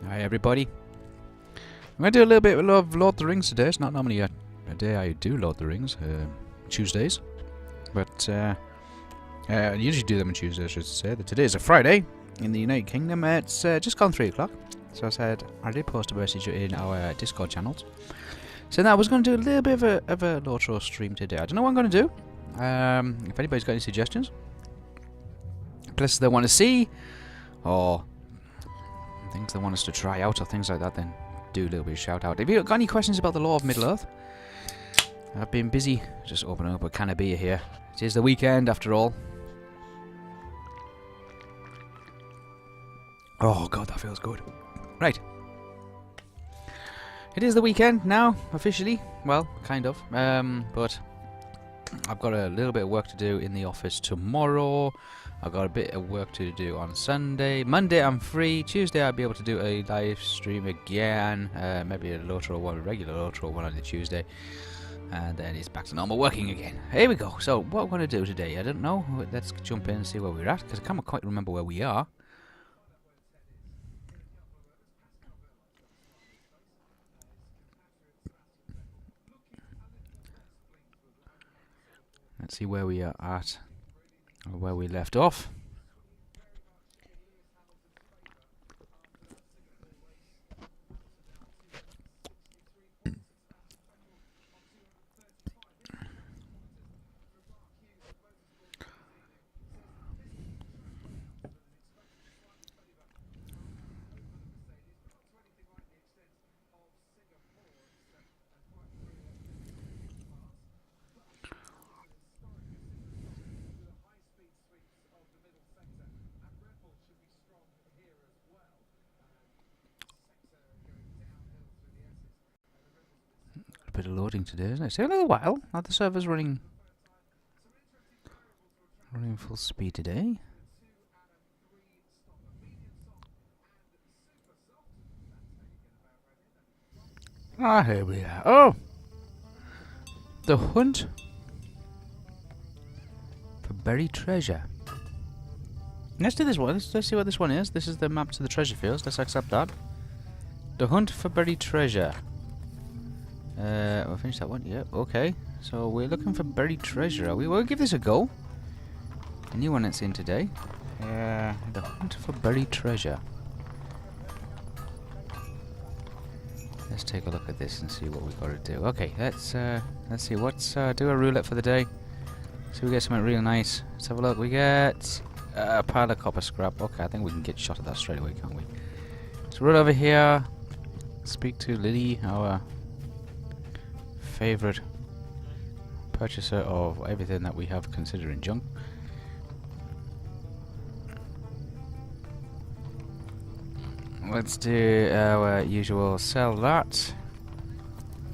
Hi everybody. I'm going to do a little bit of Lord of the Rings today. It's not normally a day I do Lord of the Rings, Tuesdays. But I usually do them on Tuesdays, I should say. Today is a Friday in the United Kingdom. It's just gone 3 o'clock. So I said, I did post a message in our Discord channels. So now I was going to do a little bit of a Lotro stream today. I don't know what I'm going to do. If anybody's got any suggestions, places they want to see, or things they want us to try out, or things like that, then do a little bit of shout out. If you've got any questions about the Law of Middle-earth, I've been busy just opening up a can of beer here. It is the weekend after all. Oh god, that feels good. Right. It is the weekend now, officially. Well, kind of. But I've got a little bit of work to do in the office tomorrow. I've got a bit of work to do on Sunday. Monday I'm free. Tuesday I'll be able to do a live stream again. Maybe a Lotro one, a regular Lotro one on the Tuesday. And then it's back to normal working again. Here we go. So what we're going to do today, I don't know. Let's jump in and see where we're at, because I can't quite remember where we are. Let's see where we are at, or where we left off. Bit of loading today, isn't it? It's taking a little while. Now the server's running full speed today. Ah, here we are. Oh! The hunt for buried treasure. Let's do this one. Let's see what this one is. This is the map to the treasure fields. Let's accept that. The hunt for buried treasure. We'll finish that one. Yep, okay. So we're looking for buried treasure, are we? We'll give this a go. A new one that's in today. The hunt for buried treasure. Let's take a look at this and see what we've got to do. Okay, let's see. Let's do a roulette for the day. So we get something real nice. Let's have a look. We get a pile of copper scrap. Okay, I think we can get shot at that straight away, can't we? So roll over here. Speak to Lily, our favorite purchaser of everything that we have considering junk. Let's do our usual sell that.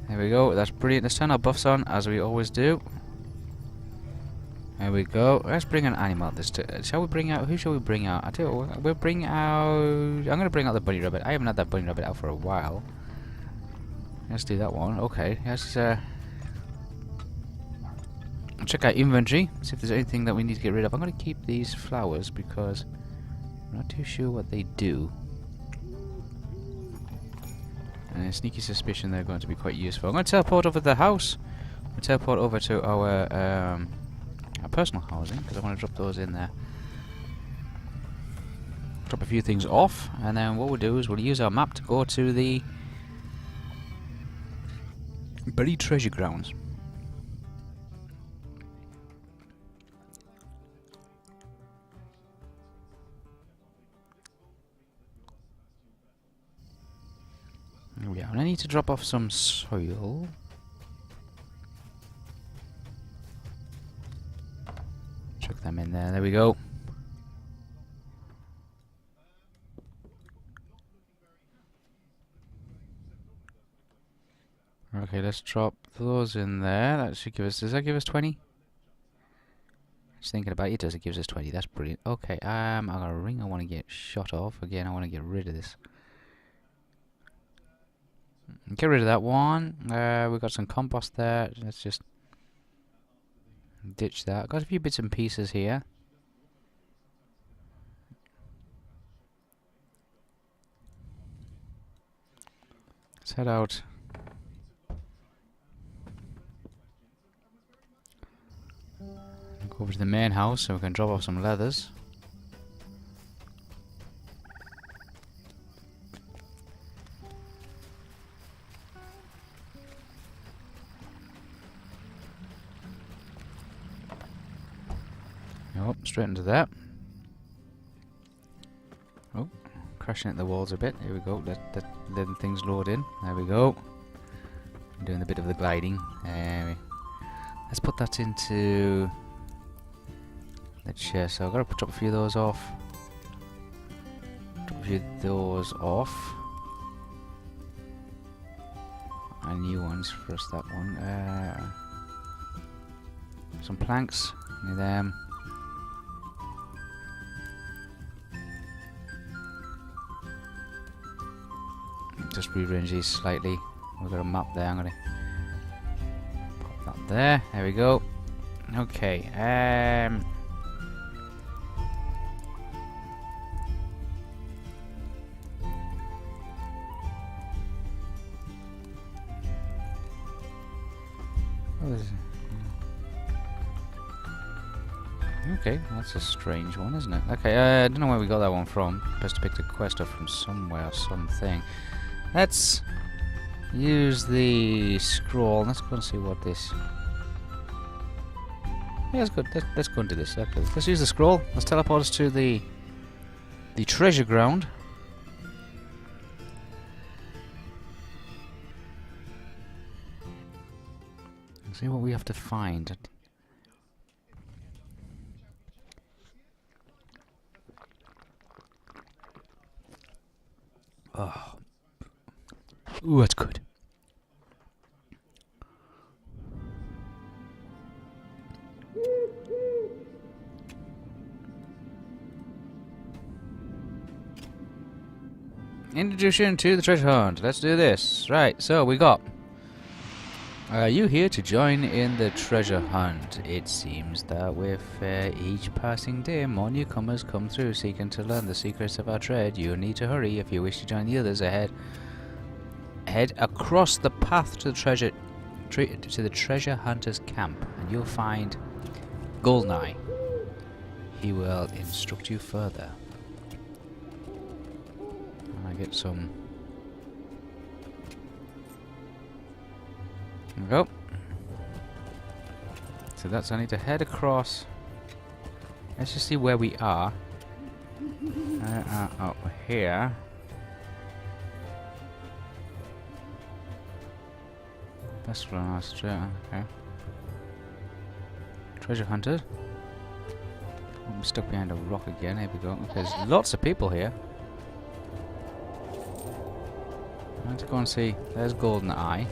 There we go, that's brilliant. Let's turn our buffs on as we always do. There we go. Let's bring an animal this shall we bring out, who shall we bring out? I tell you what, we'll bring out, I'm gonna bring out the bunny rabbit. I haven't had that bunny rabbit out for a while. Let's do that one. Okay, let's check our inventory, see if there's anything that we need to get rid of. I'm going to keep these flowers because I'm not too sure what they do. And a sneaky suspicion they're going to be quite useful. I'm going to teleport over to the house. We'll teleport over to our personal housing, because I want to drop those in there. Drop a few things off, and then what we'll do is we'll use our map to go to the buried treasure grounds. Here we are. And I need to drop off some soil. Chuck them in there. There we go. Okay, let's drop those in there. That should give us, does that give us 20? Just thinking about it, does it give us 20? That's brilliant. Okay, I got a ring I want to get shot off. Again, I want to get rid of this. Get rid of that one. We've got some compost there. Let's just ditch that. Got a few bits and pieces here. Let's head out. Go over to the main house so we can drop off some leathers. Oh, straight into that. Oh, crashing at the walls a bit. Here we go. Letting things load in. There we go. Doing a bit of the gliding. Let's put that into the chest. So I've got to drop a few of those off. Drop a few of those off. And new ones for us, that one. Some planks. Need them. Just rearrange these slightly. We've got a map there. I'm gonna pop that there. There we go. Okay. What is it? Okay, that's a strange one, isn't it? Okay, I don't know where we got that one from. Best to pick the quest up from somewhere or something. Let's use the scroll. Let's go and see what this... Yeah, that's good. Let's go and do this. Let's use the scroll. Let's teleport us to the treasure ground. Let's see what we have to find. Oh. Ooh, that's good. Introduction to the treasure hunt. Let's do this. Right, so we got... Are you here to join in the treasure hunt? It seems that with each passing day, more newcomers come through seeking to learn the secrets of our trade. You need to hurry if you wish to join the others ahead. Head across the path to the treasure hunter's camp, and you'll find Goldeneye. He will instruct you further. I get some. There we go. So that's I need to head across. Let's just see where we are. Up here. That's from Australia. Okay. Treasure hunter. I'm stuck behind a rock again. Here we go. Okay, there's lots of people here. Let's go and see. There's Goldeneye.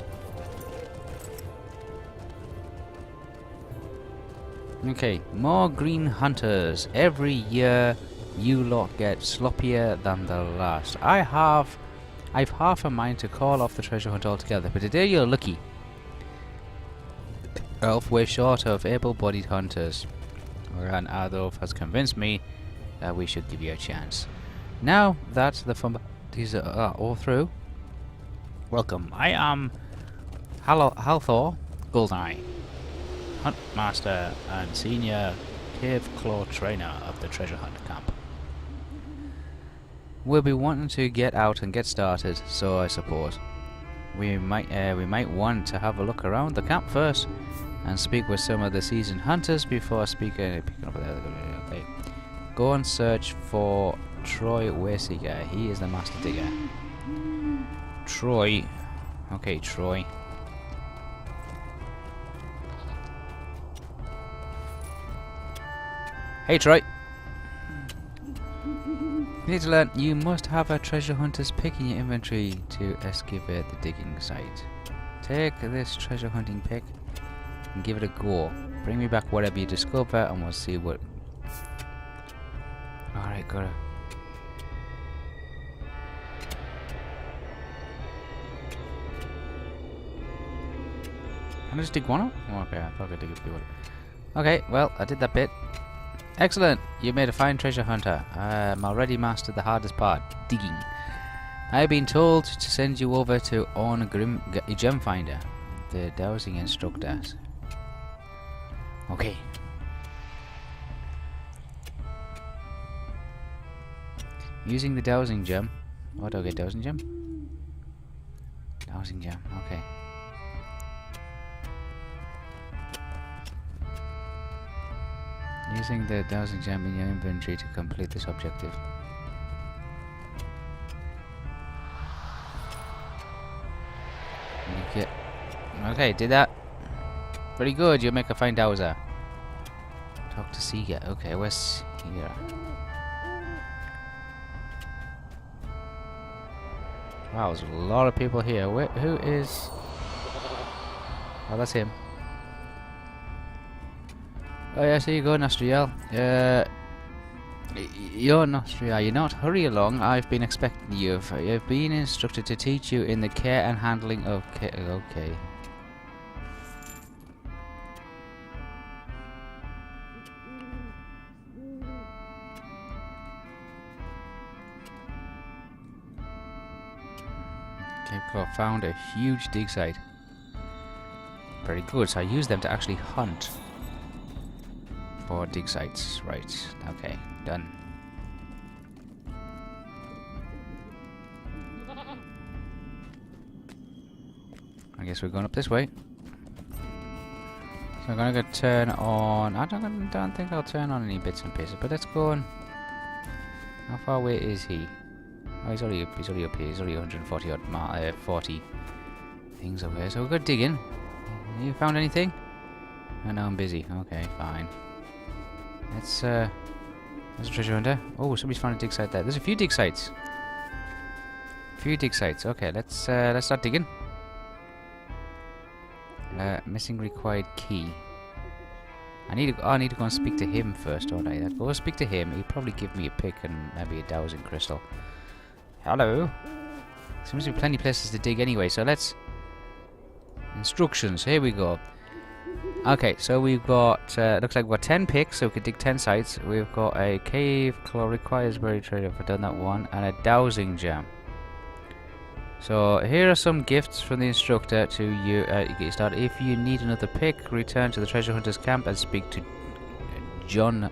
Okay, more green hunters. Every year, you lot get sloppier than the last. I've half a mind to call off the treasure hunt altogether, but today you're lucky. Elf, we're short of able-bodied hunters. Rohan has convinced me that we should give you a chance. Now that the formalities are all through, welcome. I am Halthor Goldeneye, Hunt Master and Senior Cave Claw Trainer of the Treasure Hunt Camp. We'll be wanting to get out and get started, so I suppose we might want to have a look around the camp first and speak with some of the seasoned hunters before picking up there. Okay. Go and search for Troy Wayseeker. He is the master digger. Troy. Okay, Troy. Hey, Troy. You need to learn. You must have a treasure hunter's pick in your inventory to excavate the digging site. Take this treasure hunting pick and give it a go. Bring me back whatever you discover and we'll see what... Alright, got it. Can I just dig one up? Oh, okay, I thought I could dig a few. Okay, well, I did that bit. Excellent! You made a fine treasure hunter. I'm already mastered the hardest part, digging. I've been told to send you over to On Gem Finder, the dowsing instructor. Okay. Using the dowsing gem. What do I get? Dowsing gem? Dowsing gem, okay. Using the dowsing gem in your inventory to complete this objective. You get... Okay, did that. Very good, you make a fine dowser. Talk to Seeger. Okay, where's here? Wow, there's a lot of people here. Who is... Oh, that's him. Oh yeah, so you go, Nosterial. You're Nosterial. You're not. Hurry along. I've been expecting you. You've been instructed to teach you in the care and handling of... Okay. Okay, found a huge dig site. Very good. So I use them to actually hunt for dig sites. Right. Okay. Done. I guess we're going up this way. So I'm gonna turn on. I don't think I'll turn on any bits and pieces. But let's go on. How far away is he? Oh, he's already up here. He's already 140 odd 40 things over here. So we'll go digging. You found anything? Oh, no, I'm busy. Okay, fine. Let's there's a treasure hunter. Oh, somebody's found a dig site there. There's a few dig sites. Okay, let's start digging. Missing required key. I need to go and speak to him first, don't I? I'll go speak to him. He'll probably give me a pick and maybe a dowsing crystal. Hello. Seems to be plenty of places to dig anyway, so let's... Instructions, here we go. Okay, so we've got, looks like we've got 10 picks, so we can dig 10 sites. We've got a cave claw, requires buried treasure, I've done that one, and a dowsing gem. So here are some gifts from the instructor to you. You get started. If you need another pick, return to the treasure hunter's camp and speak to John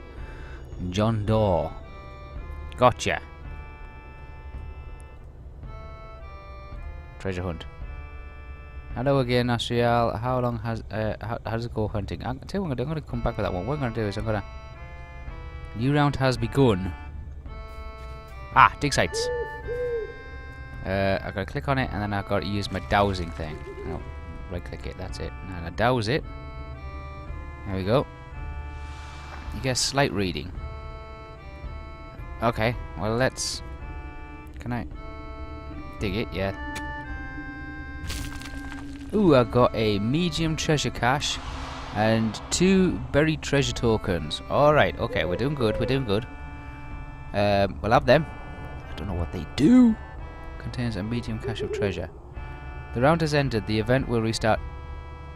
Doe. Gotcha. Treasure hunt. Hello again, Nosterial. How long has how does it go hunting? I'm gonna come back with that one. What I'm gonna do is new round has begun. Ah, dig sites. I gotta click on it and then I gotta use my dowsing thing. Oh, right click it, that's it. And I douse it. There we go. You get a slight reading. Okay, well let's... Can I dig it? Yeah. Ooh, I got a medium treasure cache and 2 buried treasure tokens. Alright, okay, we're doing good, We'll have them. I don't know what they do. Contains a medium cache of treasure. The round has ended. The event will restart.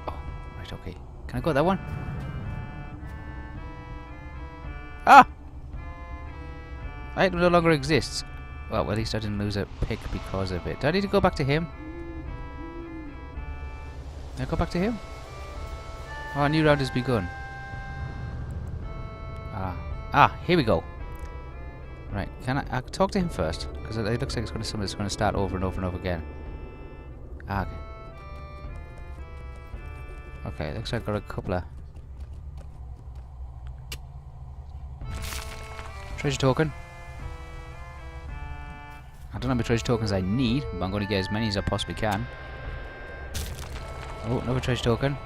Oh, right, okay. Can I go that one? Ah! Item no longer exists. Well, at least I didn't lose a pick because of it. Do I need to go back to him? Can I go back to him? Oh, a new round has begun. Here we go. Right, can I talk to him first? Because it looks like it's going to something that's going to start over and over and over again. Okay. Okay, looks like I've got a couple of... Treasure token. I don't know how many treasure tokens I need, but I'm going to get as many as I possibly can. Oh, another treasure token.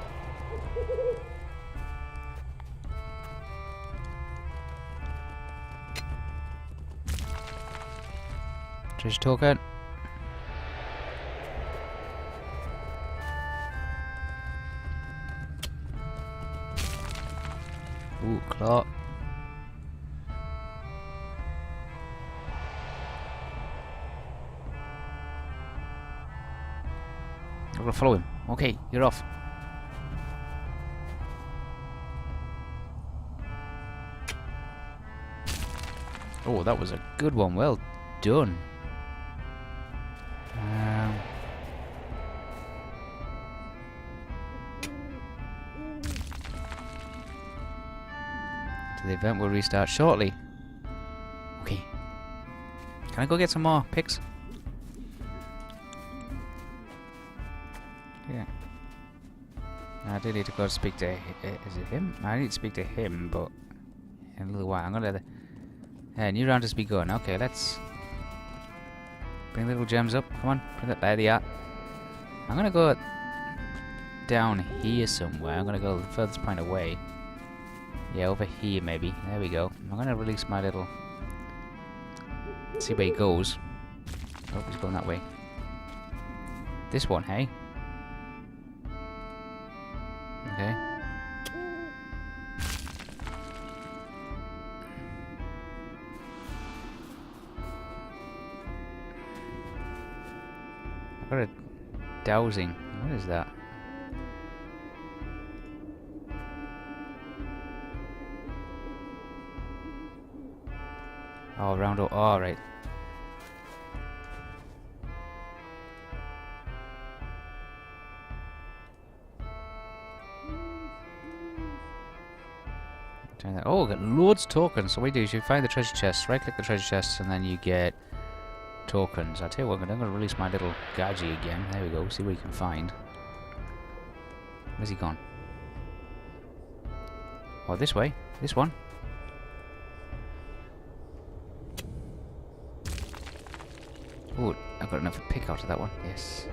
Treasure token. Ooh, claw. I'm gonna follow him. Okay, you're off. Oh, that was a good one. Well done. The event will restart shortly. Okay. Can I go get some more picks? Yeah. I do need to go speak to... is it him? I need to speak to him, but... in a little while. I'm gonna... new round has begun. Okay, let's... bring little gems up. Come on. Bring that... there they are. I'm gonna go... down here somewhere. I'm gonna go the furthest point away. Yeah, over here maybe. There we go. I'm gonna release my little... see where he goes. Oh, he's going that way. This one, hey? Okay. I've got a dowsing. What is that? Oh, round oh, right. Turn that. Oh, got loads of tokens. So what you do is you find the treasure chests, right click the treasure chests, and then you get tokens. I'll tell you what, I'm going to release my little gadget again. There we go, see what you can find. Where's he gone? Oh, this way. This one. Oh, I got enough to pick out of that one. Yes.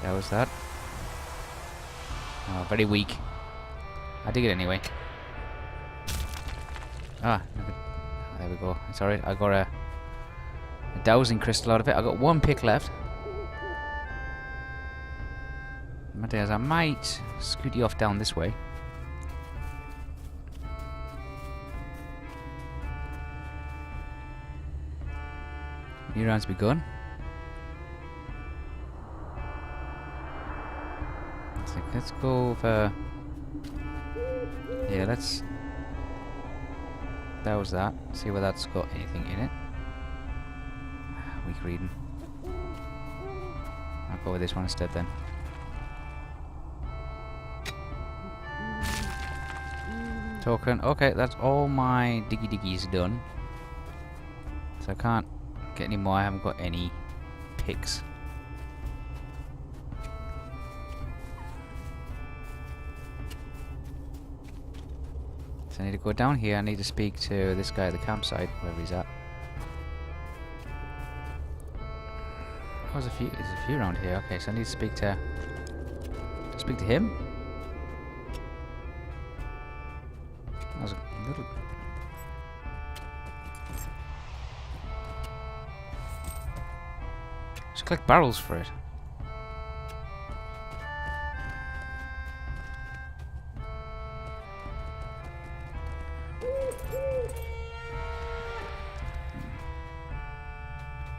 That was that. Oh, very weak. I dig it anyway. Ah, oh, there we go. It's alright. I got a dowsing crystal out of it. I got one pick left. Matthias, I might scoot you off down this way. New round's begun. Let's go for... yeah, let's... that was that. See whether that's got anything in it. Weak reading. I'll go with this one instead then. Token. Okay, that's all my diggies done. So I can't get any more. I haven't got any picks. So I need to go down here. I need to speak to this guy at the campsite, wherever he's at. Oh, there's a few around here. Okay, so I need to speak to him. That was a little... should collect barrels for it.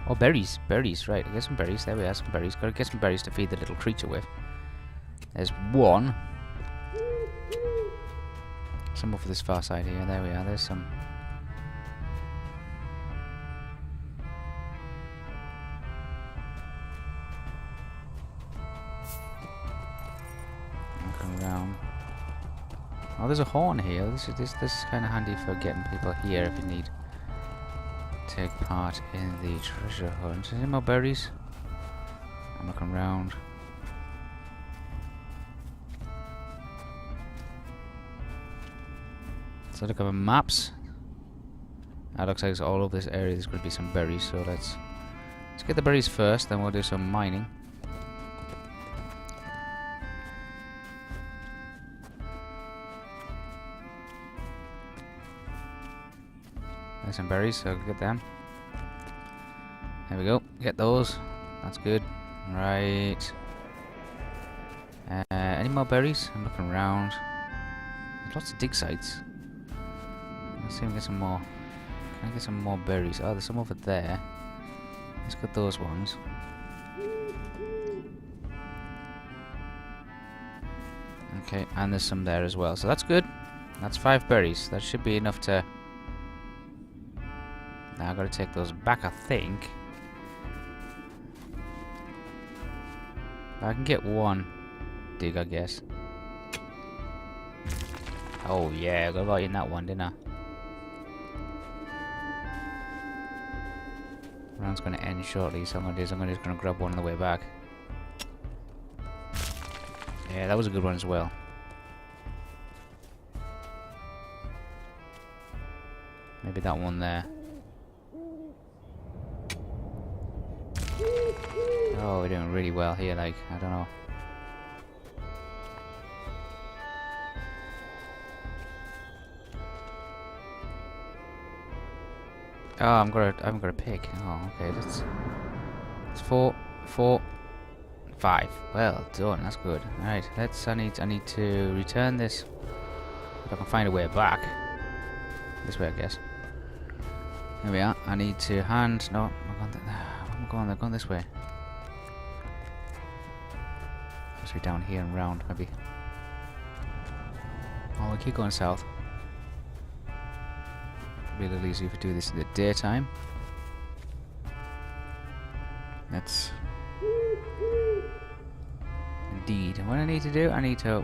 Oh, berries. Berries, right. Get some berries. There we are, some berries. Gotta get some berries to feed the little creature with. There's one. Some over this far side here. There we are. There's some. Looking around. Oh, there's a horn here. This is kind of handy for getting people here if you need. Take part in the treasure hunt. Any more berries? I'm looking around. So look at the maps. That looks like it's all over this area. There's going to be some berries. So let's get the berries first. Then we'll do some mining. There's some berries, so get them. There we go. Get those. That's good. Right. Any more berries? I'm looking around. There's lots of dig sites. Let's see if we can get some more. Can I get some more berries? Oh, there's some over there. Let's get those ones. Okay, and there's some there as well. So that's good. That's 5 berries. That should be enough to... Now I've got to take those back, I think. I can get one dig, I guess. Oh yeah, I got right in that one, didn't I? Round's going to end shortly, so I'm going to do is I'm just going to grab one on the way back. Yeah, that was a good one as well. Maybe that one there. Oh, we're doing really well here, like, I don't know. Oh, I haven't got a pick. Oh, okay, it's 4, 4, 5. Well done, that's good. Alright, I need to return this. If I can find a way back. This way, I guess. Here we are. I need to hand... No, I'm going this way. Must be down here and round, maybe. Oh, we'll keep going south. Be a little easier if we do this in the daytime. That's... Indeed. What I need to do, I need to...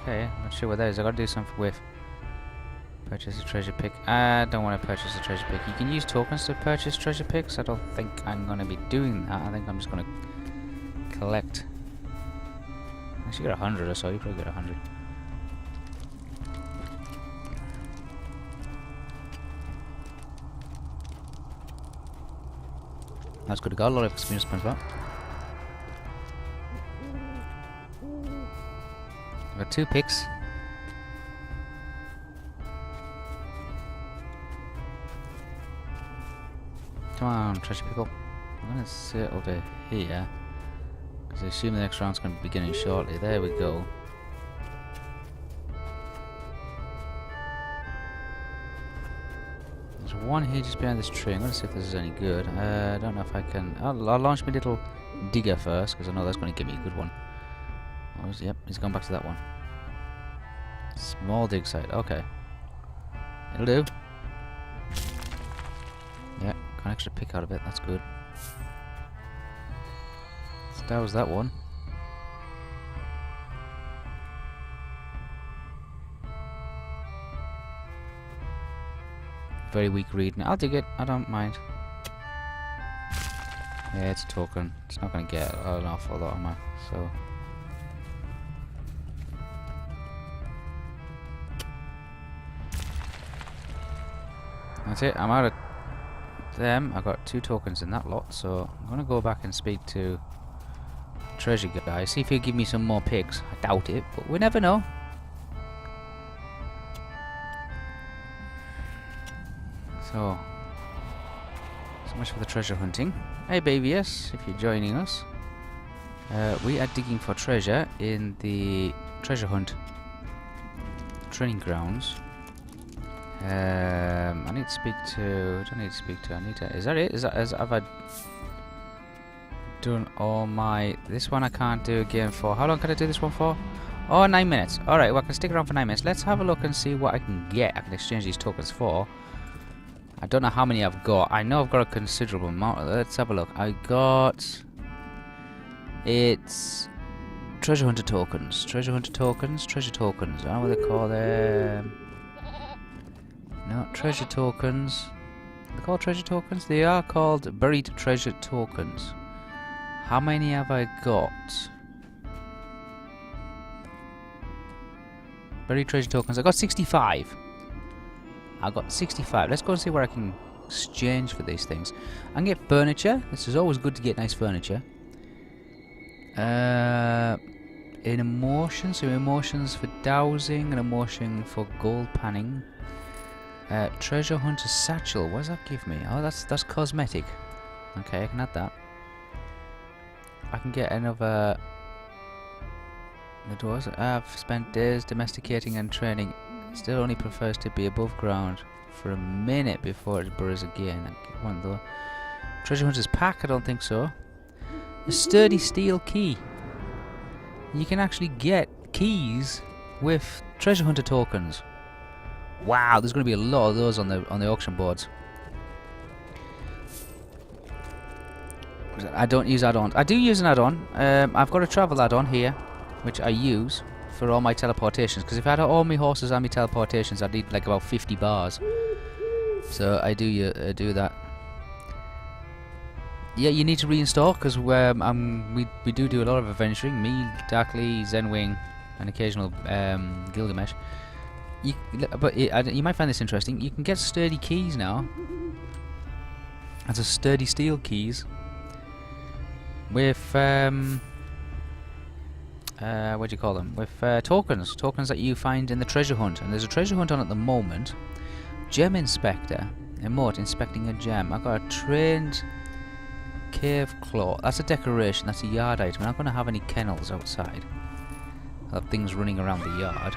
Okay, I'm not sure what that is. I gotta do something with... Purchase a treasure pick. I don't want to purchase a treasure pick. You can use tokens to purchase treasure picks. I don't think I'm going to be doing that. I think I'm just going to collect. Actually, you got 100 or so. You probably got 100. That's good. I got a lot of experience points for that. I've got 2 picks. Come on, treasure people. I'm going to sit over here. Because I assume the next round's going to be beginning shortly. There we go. There's one here just behind this tree. I'm going to see if this is any good. I don't know if I can... I'll launch my little digger first, because I know that's going to give me a good one. Oh, yep, he's gone back to that one. Small dig site. Okay. It'll do. Yeah, got an extra pick out of it. That's good. So that was that one. Very weak reading. I'll dig it. I don't mind. Yeah, it's a token. It's not going to get an awful lot of my... So... That's it. I'm out of them. I got 2 tokens in that lot, so I'm going to go back and speak to treasure guy. See if he'll give me some more pigs. I doubt it, but we never know. So much for the treasure hunting. Hey BBS, if you're joining us. We are digging for treasure in the treasure hunt training grounds. I need to speak to... I need to speak to... I need to... Is that it? Have I done all my... This one I can't do again for... How long can I do this one for? Oh, 9 minutes. Alright, well I can stick around for 9 minutes. Let's have a look and see what I can get. I can exchange these tokens for. I don't know how many I've got. I know I've got a considerable amount. Let's have a look. I got... It's... Treasure hunter tokens. Treasure hunter tokens. Treasure tokens. I don't know what they call them. No, treasure tokens. They're called treasure tokens? They are called buried treasure tokens. How many have I got? Buried treasure tokens. I got 65. I got 65. Let's go and see where I can exchange for these things. I can get furniture. This is always good to get nice furniture. In emotions. So emotions for dowsing. An emotion for gold panning. Treasure hunter satchel. What does that give me? Oh, that's cosmetic. Okay, I can add that. I can get another... The doors. I've spent days domesticating and training. Still only prefers to be above ground for a minute before it burrows again. I get one though. Treasure hunter's pack. I don't think so. A sturdy steel key. You can actually get keys with treasure hunter tokens. Wow, there's going to be a lot of those on the auction boards. I don't use add-ons. I do use an add-on. I've got a travel add-on here, which I use for all my teleportations. Because if I had all my horses and my teleportations, I'd need like about 50 bars. So I do that. Yeah, you need to reinstall because we do a lot of adventuring. Me, Darkly, Zenwing, and occasional Gilgamesh. You might find this interesting. You can get sturdy keys now. That's a sturdy steel keys. With what do you call them? With tokens that you find in the treasure hunt, and there's a treasure hunt on at the moment. Gem inspector, emote inspecting a gem. I've got a trained cave claw. That's a decoration. That's a yard item. I'm not going to have any kennels outside. I'll have things running around the yard.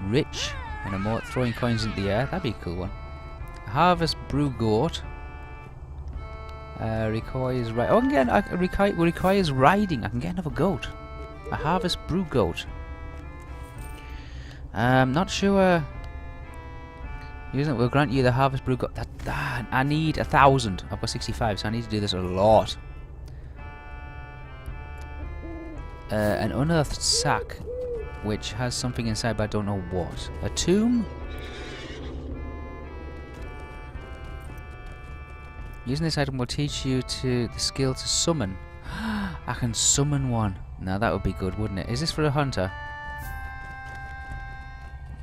Rich, an emote throwing coins into the air. That'd be a cool one. Harvest brew goat. Requires requires riding. I can get another goat. A harvest brew goat. Not sure. Using it will grant you the harvest brew goat. I need 1,000. I've got 65, so I need to do this a lot. An unearthed sack, which has something inside, but I don't know what. A tomb. Using this item will teach you the skill to summon. I can summon one. Now that would be good, wouldn't it? Is this for a hunter?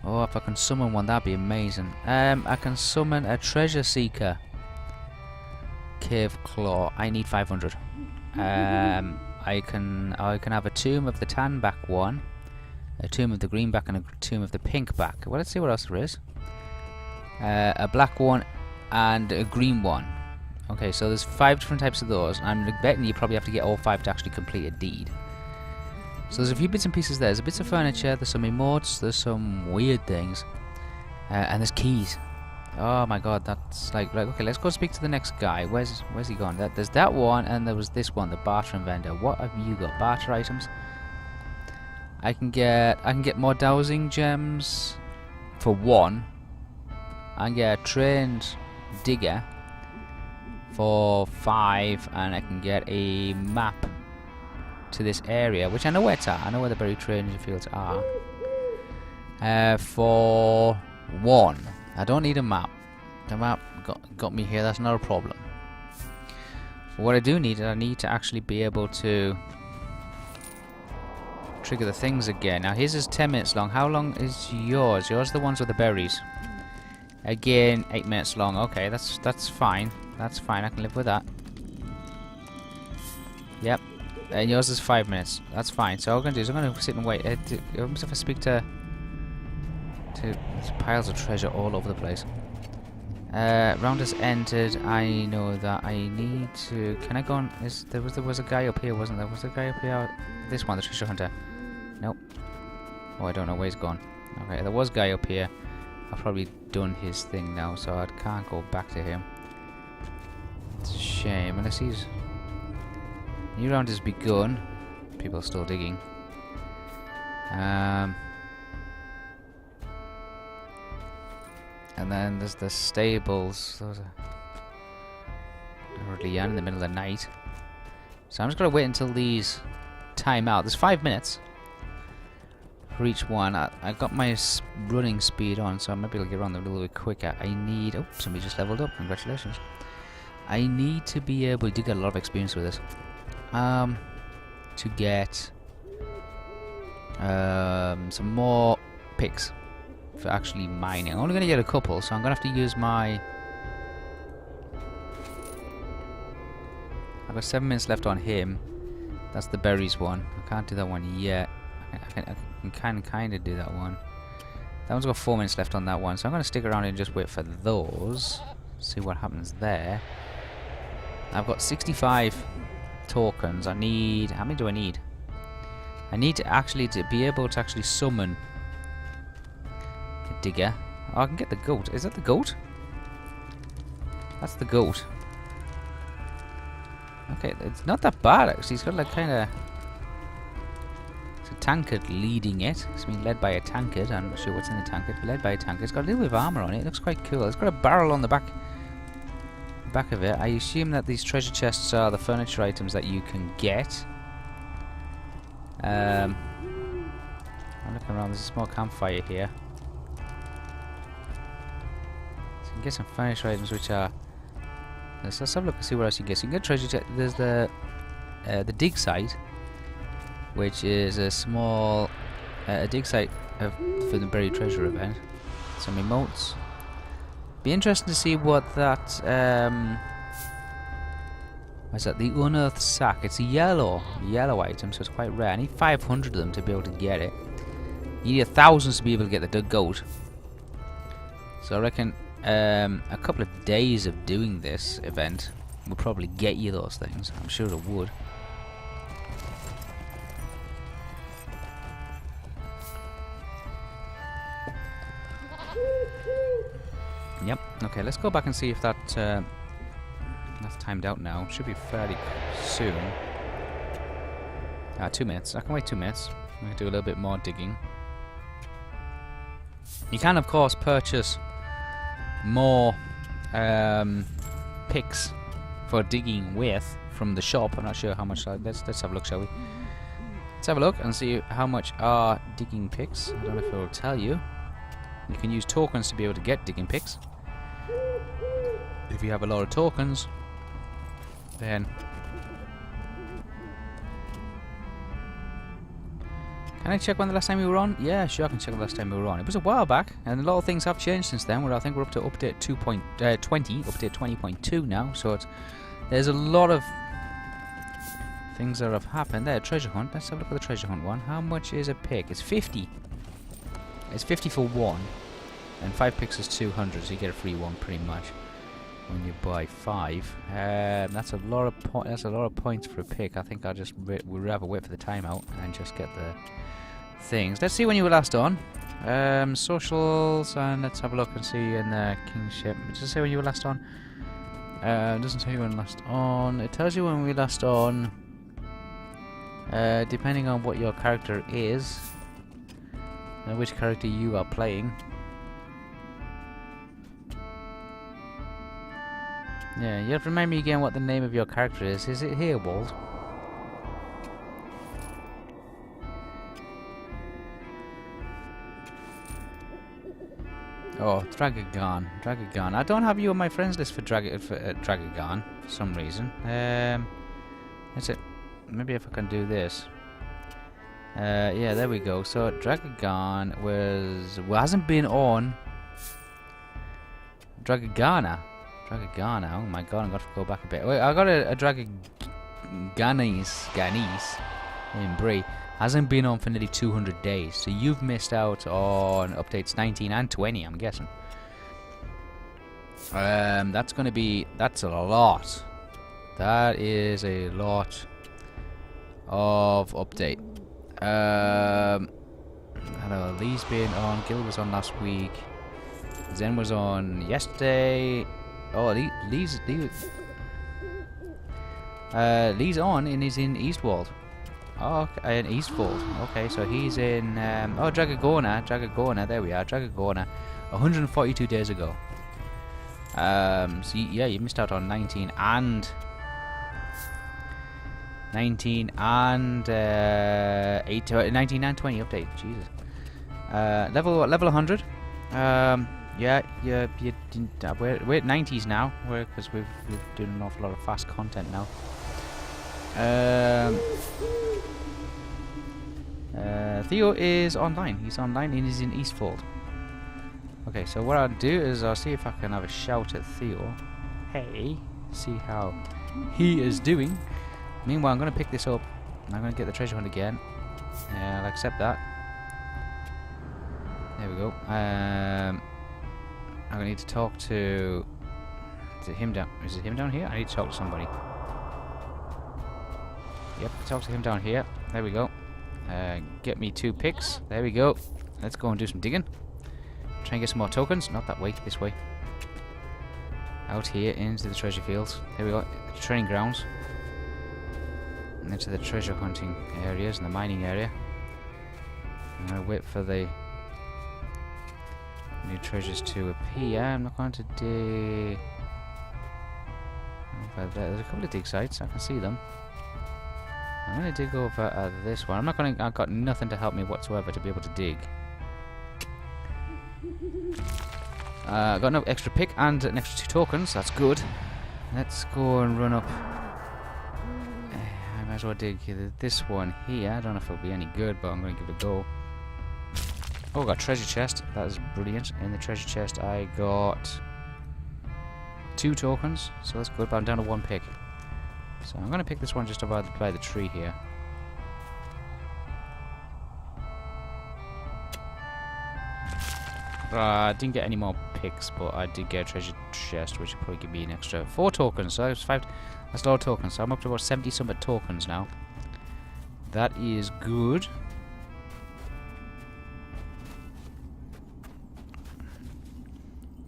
Oh, if I can summon one, that'd be amazing. I can summon a treasure seeker. Cave claw. I need 500. I can have a tomb of the tan back one, a tomb of the green back, and a tomb of the pink back. Well, let's see what else there is. A black one and a green one. Okay, so there's 5 different types of those. I'm betting you probably have to get all 5 to actually complete a deed. So there's a few bits and pieces there. There's a bits of furniture, there's some emotes, there's some weird things. And there's keys. Oh my god, that's like okay, let's go speak to the next guy. Where's he gone? There's that one, and there was this one, the bartering vendor. What have you got? Barter items? I can get more dowsing gems for 1. I can get a trained digger for 5, and I can get a map to this area, which I know where it's at. I know where the buried training fields are. For 1. I don't need a map. The map got me here. That's not a problem. But what I do need is I need to actually be able to trigger the things again. Now his is 10 minutes long. How long is yours? Yours are the ones with the berries. Again, 8 minutes long. Okay, that's fine. That's fine. I can live with that. Yep. And yours is 5 minutes. That's fine. So all I'm gonna do is I'm gonna sit and wait. If I speak to there's piles of treasure all over the place. Round has entered. I know that I need to. Can I go on? There was a guy up here, wasn't there? Was there a guy up here? This one, the treasure hunter. Nope. Oh, I don't know where he's gone. Okay, there was a guy up here. I've probably done his thing now, so I can't go back to him. It's a shame, unless he's... New round has begun. People are still digging. And then there's the stables. Those are early on in the middle of the night. So I'm just going to wait until these time out. There's 5 minutes for each one. I got my running speed on, so I might be able to get around them a little bit quicker. I need... Oh, somebody just leveled up. Congratulations. I need to be able to get a lot of experience with this. To get some more picks for actually mining. I'm only going to get a couple, so I'm going to have to use my... I've got 7 minutes left on him. That's the berries one. I can't do that one yet. I can kind of do that one. That one's got 4 minutes left on that one, so I'm going to stick around and just wait for those. See what happens there. I've got 65 tokens. I need... How many do I need? I need to be able to actually summon a digger. Oh, I can get the goat. Is that the goat? That's the goat. Okay, it's not that bad actually. It's got like kind of... It's a tankard leading it. It's being led by a tankard. I'm not sure what's in the tankard. Led by a tankard. It's got a little bit of armor on it. It looks quite cool. It's got a barrel on the back of it. I assume that these treasure chests are the furniture items that you can get. I'm looking around. There's a small campfire here. So you can get some furniture items which are... Let's have a look and see what else you can get. So you can get treasure chest. There's the dig site, which is a small dig site for the buried treasure event. Some emotes. Be interesting to see what that what's that? The unearthed sack. It's a yellow item, so it's quite rare. I need 500 of them to be able to get it. You need 1,000 to be able to get the dug gold. So I reckon a couple of days of doing this event will probably get you those things. I'm sure it would. Yep. Okay, let's go back and see if that that's timed out now. Should be fairly soon. 2 minutes. I can wait 2 minutes. I'm going to do a little bit more digging. You can, of course, purchase more picks for digging with from the shop. I'm not sure how much. Let's have a look, shall we? Let's have a look and see how much are digging picks. I don't know if it will tell you. You can use tokens to be able to get digging picks. If you have a lot of tokens, then... Can I check when the last time we were on? Yeah, sure, I can check the last time we were on. It was a while back, and a lot of things have changed since then. Where I think we're up to update 20, update 20.2 now. So there's a lot of things that have happened. There, treasure hunt. Let's have a look at the treasure hunt one. How much is a pick? It's 50. It's 50 for one, and 5 picks is 200. So you get a free one pretty much when you buy 5. That's a lot of points for a pick. I think I'll just we'd rather wait for the timeout and just get the things. Let's see when you were last on. Socials, and let's have a look and see in the kingship. Just say when you were last on. It doesn't tell you when last on. It tells you when we last on. Depending on what your character is and which character you are playing. Yeah, you have to remind me again what the name of your character is. Is it Herewald? Oh, Dragagon. Dragagon. I don't have you on my friends list for Dragagon for some reason. That's it. Maybe if I can do this. Yeah, there we go. So Dragagon hasn't been on. Dragagana. Oh my god, I'm going to go back a bit. Wait, I got a Dragaganese in Bree. Hasn't been on for nearly 200 days. So you've missed out on updates 19 and 20, I'm guessing. That's a lot. That is a lot of update. Hello, Lee's been on. Gil was on last week. Zen was on yesterday. Oh, Lee's on and he's in Eastwald. Oh, okay, in Eastfold. Okay, so he's in Dragagona. There we are, Dragagona. 142 days ago. So yeah, you missed out on 19 and 19 and 19 and 20 update. Jesus. Level 100. Yeah, you didn't. We're at 90s now, because we've doing an awful lot of fast content now. Theo is online. He's online and he's in Eastfold. Okay, so what I'll do is I'll see if I can have a shout at Theo. Hey, see how he is doing. Meanwhile, I'm going to pick this up. I'm going to get the treasure hunt again. I'll accept that. There we go. I'm going to need to talk to... Is it him down here? I need to talk to somebody. Yep, talk to him down here. There we go. Get me 2 picks. There we go. Let's go and do some digging. Try and get some more tokens. Not that way, this way. Out here into the treasure fields. There we go. Training grounds. And into the treasure hunting areas and the mining area. I'm gonna wait for the new treasures to appear. I'm not going to dig over there. There's a couple of dig sites. I can see them. I'm gonna dig over this one. I've got nothing to help me whatsoever to be able to dig. Got no extra pick and an extra 2 tokens. That's good. Let's go and run up. I might as well dig this one here. I don't know if it'll be any good, but I'm going to give it a go. Oh, I got treasure chest. That is brilliant. In the treasure chest, I got 2 tokens, so that's good. But I'm down to 1 pick. So I'm going to pick this one just about by the tree here. I didn't get any more picks, but I did get a treasure chest, which will probably give me an extra 4 tokens. So that's 5. That's a lot of tokens. So I'm up to about 70 something tokens now. That is good.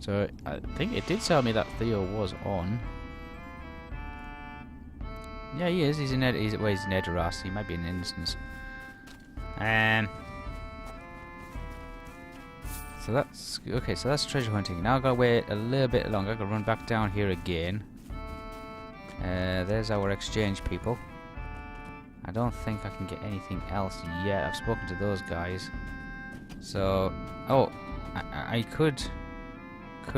So I think it did tell me that Theo was on. Yeah, he is. He's in Edoras. He might be in instance. So that's okay. So that's treasure hunting. Now I've got to wait a little bit longer. I've got to run back down here again. There's our exchange people. I don't think I can get anything else yet. I've spoken to those guys. So, oh, I could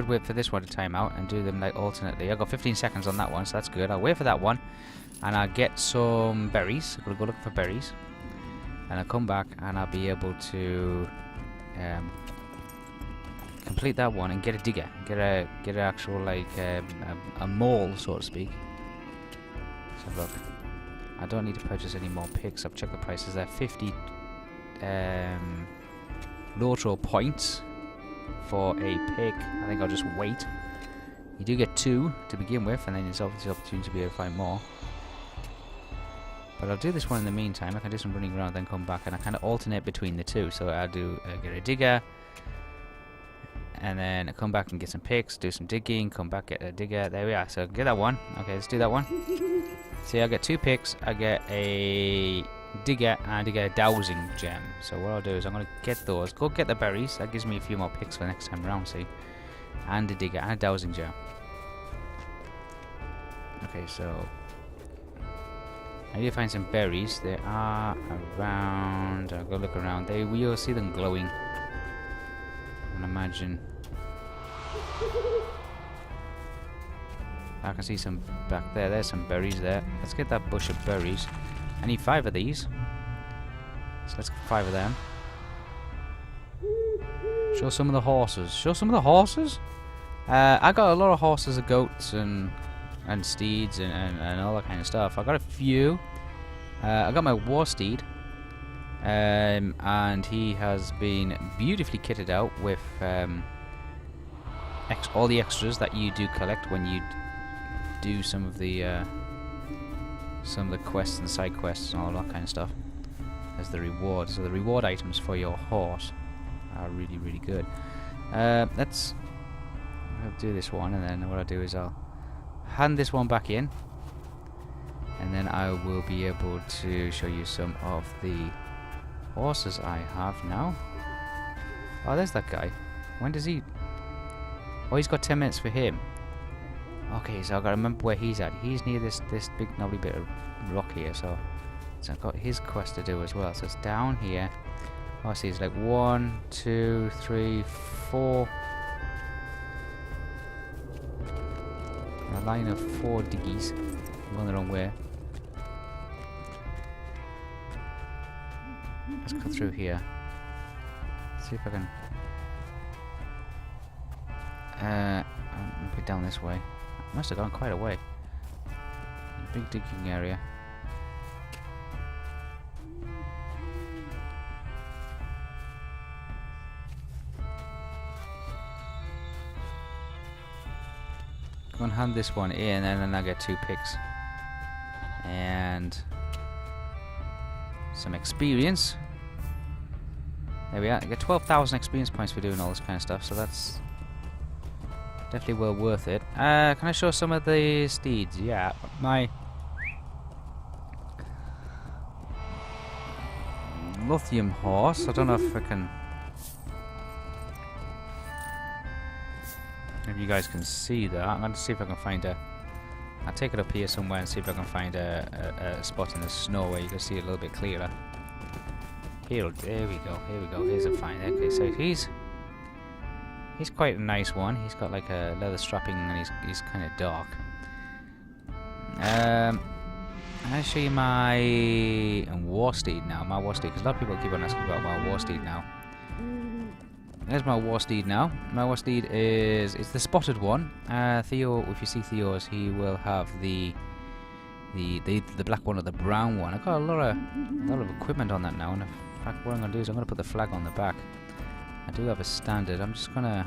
wait for this one to time out and do them like alternately. I've got 15 seconds on that one, so that's good. I'll wait for that one, and I'll get some berries. I'm gonna go look for berries, and I'll come back and I'll be able to complete that one and get a digger, get an actual like a mole, so to speak. So look, I don't need to purchase any more picks. I've checked the prices. They're 50 Lotro points for a pick. I think I'll just wait. You do get 2 to begin with, and then there's obviously the opportunity to be able to find more. But I'll do this one in the meantime. I can do some running around, then come back, and I kind of alternate between the 2. So I'll do get a digger, and then I come back and get some picks, do some digging, come back, get a digger. There we are. So get that one. Okay, let's do that one. See, I get 2 picks. I get a digger and I get a dowsing gem. So what I'll do is I'm going to get those. Go get the berries. That gives me a few more picks for next time around, see. And a digger and a dowsing gem. Okay, so I need to find some berries. They are around. I'll go look around. We will see them glowing. I imagine. I can see some back there. There's some berries there. Let's get that bush of berries. I need 5 of these. So let's get 5 of them. Show some of the horses. Show some of the horses? I got a lot of horses and goats and steeds and all that kind of stuff. I got a few. I got my war steed. And he has been beautifully kitted out with all the extras that you do collect when you do some of the quests and side quests and all that kind of stuff as the rewards. So the reward items for your horse are really, really good. I'll do this one, and then what I'll do is I'll hand this one back in, and then I will be able to show you some of the horses I have now. Oh, there's that guy. When does he... Oh, he's got 10 minutes for him. Okay, so I've got to remember where he's at. He's near this big lovely bit of rock here, so I've got his quest to do as well. So it's down here. Oh, I see, it's like 1, 2, 3, 4. A line of 4 diggies. I'm going the wrong way. Let's cut through here. See if I can... I'll put down this way. I must have gone quite a way. Big digging area. Go and hand this one in, and then I get 2 picks. And some experience. There we are. I get 12,000 experience points for doing all this kind of stuff, so that's definitely well worth it. Can I show some of the steeds? Yeah, lithium horse. I don't know if I can... If you guys can see that. I'm going to see if I can find a... I'll take it up here somewhere and see if I can find a spot in the snow where you can see it a little bit clearer. Here, there we go, here we go, here's a fine. Okay, so he's quite a nice one. He's got like a leather strapping and he's kind of dark. I'll show you my war steed now. My war steed, because a lot of people keep on asking about my war steed now. There's my war steed now. My war steed is the spotted one. Theo, if you see Theo's, he will have the black one or the brown one. I've got a lot of equipment on that now, and in fact, what I'm gonna do is I'm gonna put the flag on the back. I do have a standard. I'm just gonna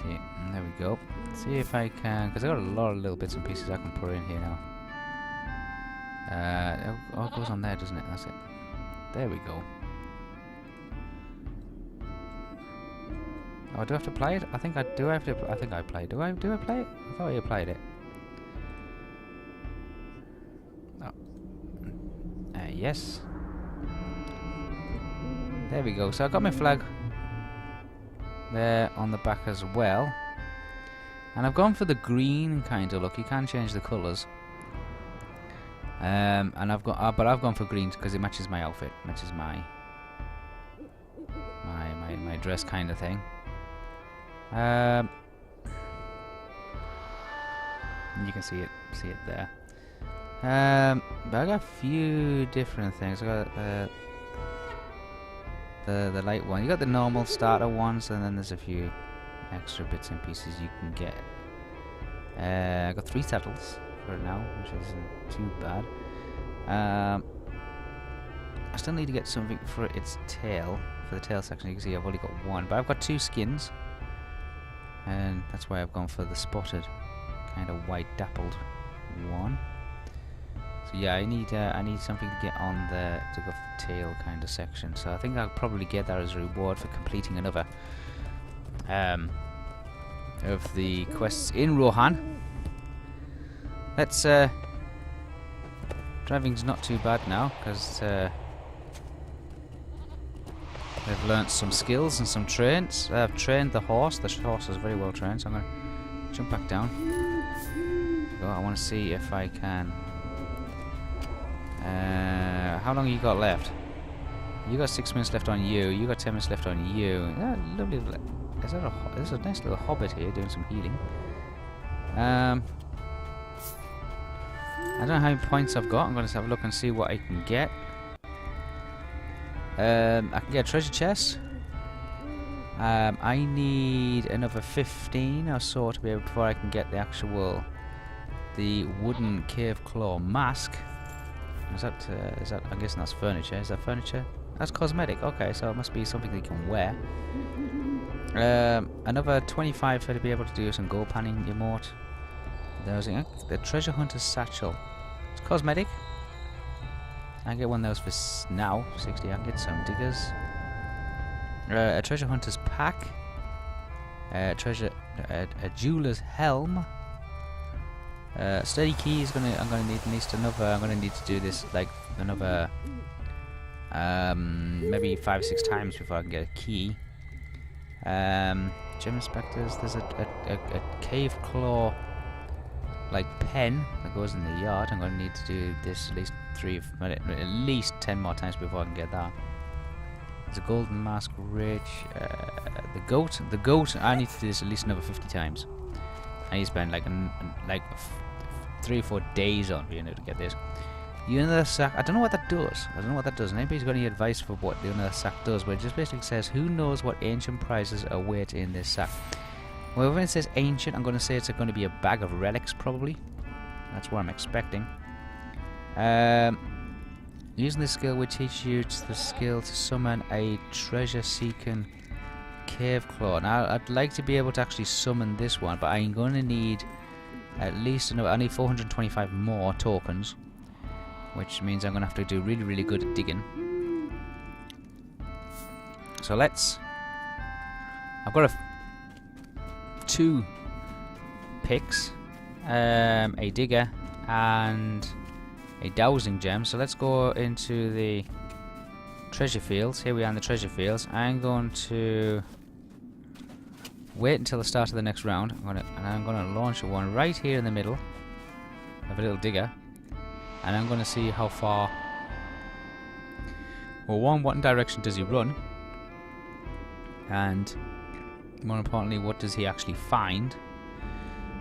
see. There we go. See if I can, because I've got a lot of little bits and pieces I can put in here now. Oh, it goes on there, doesn't it? That's it. There we go. Oh, do I have to play it? I think I do. I think I play. Do I play it? I thought I played it. Oh. Yes. There we go. So I got my flag there on the back as well, and I've gone for the green kind of look. You can change the colours. And but I've gone for green because it matches my outfit, matches my dress kind of thing. You can see it there. But I got a few different things. I got the light one. You got the normal starter ones, and then there's a few extra bits and pieces you can get. I got 3 saddles for it now, which isn't too bad. I still need to get something for its tail, for the tail section. You can see I've only got 1, but I've got 2 skins. And that's why I've gone for the spotted, kind of white dappled one. So yeah, I need something to get on to go for the tail kind of section. So I think I'll probably get that as a reward for completing another of the quests in Rohan. Let's driving's not too bad now because I've learnt some skills and some trains. I've trained the horse. The horse is very well trained, so I'm going to jump back down. I want to see if I can... how long have you got left? You got 6 minutes left on you. You got 10 minutes left on you. Lovely. There's a nice little hobbit here doing some healing. I don't know how many points I've got. I'm going to have a look and see what I can get. I can get a treasure chest. I need another 15 or so to be able before I can get the wooden cave claw mask. Is that I'm guessing that's furniture. Is that furniture? That's cosmetic. Okay, so it must be something they can wear. Another 25 for to be able to do some gold panning emote. There's the treasure hunter's satchel. It's cosmetic. I get one of those for now, 60. I can get some diggers. A treasure hunter's pack. A jeweler's helm. Steady key is I'm gonna need at least another. I'm gonna need to do this like another maybe 5 or 6 times before I can get a key. Gem inspectors. There's a cave claw like pen that goes in the yard. I'm gonna need to do this at least at least 10 more times before I can get that. There's a golden mask rich. The goat. I need to do this at least another 50 times. I need to spend like 3 or 4 days on being able to get this. The another sack. I don't know what that does. Anybody's got any advice for what the another sack does? But it just basically says, who knows what ancient prizes await in this sack. Well, when it says ancient, I'm going to say it's going to be a bag of relics, probably. That's what I'm expecting. Using this skill will teach you the skill to summon a treasure-seeking cave claw. Now, I'd like to be able to actually summon this one, but I'm going to need at least I need 425 more tokens, which means I'm going to have to do really, really good at digging. So I've got 2 picks, a digger, and a dowsing gem. So let's go into the treasure fields. Here we are in the treasure fields. I'm going to wait until the start of the next round. I'm gonna launch one right here in the middle of a little digger, and I'm gonna see how far. Well, one, what direction does he run? And more importantly, what does he actually find?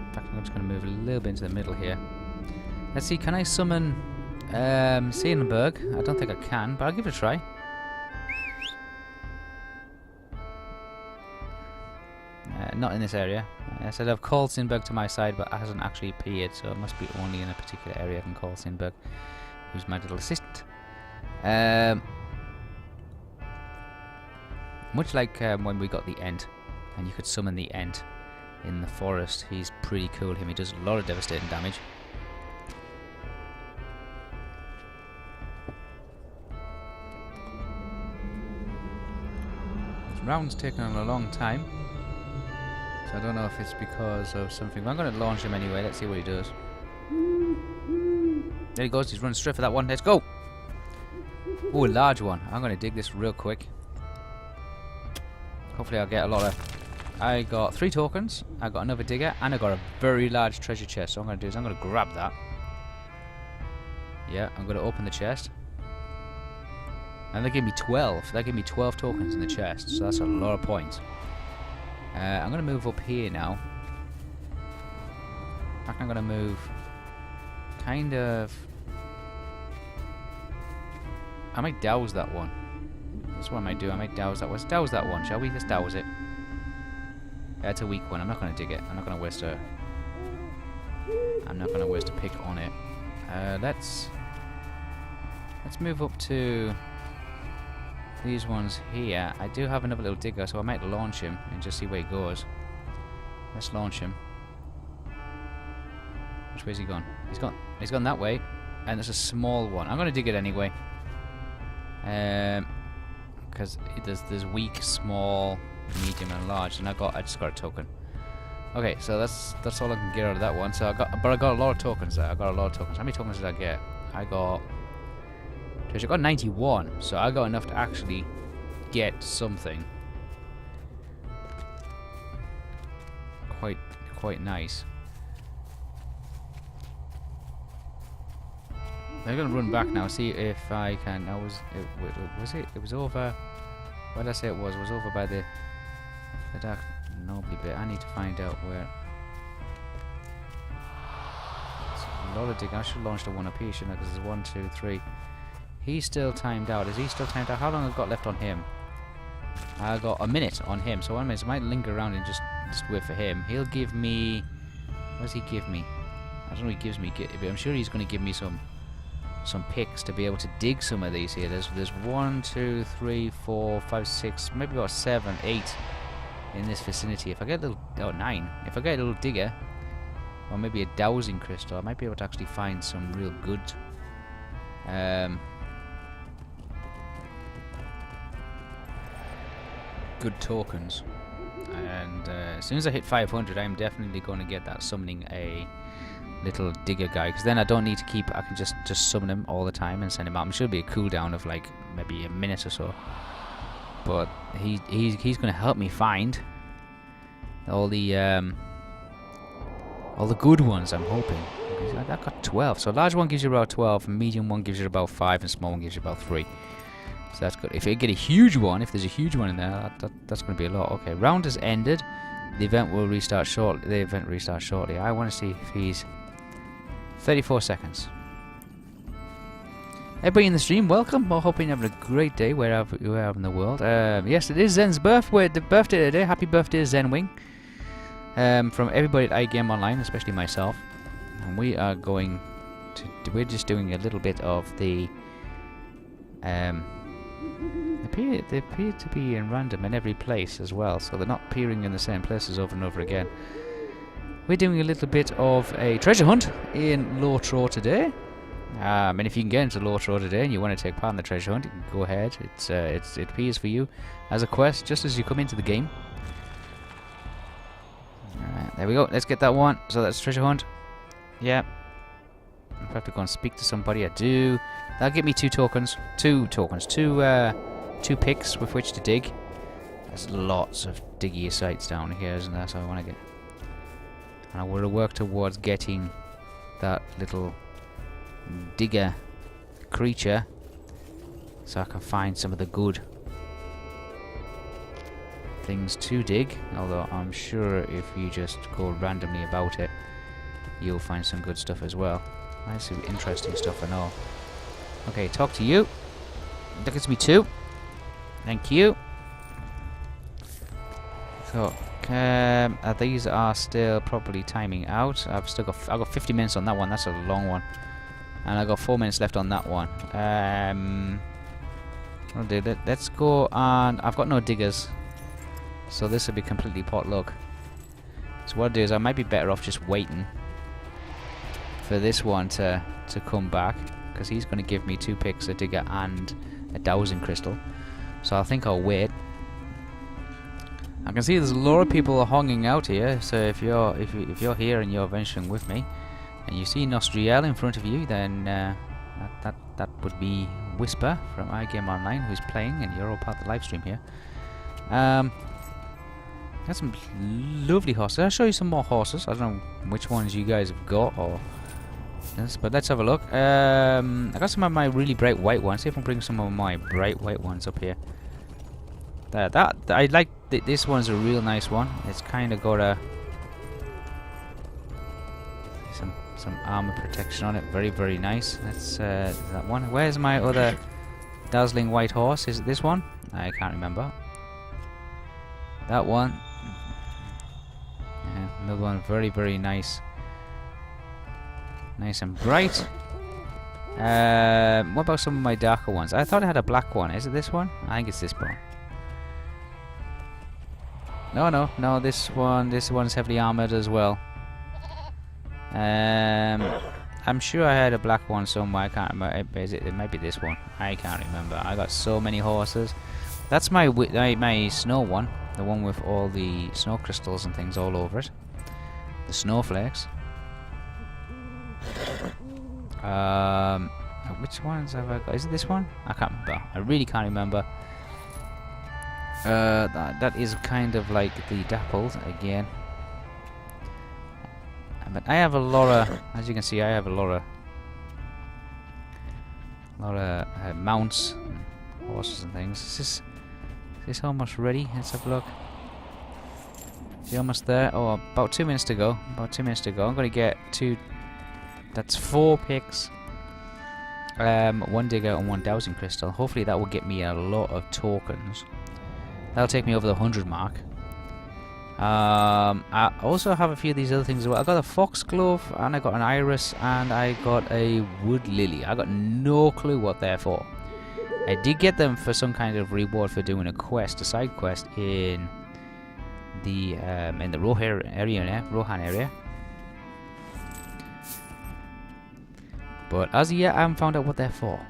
In fact, I'm just going to move a little bit into the middle here. Let's see, can I summon Sierenberg? I don't think I can, but I'll give it a try. Not in this area. I said I've called Sierenberg to my side, but it hasn't actually appeared, so it must be only in a particular area I can call Sierenberg, who's my little assistant. Much like when we got the Ent, and you could summon the Ent in the forest. He's pretty cool, him. He does a lot of devastating damage. This round's taken a long time, so I don't know if it's because of something. But I'm going to launch him anyway. Let's see what he does. There he goes. He's running straight for that one. Let's go. Oh, a large one. I'm going to dig this real quick. Hopefully I'll get a lot of... I got 3 tokens, I got another digger, and I got a very large treasure chest. So what I'm going to do is I'm going to grab that. Yeah, I'm going to open the chest. And they gave me 12. They gave me 12 tokens in the chest, so that's a lot of points. I'm going to move up here now. In fact, I'm going to move kind of... I might douse that one. That's what I might do. I might douse that one. Let's douse that one, shall we? Let's douse it. Yeah, it's a weak one. I'm not going to dig it. I'm not going to waste a... I'm not going to waste a pick on it. Let's move up to these ones here. I do have another little digger, so I might launch him and just see where he goes. Let's launch him. Which way's he gone? He's gone that way, and there's a small one. I'm going to dig it anyway. Because there's weak, small, medium, and large, and I just got a token. Okay, so that's all I can get out of that one. So I got a lot of tokens there. I got a lot of tokens. How many tokens did I get? I got 91, so I got enough to actually get something quite nice. I'm gonna run back now, see if I can. It was over. What did I say it was? It was over by the dark nobly bit. I need to find out where. It's a lot of digging. I should launch the one up here, shouldn't I? Because there's 1, 2, 3. He's still timed out. Is he still timed out? How long have I got left on him? I got a minute on him. So 1 minute. So I might linger around and just wait for him. He'll give me. What does he give me? I don't know what he gives me, but I'm sure he's going to give me some picks to be able to dig some of these here. There's 1, 2, 3, 4, 5, 6, maybe about 7, 8 in this vicinity. If I get a little, 9. If I get a little digger, or maybe a dowsing crystal, I might be able to actually find some real good, good tokens. And as soon as I hit 500, I'm definitely going to get that summoning a little digger guy, because then I don't need to keep. I can just summon him all the time and send him out. I'm sure it'll be a cooldown of like maybe a minute or so, but he's going to help me find all the good ones. I'm hoping. I got 12, so large one gives you about 12, medium one gives you about 5, and small one gives you about 3. So that's good. If you get a huge one, if there's a huge one in there, that's going to be a lot. Okay, round has ended. The event will restart shortly. The event restarts shortly. I want to see if he's 34 seconds. Everybody in the stream, welcome. I hope you're having a great day wherever you are in the world. Yes, it is Zen's birthday today. Happy birthday, Zenwing. From everybody at i-gameonline, especially myself. And we are going to... We're just doing a little bit of the... They appear to be in random in every place as well, so they're not appearing in the same places over and over again. We're doing a little bit of a treasure hunt in Lotro today. And if you can get into Lotro today and you want to take part in the treasure hunt, you can go ahead. It appears for you as a quest just as you come into the game. Alright, there we go. Let's get that one. So that's treasure hunt. Yeah. If I have to go and speak to somebody, I do. That'll give me 2 tokens. 2 tokens. 2 picks with which to dig. There's lots of diggy sites down here, isn't there? So I want to get... And I will work towards getting that little digger creature so I can find some of the good things to dig. Although I'm sure if you just go randomly about it, you'll find some good stuff as well. Nice, interesting stuff, I know. Okay, talk to you. That gets me 2. Thank you. So, these are still probably timing out. I've got 50 minutes on that one. That's a long one, and I got 4 minutes left on that one. I'll do that. Let's go on. I've got no diggers, so this will be completely potluck. So what I'll do is I might be better off just waiting for this one to come back, because he's going to give me 2 picks, a digger and a dowsing crystal. So I think I'll wait. I can see there's a lot of people hanging out here. So if you're here and you're venturing with me, and you see Nosterial in front of you, then that would be Whisper from i-gameonline, who's playing, and you're all part of the live stream here. Got some lovely horses. I'll show you some more horses. I don't know which ones you guys have got or this, but let's have a look. I got some of my really bright white ones. See if I can bring some of my bright white ones up here. I like this one's a real nice one. It's kind of got a some armor protection on it. Very, very nice. That's that one. Where's my other dazzling white horse? Is it this one? I can't remember. That one. Yeah, another one. Very, very nice. Nice and bright. What about some of my darker ones? I thought I had a black one. Is it this one? I think it's this one. No, this one's heavily armored as well. I'm sure I had a black one somewhere. I can't remember. It might be this one. I can't remember. I got so many horses. That's my snow one, the one with all the snow crystals and things all over it. The snowflakes. Which ones have I got? Is it this one? I can't remember. I really can't remember. That is kind of like the dappled again. But I have a lot of, as you can see, I have a lot of mounts, and horses and things. Is this almost ready? Let's have a look. Is he almost there? Oh, about 2 minutes to go. About 2 minutes to go. I'm going to get 2. That's 4 picks. 1 digger and 1 dowsing crystal. Hopefully that will get me a lot of tokens. That'll take me over the 100 mark. I also have a few of these other things as well. I got a foxglove, and I got an iris, and I got a wood lily. I got no clue what they're for. I did get them for some kind of reward for doing a quest, a side quest in the Rohan area. But as of yet, I haven't found out what they're for.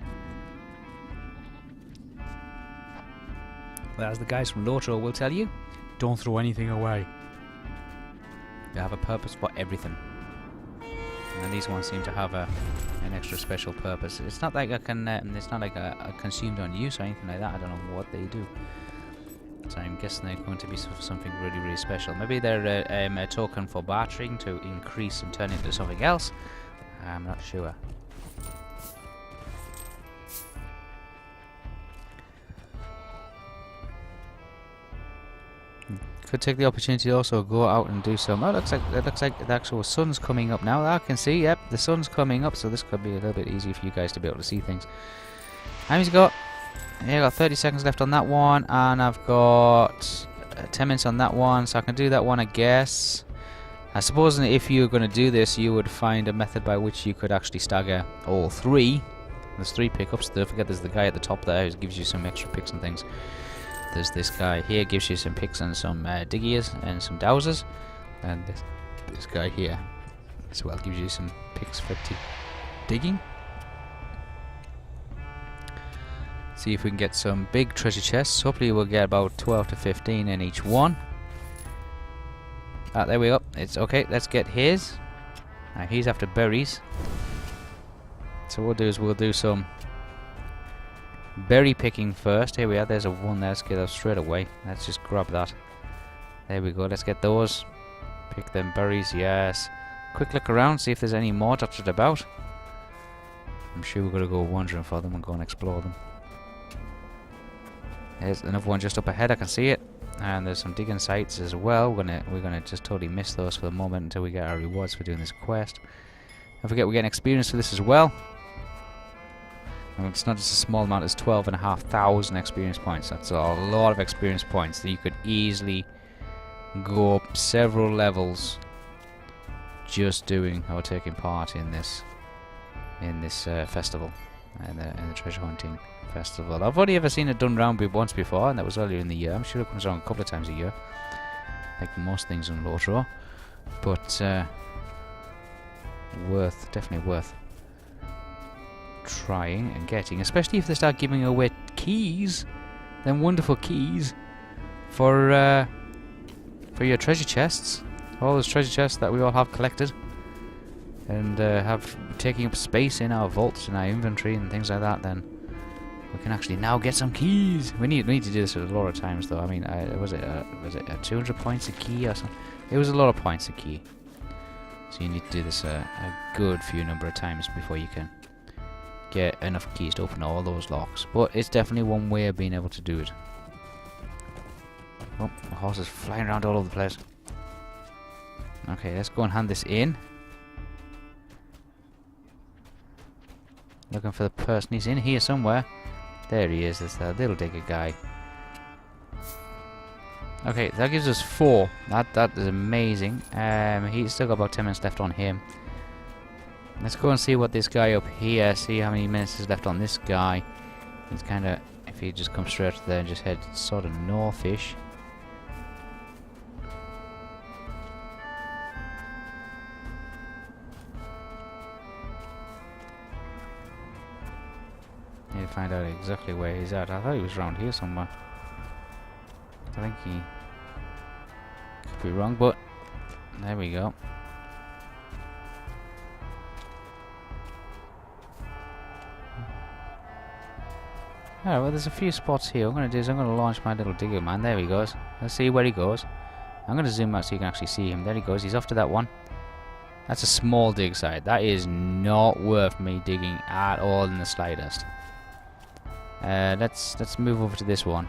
Well, as the guys from Lotro will tell you, don't throw anything away. They have a purpose for everything. And these ones seem to have an extra special purpose. It's not like it's not like a consumed on use or anything like that. I don't know what they do. So I'm guessing they're going to be something really, really special. Maybe they're a token for bartering to increase and turn into something else. I'm not sure. Could take the opportunity to also go out and do some. Oh, it looks like the actual sun's coming up now. I can see. Yep, the sun's coming up, so this could be a little bit easier for you guys to be able to see things. How many's got? Yeah, I got 30 seconds left on that one, and I've got 10 minutes on that one, so I can do that one, I guess. I suppose if you were going to do this, you would find a method by which you could actually stagger all 3. There's 3 pickups. Don't forget, there's the guy at the top there who gives you some extra picks and things. There's this guy here, gives you some picks and some diggies and some dowsers, and this guy here as well gives you some picks for digging. See if we can get some big treasure chests. Hopefully we'll get about 12 to 15 in each one. Ah, there we go. It's okay. Let's get his. Now he's after berries. So what we'll do is we'll do some berry picking first. Here we are. There's a one there. Let's get that straight away. Let's just grab that. There we go. Let's get those. Pick them berries. Yes. Quick look around. See if there's any more dotted about. I'm sure we're going to go wandering for them and go and explore them. There's another one just up ahead. I can see it. And there's some digging sites as well. We're gonna just totally miss those for the moment until we get our rewards for doing this quest. Don't forget we're getting experience for this as well. And it's not just a small amount, it's 12,500 experience points. That's a lot of experience points that you could easily go up several levels just doing or taking part in this festival and the treasure hunting festival. I've only ever seen it done round once before, and that was earlier in the year. I'm sure it comes around a couple of times a year, like most things in Lotro. But definitely worth trying and getting, especially if they start giving away keys, them wonderful keys for your treasure chests, all those treasure chests that we all have collected and have taking up space in our vaults and our inventory and things like that. Then we can actually now get some keys. We need to do this a lot of times, though. I mean, was it 200 points a key or something? It was a lot of points a key. So you need to do this a good few number of times before you can get enough keys to open all those locks. But it's definitely one way of being able to do it. Oh, the horse is flying around all over the place. Okay, let's go and hand this in. Looking for the person. He's in here somewhere. There he is. There's that little digger guy. Okay, that gives us 4. That is amazing. He's still got about 10 minutes left on him. Let's go and see what this guy up here. See how many minutes is left on this guy. He's kind of, if he just comes straight there and just head sort of northish. Need to find out exactly where he's at. I thought he was around here somewhere. I think he could be wrong, but there we go. Alright, well, there's a few spots here. What I'm going to do is I'm going to launch my little digger man. There he goes. Let's see where he goes. I'm going to zoom out so you can actually see him. There he goes. He's off to that one. That's a small dig site. That is not worth me digging at all in the slightest. Let's move over to this one.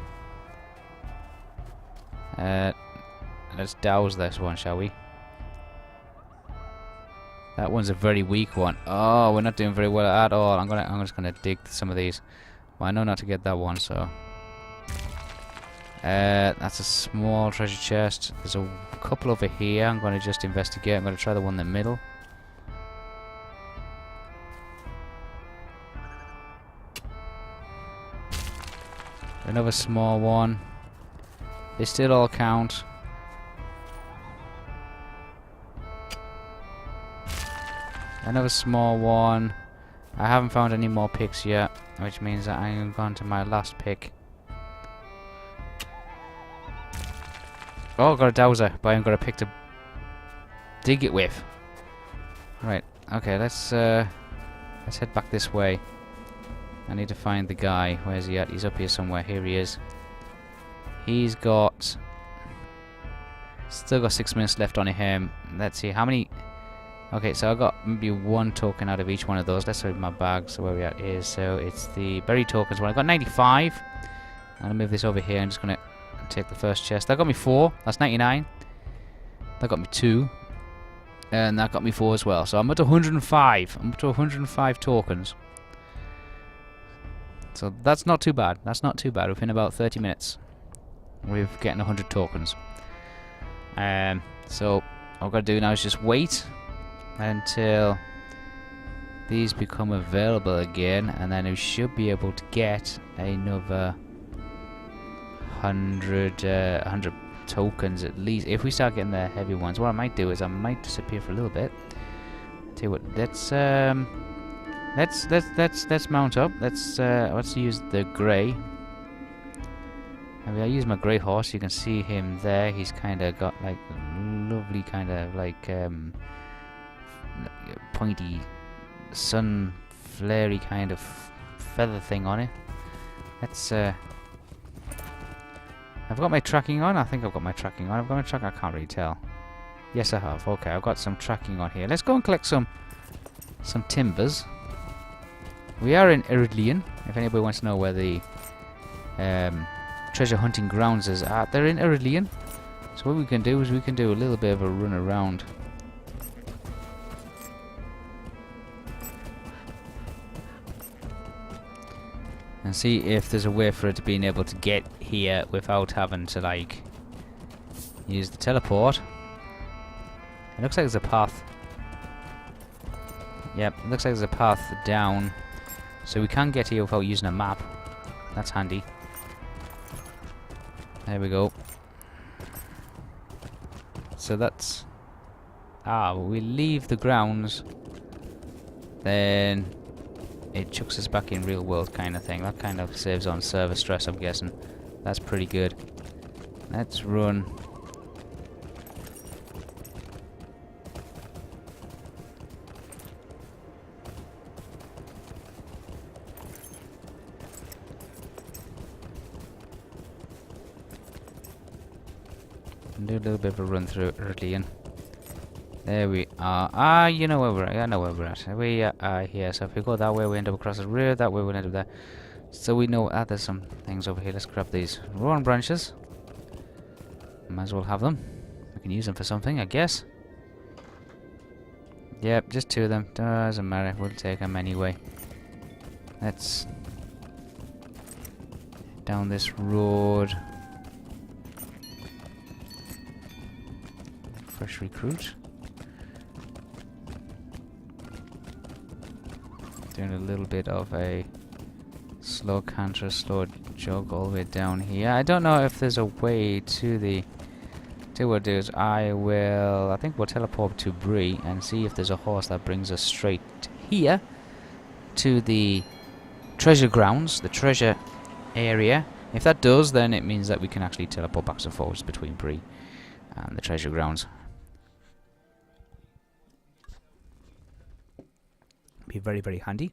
Let's douse this one, shall we? That one's a very weak one. Oh, we're not doing very well at all. I'm just gonna dig some of these. Well, I know not to get that one, so. That's a small treasure chest. There's a couple over here. I'm gonna just investigate. I'm gonna try the one in the middle. Another small one. They still all count. Another small one. I haven't found any more picks yet, which means that I'm going to my last pick. Oh, got a dowser, but I haven't got a pick to dig it with. Right. Okay. Let's head back this way. I need to find the guy. Where's he at? He's up here somewhere. Here he is. He's got... Still got 6 minutes left on him. Let's see how many... Okay, so I got maybe 1 token out of each one of those. Let's look at my bag. So where we at is... So it's the berry tokens. Well, I got 95. I'm going to move this over here. I'm just going to take the first chest. That got me 4. That's 99. That got me 2. And that got me 4 as well. So I'm up to 105. I'm up to 105 tokens. So that's not too bad. That's not too bad. Within about 30 minutes, we're getting 100 tokens. So what I've got to do now is just wait until these become available again, and then we should be able to get another 100 tokens at least. If we start getting the heavy ones, what I might do is I might disappear for a little bit. Tell you what, let's mount up. Let's use the grey. I use my grey horse. You can see him there. He's kind of got like lovely kind of like pointy sun flary kind of feather thing on it. Let's I've got my tracking on. I think I've got my tracking on. I've got my tracking. I can't really tell. Yes, I have. Okay, I've got some tracking on here. Let's go and collect some timbers. We are in Iridlian. If anybody wants to know where the treasure hunting grounds is at, they're in Iridlian. So what we can do is we can do a little bit of a run around. And see if there's a way for it to being able to get here without having to like use the teleport. It looks like there's a path. Yep, it looks like there's a path down. So we can get here without using a map. That's handy. There we go. So that's... we leave the grounds. Then it chucks us back in real world kind of thing. That kind of saves on server stress, I'm guessing. That's pretty good. Let's run. And do a little bit of a run through Iridlian. There we are. You know where we're at. I know where we're at. We are here. So if we go that way, we end up across the rear. That way, we'll end up there. So we know there's some things over here. Let's grab these Rohan branches. Might as well have them. We can use them for something, I guess. Yep, just 2 of them. Doesn't matter. We'll take them anyway. Let's down this road. Fresh recruit. Doing a little bit of a slow canter, slow jog all the way down here. I don't know if there's a way to the... what we'll do is I think we'll teleport to Bree and see if there's a horse that brings us straight here to the treasure grounds, the treasure area. If that does, then it means that we can actually teleport back and forwards between Bree and the treasure grounds. Be very, very handy.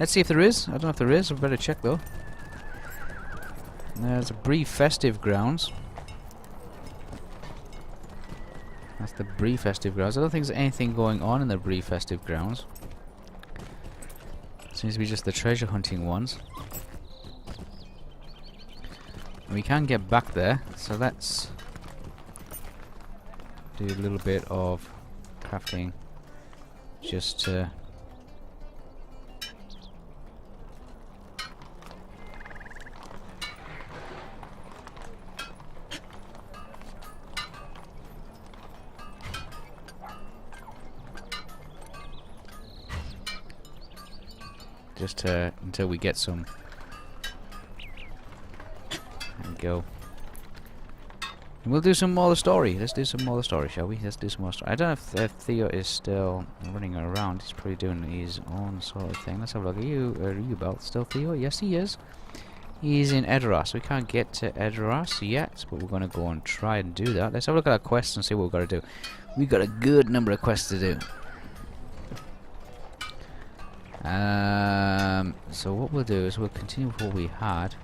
Let's see if there is. I don't know if there is. We better check though. There's a Bree Festive Grounds. That's the Bree Festive Grounds. I don't think there's anything going on in the Bree Festive Grounds. Seems to be just the treasure hunting ones. We can get back there, so let's do a little bit of crafting just to until we get some. There we go. And we'll do some more of the story. Let's do some more of the story, shall we? Let's do some more story. I don't know if Theo is still running around. He's probably doing his own sort of thing. Let's have a look. Are you about still, Theo? Yes, he is. He's in Edoras. We can't get to Edoras yet, but we're going to go and try and do that. Let's have a look at our quests and see what we've got to do. We've got a good number of quests to do. So what we'll do is we'll continue with what we had.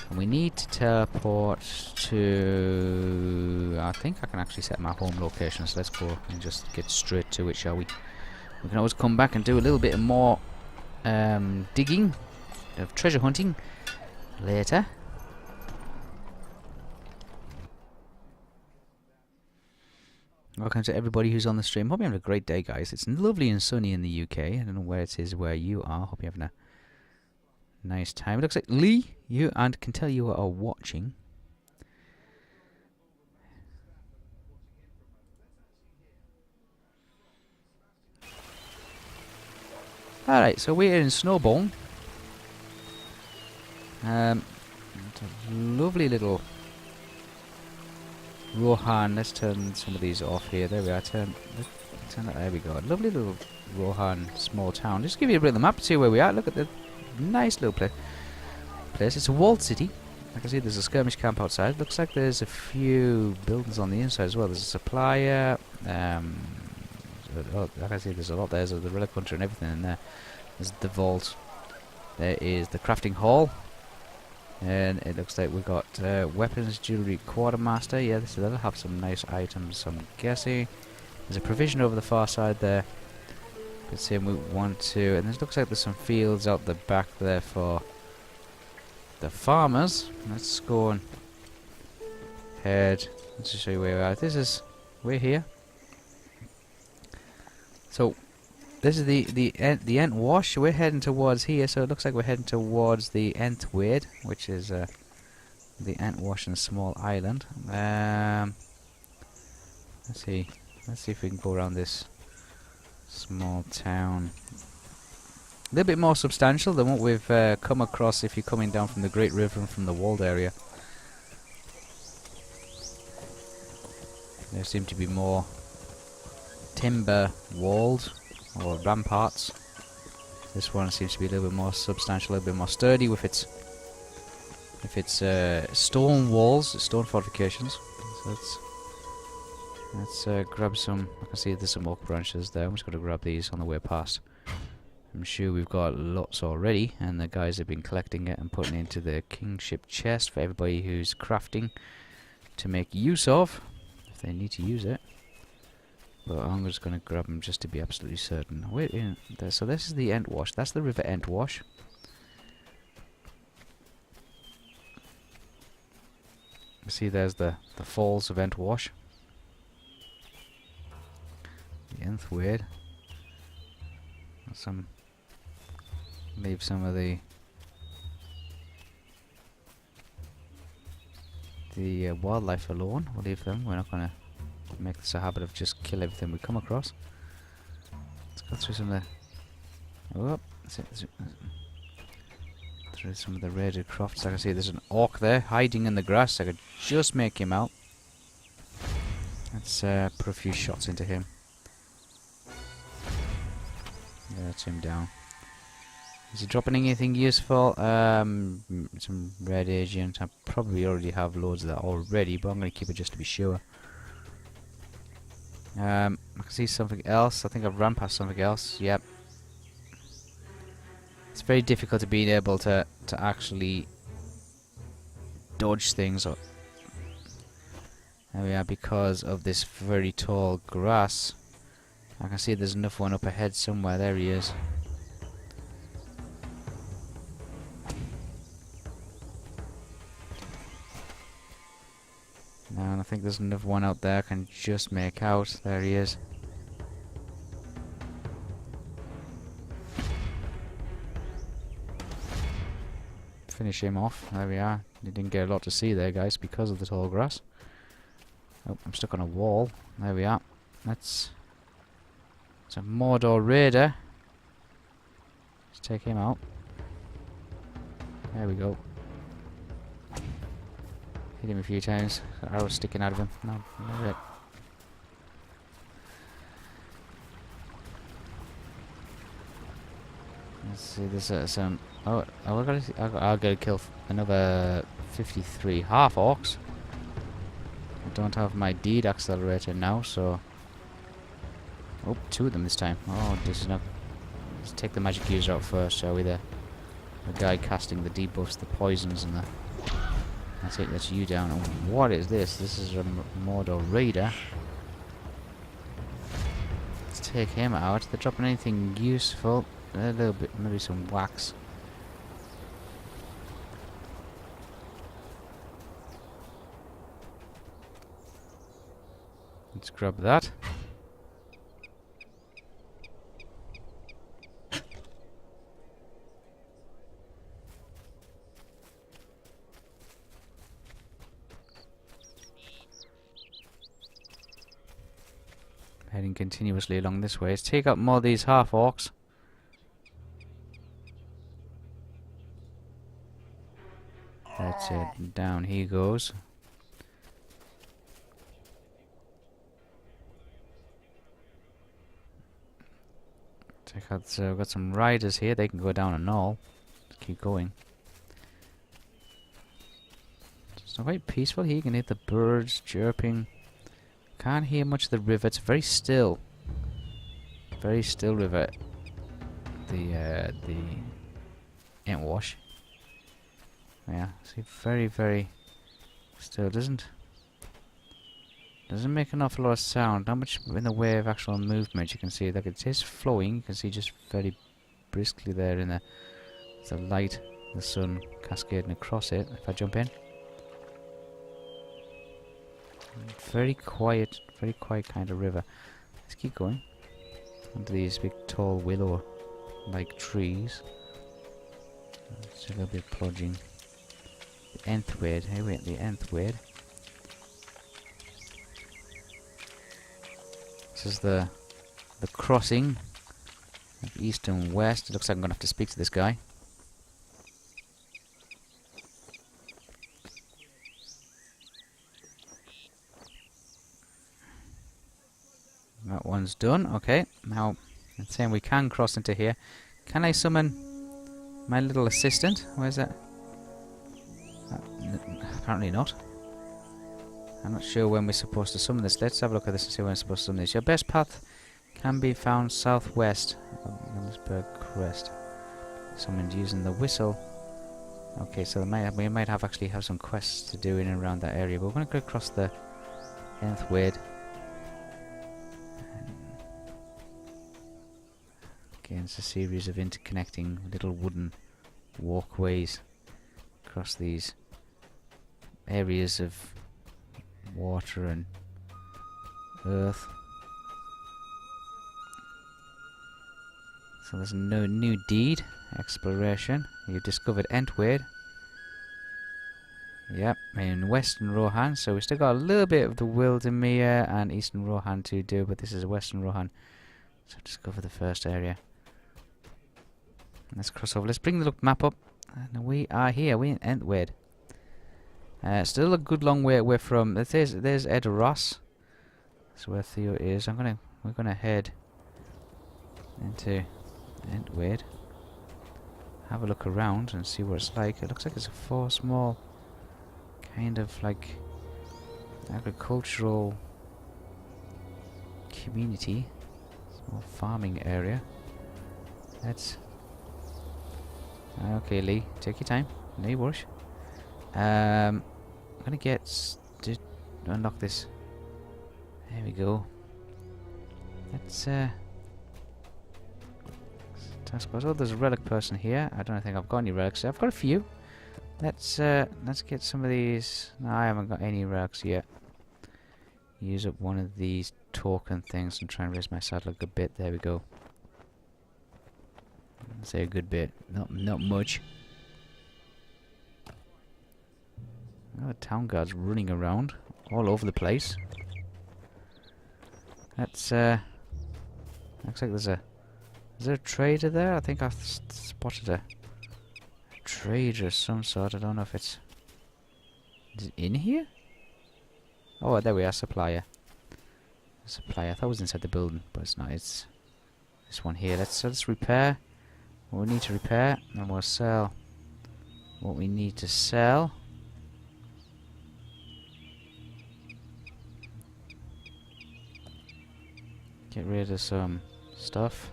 And we need to teleport to... I think I can actually set my home location, so let's go and just get straight to it, shall we? We can always come back and do a little bit more digging, of treasure hunting later. Welcome to everybody who's on the stream. Hope you're having a great day, guys. It's lovely and sunny in the UK. I don't know where it is where you are. Hope you're having a nice time. It looks like Lee, you and can tell you are watching. Alright, so we're in Snowball. Lovely little Rohan. Let's turn some of these off here. There we are. Turn that. There we go. Lovely little Rohan small town. Just give you a bit of the map to see where we are. Look at the nice little place. It's a walled city. I can see there's a skirmish camp outside. Looks like there's a few buildings on the inside as well. There's a supplier. There's oh, like I can see there's a lot. There's the relic hunter and everything in there. There's the vault. There is the crafting hall. And it looks like we've got weapons, jewellery, quartermaster. Yeah, that'll have some nice items, I'm guessing. There's a provision over the far side there. Let's see, we want to... And it looks like there's some fields out the back there for the farmers. Let's go and head... Let's just show you where we are. We're here. So, this is the Ent Wash. We're heading towards here, so it looks like we're heading towards the Ent Wade, which is the Ent Wash and small island. Let's see if we can go around this small town. A little bit more substantial than what we've come across if you're coming down from the Great River and from the walled area. There seem to be more timber walled or ramparts. This one seems to be a little bit more substantial, a little bit more sturdy with its stone walls, stone fortifications. So let's grab some. I can see there's some oak branches there. I'm just going to grab these on the way past. I'm sure we've got lots already, and the guys have been collecting it and putting it into the kingship chest for everybody who's crafting to make use of, if they need to use it. But I'm just going to grab them just to be absolutely certain. Wait, there. So this is the Ent Wash. That's the River Ent Wash. You see, there's the falls of Ent Wash. The Nth Wade. Leave some of the wildlife alone. We'll leave them. We're not going to make this a habit of just kill everything we come across. Let's go through some of the... Oh, through some of the raided crofts. I can see there's an orc there hiding in the grass. I could just make him out. Let's put a few shots into him. Yeah, that's him down. Is he dropping anything useful? Some red agent. I probably already have loads of that already, but I'm going to keep it just to be sure. I can see something else. I think I've run past something else. Yep. It's very difficult to be able to actually dodge things. There we are, because of this very tall grass. I can see there's another one up ahead somewhere. There he is. And I think there's another one out there I can just make out. There he is. Finish him off. There we are. You didn't get a lot to see there, guys, because of the tall grass. Oh, I'm stuck on a wall. There we are. It's a Mordor Raider. Let's take him out. There we go. Hit him a few times. Arrows sticking out of him. No, no. Let's see. There's some. Oh, I'll get a kill. Another 53 half orcs. I don't have my deed accelerator now, so. Oh, two of them this time. Oh, this is not. Let's take the magic user out first, shall we? The guy casting the debuffs, the poisons, and the. That's you down. And what is this? This is a Mordor Raider. Let's take him out. They're dropping anything useful. A little bit, maybe some wax. Let's grab that. Heading continuously along this way. Let's take out more of these half-orcs. That's it. Down he goes. Check out. So we've got some riders here. They can go down and all. Let's keep going. It's quite peaceful here. You can hear the birds chirping. Can't hear much of the river. It's very still. Very still river. The Entwash. Yeah, see, very, very still. Doesn't make an awful lot of sound. Not much in the way of actual movement. You can see, like, it is flowing. You can see just very briskly there in the light, the sun cascading across it. If I jump in, very quiet kind of river. Let's keep going under these big tall willow-like trees. It's a little bit plodging. The nth word. Hey, wait, the nth word. This is the crossing of east and west. It looks like I'm gonna have to speak to this guy. That one's done. Okay, now it's saying we can cross into here. Can I summon my little assistant? Where's that? Apparently not. I'm not sure when we're supposed to summon this. Let's have a look at this and see when we're supposed to summon this. Your best path can be found southwest of Millersburg Crest. Summoned using the whistle. Okay, so we might actually have some quests to do in and around that area. But we're going to go across the nth word. Again, it's a series of interconnecting little wooden walkways across these areas of water and earth. So there's no new deed. Exploration. You've discovered Entwade. Yep, in Western Rohan. So we still got a little bit of the Wildermere and Eastern Rohan to do, but this is Western Rohan. So discover the first area. Let's cross over. Let's bring the map up. And we are here. We're in Entwade. Still a good long way away from. There's Edoros. That's where Theo is. We're gonna head into Entwade. Have a look around and see what it's like. It looks like it's a small kind of like agricultural community, small farming area. That's okay, Lee. Take your time. No rush. I'm gonna to unlock this. There we go. Let's task force. Oh, there's a relic person here. I don't think I've got any relics. I've got a few. Let's get some of these. No, I haven't got any relics yet. Use up one of these token things and try and raise my saddle a good bit. There we go. Say a good bit. Not much. Oh, the town guard's running around all over the place. That's looks like is there a trader there? I think I've spotted a trader of some sort. I don't know if is it in here? Oh, there we are, supplier. Supplier. I thought it was inside the building, but it's not. It's this one here. Let's repair what we need to repair, and we'll sell what we need to sell. Get rid of some stuff.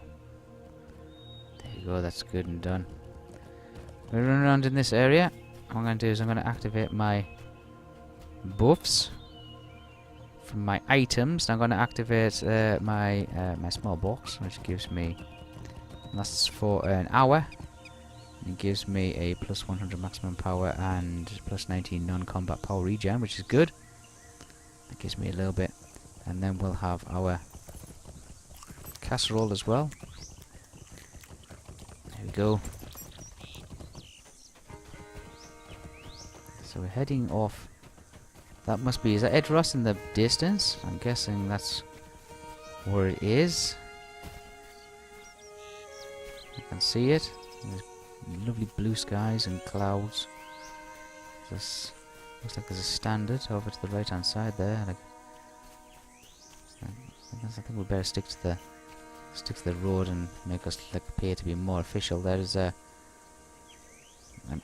There you go, that's good and done. We're running around in this area. What I'm going to do is I'm going to activate my buffs from my items. I'm going to activate my small box, which gives me, lasts for an hour. It gives me a plus 100 maximum power and plus 19 non-combat power regen, which is good. That gives me a little bit. And then we'll have our casserole as well. There we go. So we're heading off. That must be, is that Edros in the distance? I'm guessing that's where it is. I can see it. There's lovely blue skies and clouds. This looks like there's a standard over to the right hand side there. Like, I think we better stick to the road and make us appear to be more official. There's an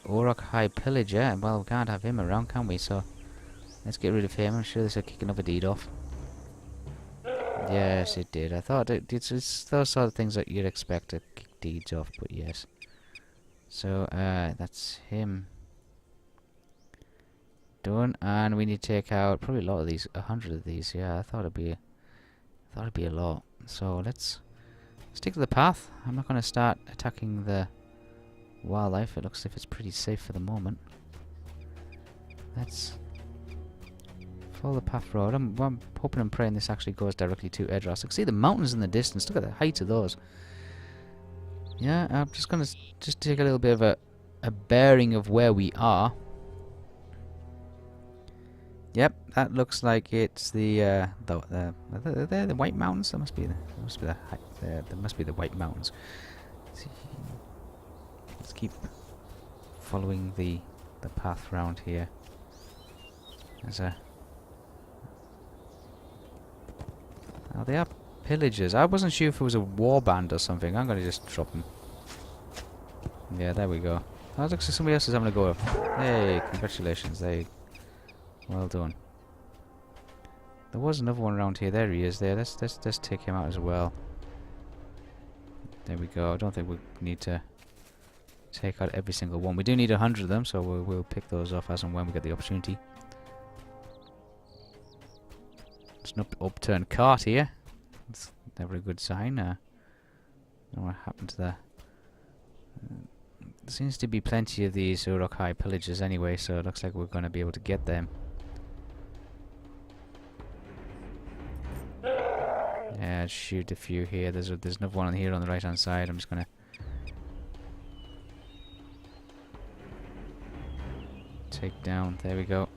Orok High Pillager. Well, we can't have him around, can we? So let's get rid of him. I'm sure this will kick another deed off. Yes, it did. I thought it's those sort of things that you'd expect to kick deeds off, but yes. So, that's him done, and we need to take out probably a lot of these, 100 of these. Yeah, I thought it'd be a lot. So let's stick to the path. I'm not going to start attacking the wildlife. It looks as if it's pretty safe for the moment. Let's follow the path road. I'm hoping and praying this actually goes directly to Edros. I can see the mountains in the distance. Look at the height of those. Yeah, I'm just going to take a little bit of a bearing of where we are. Yep, that looks like it's the White Mountains. There must be the White Mountains. Let's keep following the path round here. There's a oh, they are pillagers. I wasn't sure if it was a warband or something. I'm gonna just drop them. Yeah, there we go. Oh, looks like somebody else is having a go. Hey, congratulations! Well done. There was another one around here. There he is. There. Let's take him out as well. There we go. I don't think we need to take out every single one. We do need 100 of them, so we'll pick those off as and when we get the opportunity. It's an upturned cart here. That's never a good sign. I don't know what happened to the. There seems to be plenty of these Uruk-hai pillagers anyway, so it looks like we're going to be able to get them. Yeah, shoot a few here. There's another one here on the right hand side. I'm just gonna take down. There we go.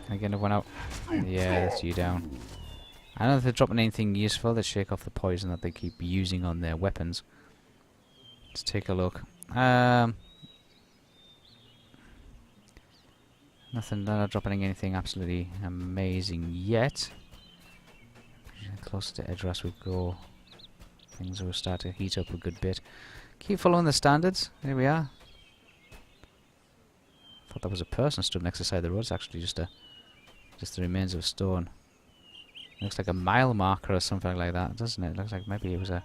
Can I get another one out? Yeah, that's you down. I don't know if they're dropping anything useful. Let's shake off the poison that they keep using on their weapons. Let's take a look. Nothing. They're not dropping anything absolutely amazing yet. Closer to Edros we go. Things will start to heat up a good bit. Keep following the standards. Here we are. Thought that was a person stood next to the side of the road. It's actually just the remains of a stone. Looks like a mile marker or something like that, doesn't it? Looks like maybe it was a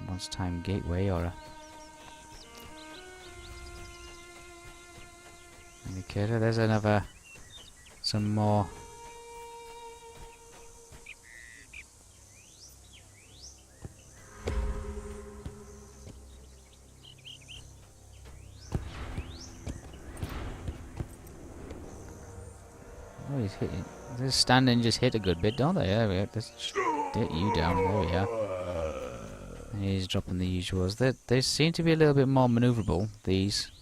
once-time gateway or a indicator. There's some more. Oh, he's hitting. This standing just hit a good bit, don't they? There we go. Let's get you down. There we are. And he's dropping the usuals. They seem to be a little bit more maneuverable, these,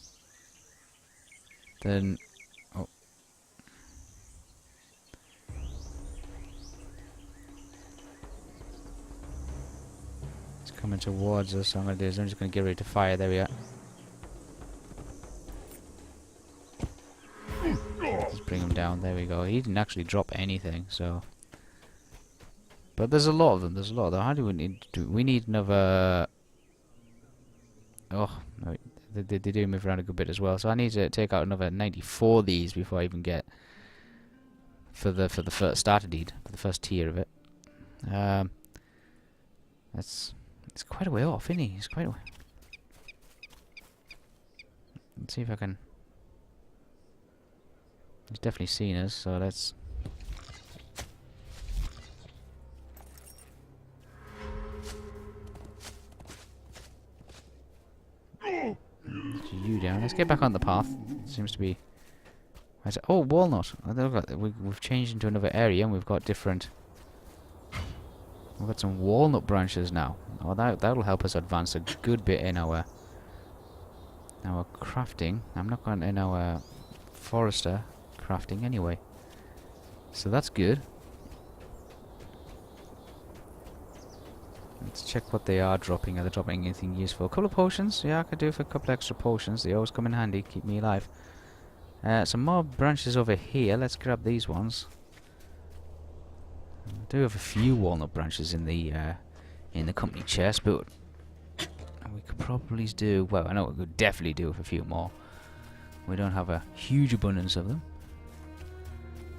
than... Oh. It's coming towards us, so I'm going to do is I'm just going to get ready to fire. There we are. Just bring him down. There we go. He didn't actually drop anything, so... But there's a lot of them. There's a lot of them. How do we need to... We need another... Oh, no, they do move around a good bit as well. So I need to take out another 94 of these before I even get... For the first starter deed. For the first tier of it. It's quite a way off, isn't he? It's quite a way... Let's see if I can... He's definitely seen us, so let's... You down. Let's get back on the path. Seems to be... Oh, walnut. We've changed into another area and we've got different... We've got some walnut branches now. Oh, that'll help us advance a good bit in our crafting. I'm not going in our forester crafting anyway. So that's good. Let's check what they are dropping. Are they dropping anything useful? A couple of potions. Yeah, I could do for a couple extra potions. They always come in handy. Keep me alive. Some more branches over here. Let's grab these ones. I do have a few walnut branches in the company chest, but we could probably do... Well, I know we could definitely do with a few more. We don't have a huge abundance of them.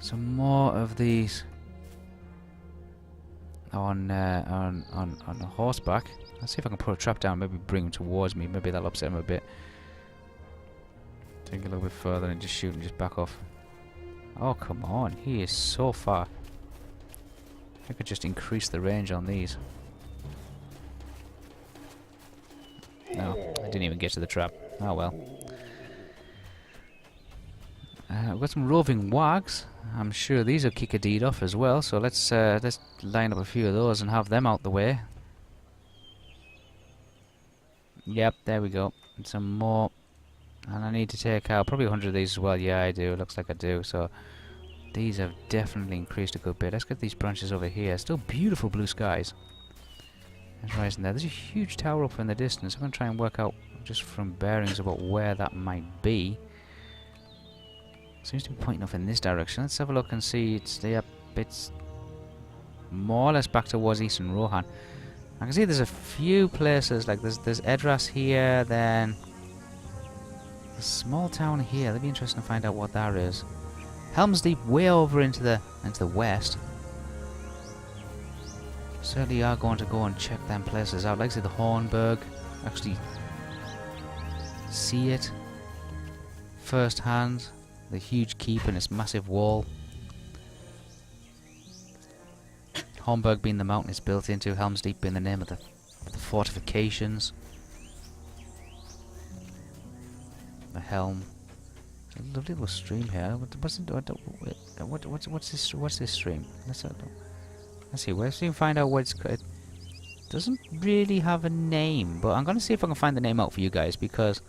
Some more of these... on horseback. Let's see if I can put a trap down. Maybe bring him towards me. Maybe that'll upset him a bit. Take a little bit further and just shoot and just back off. Oh come on, he is so far. I could just increase the range on these. No, I didn't even get to the trap. Oh well. We've got some roving wags. I'm sure these will kick a deed off as well. So let's line up a few of those and have them out the way. Yep, there we go. And some more. And I need to take out probably 100 of these as well. Yeah, I do. Looks like I do. So these have definitely increased a good bit. Let's get these branches over here. Still beautiful blue skies. There's rising there. There's a huge tower up in the distance. I'm going to try and work out just from bearings about where that might be. Seems to be pointing off in this direction. Let's have a look and see. It's more or less back towards Eastern Rohan. I can see there's a few places, like there's Edras here, then a small town here. That'd be interesting to find out what that is. Helm's Deep way over into the west. Certainly are going to go and check them places out. Like I say, the Hornburg, actually see it first hand. The huge keep and its massive wall. Hornburg being the mountain it's built into, Helm's Deep being the name of the fortifications. The Helm. There's a lovely little stream here. What's this stream? Let's see. Let's see if we find out what it's called. It doesn't really have a name, but I'm gonna see if I can find the name out for you guys, because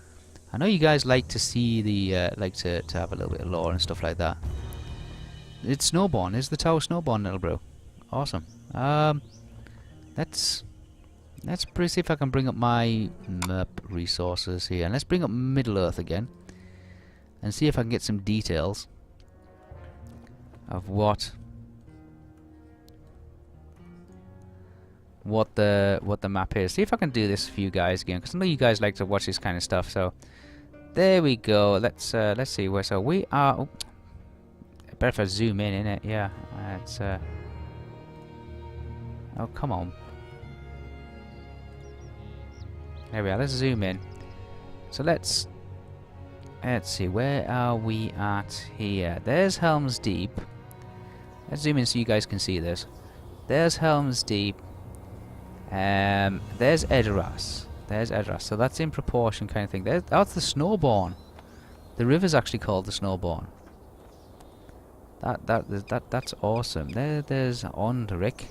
I know you guys like to see the like to have a little bit of lore and stuff like that. It's Snowborn. Is the tower Snowborn, little bro? Awesome. Let's see if I can bring up my map resources here, and let's bring up Middle Earth again, and see if I can get some details of what the map is. See if I can do this for you guys again, because I know you guys like to watch this kind of stuff. So there we go. Let's see where. So we are. Oh, better if I zoom in it. Yeah. It's oh come on. There we are. Let's zoom in. So let's see. Where are we at here? There's Helm's Deep. Let's zoom in so you guys can see this. There's Helm's Deep. There's Edoras. There's Edoras. So that's in proportion kind of thing. That's the Snowborn. The river's actually called the Snowborn. That's awesome. There's Ondrick.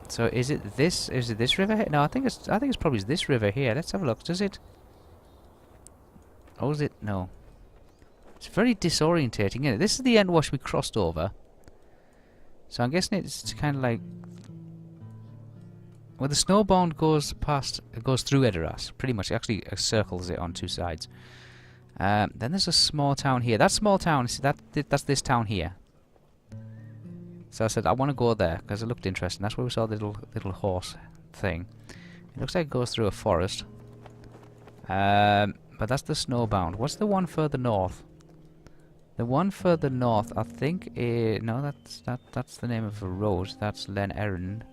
So is it this river here? No, I think it's probably this river here. Let's have a look. Does it? Oh, is it? No. It's very disorientating, isn't it? This is the end wash we crossed over. So I'm guessing it's kind of like, well, the Snowbound goes through Edoras, pretty much. It actually circles it on two sides. Then there's a small town here. That small town, see, that's this town here. So I said I want to go there because it looked interesting. That's where we saw the little horse thing. It looks like it goes through a forest. But that's the Snowbound. What's the one further north? The one further north, I think, no, that's the name of a road. That's Len Erin,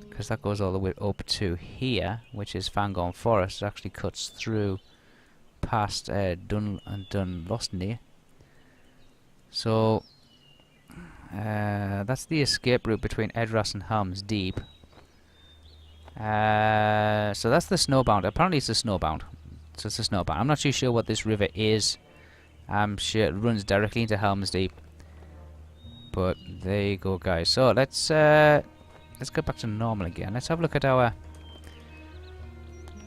because that goes all the way up to here, which is Fangorn Forest. It actually cuts through past Dunlostney. So that's the escape route between Edras and Helm's Deep. So that's the Snowbound. Apparently, it's the Snowbound. So it's the Snowbound. I'm not too sure what this river is. I'm sure it runs directly into Helm's Deep. But there you go, guys. So let's go back to normal again. Let's have a look at our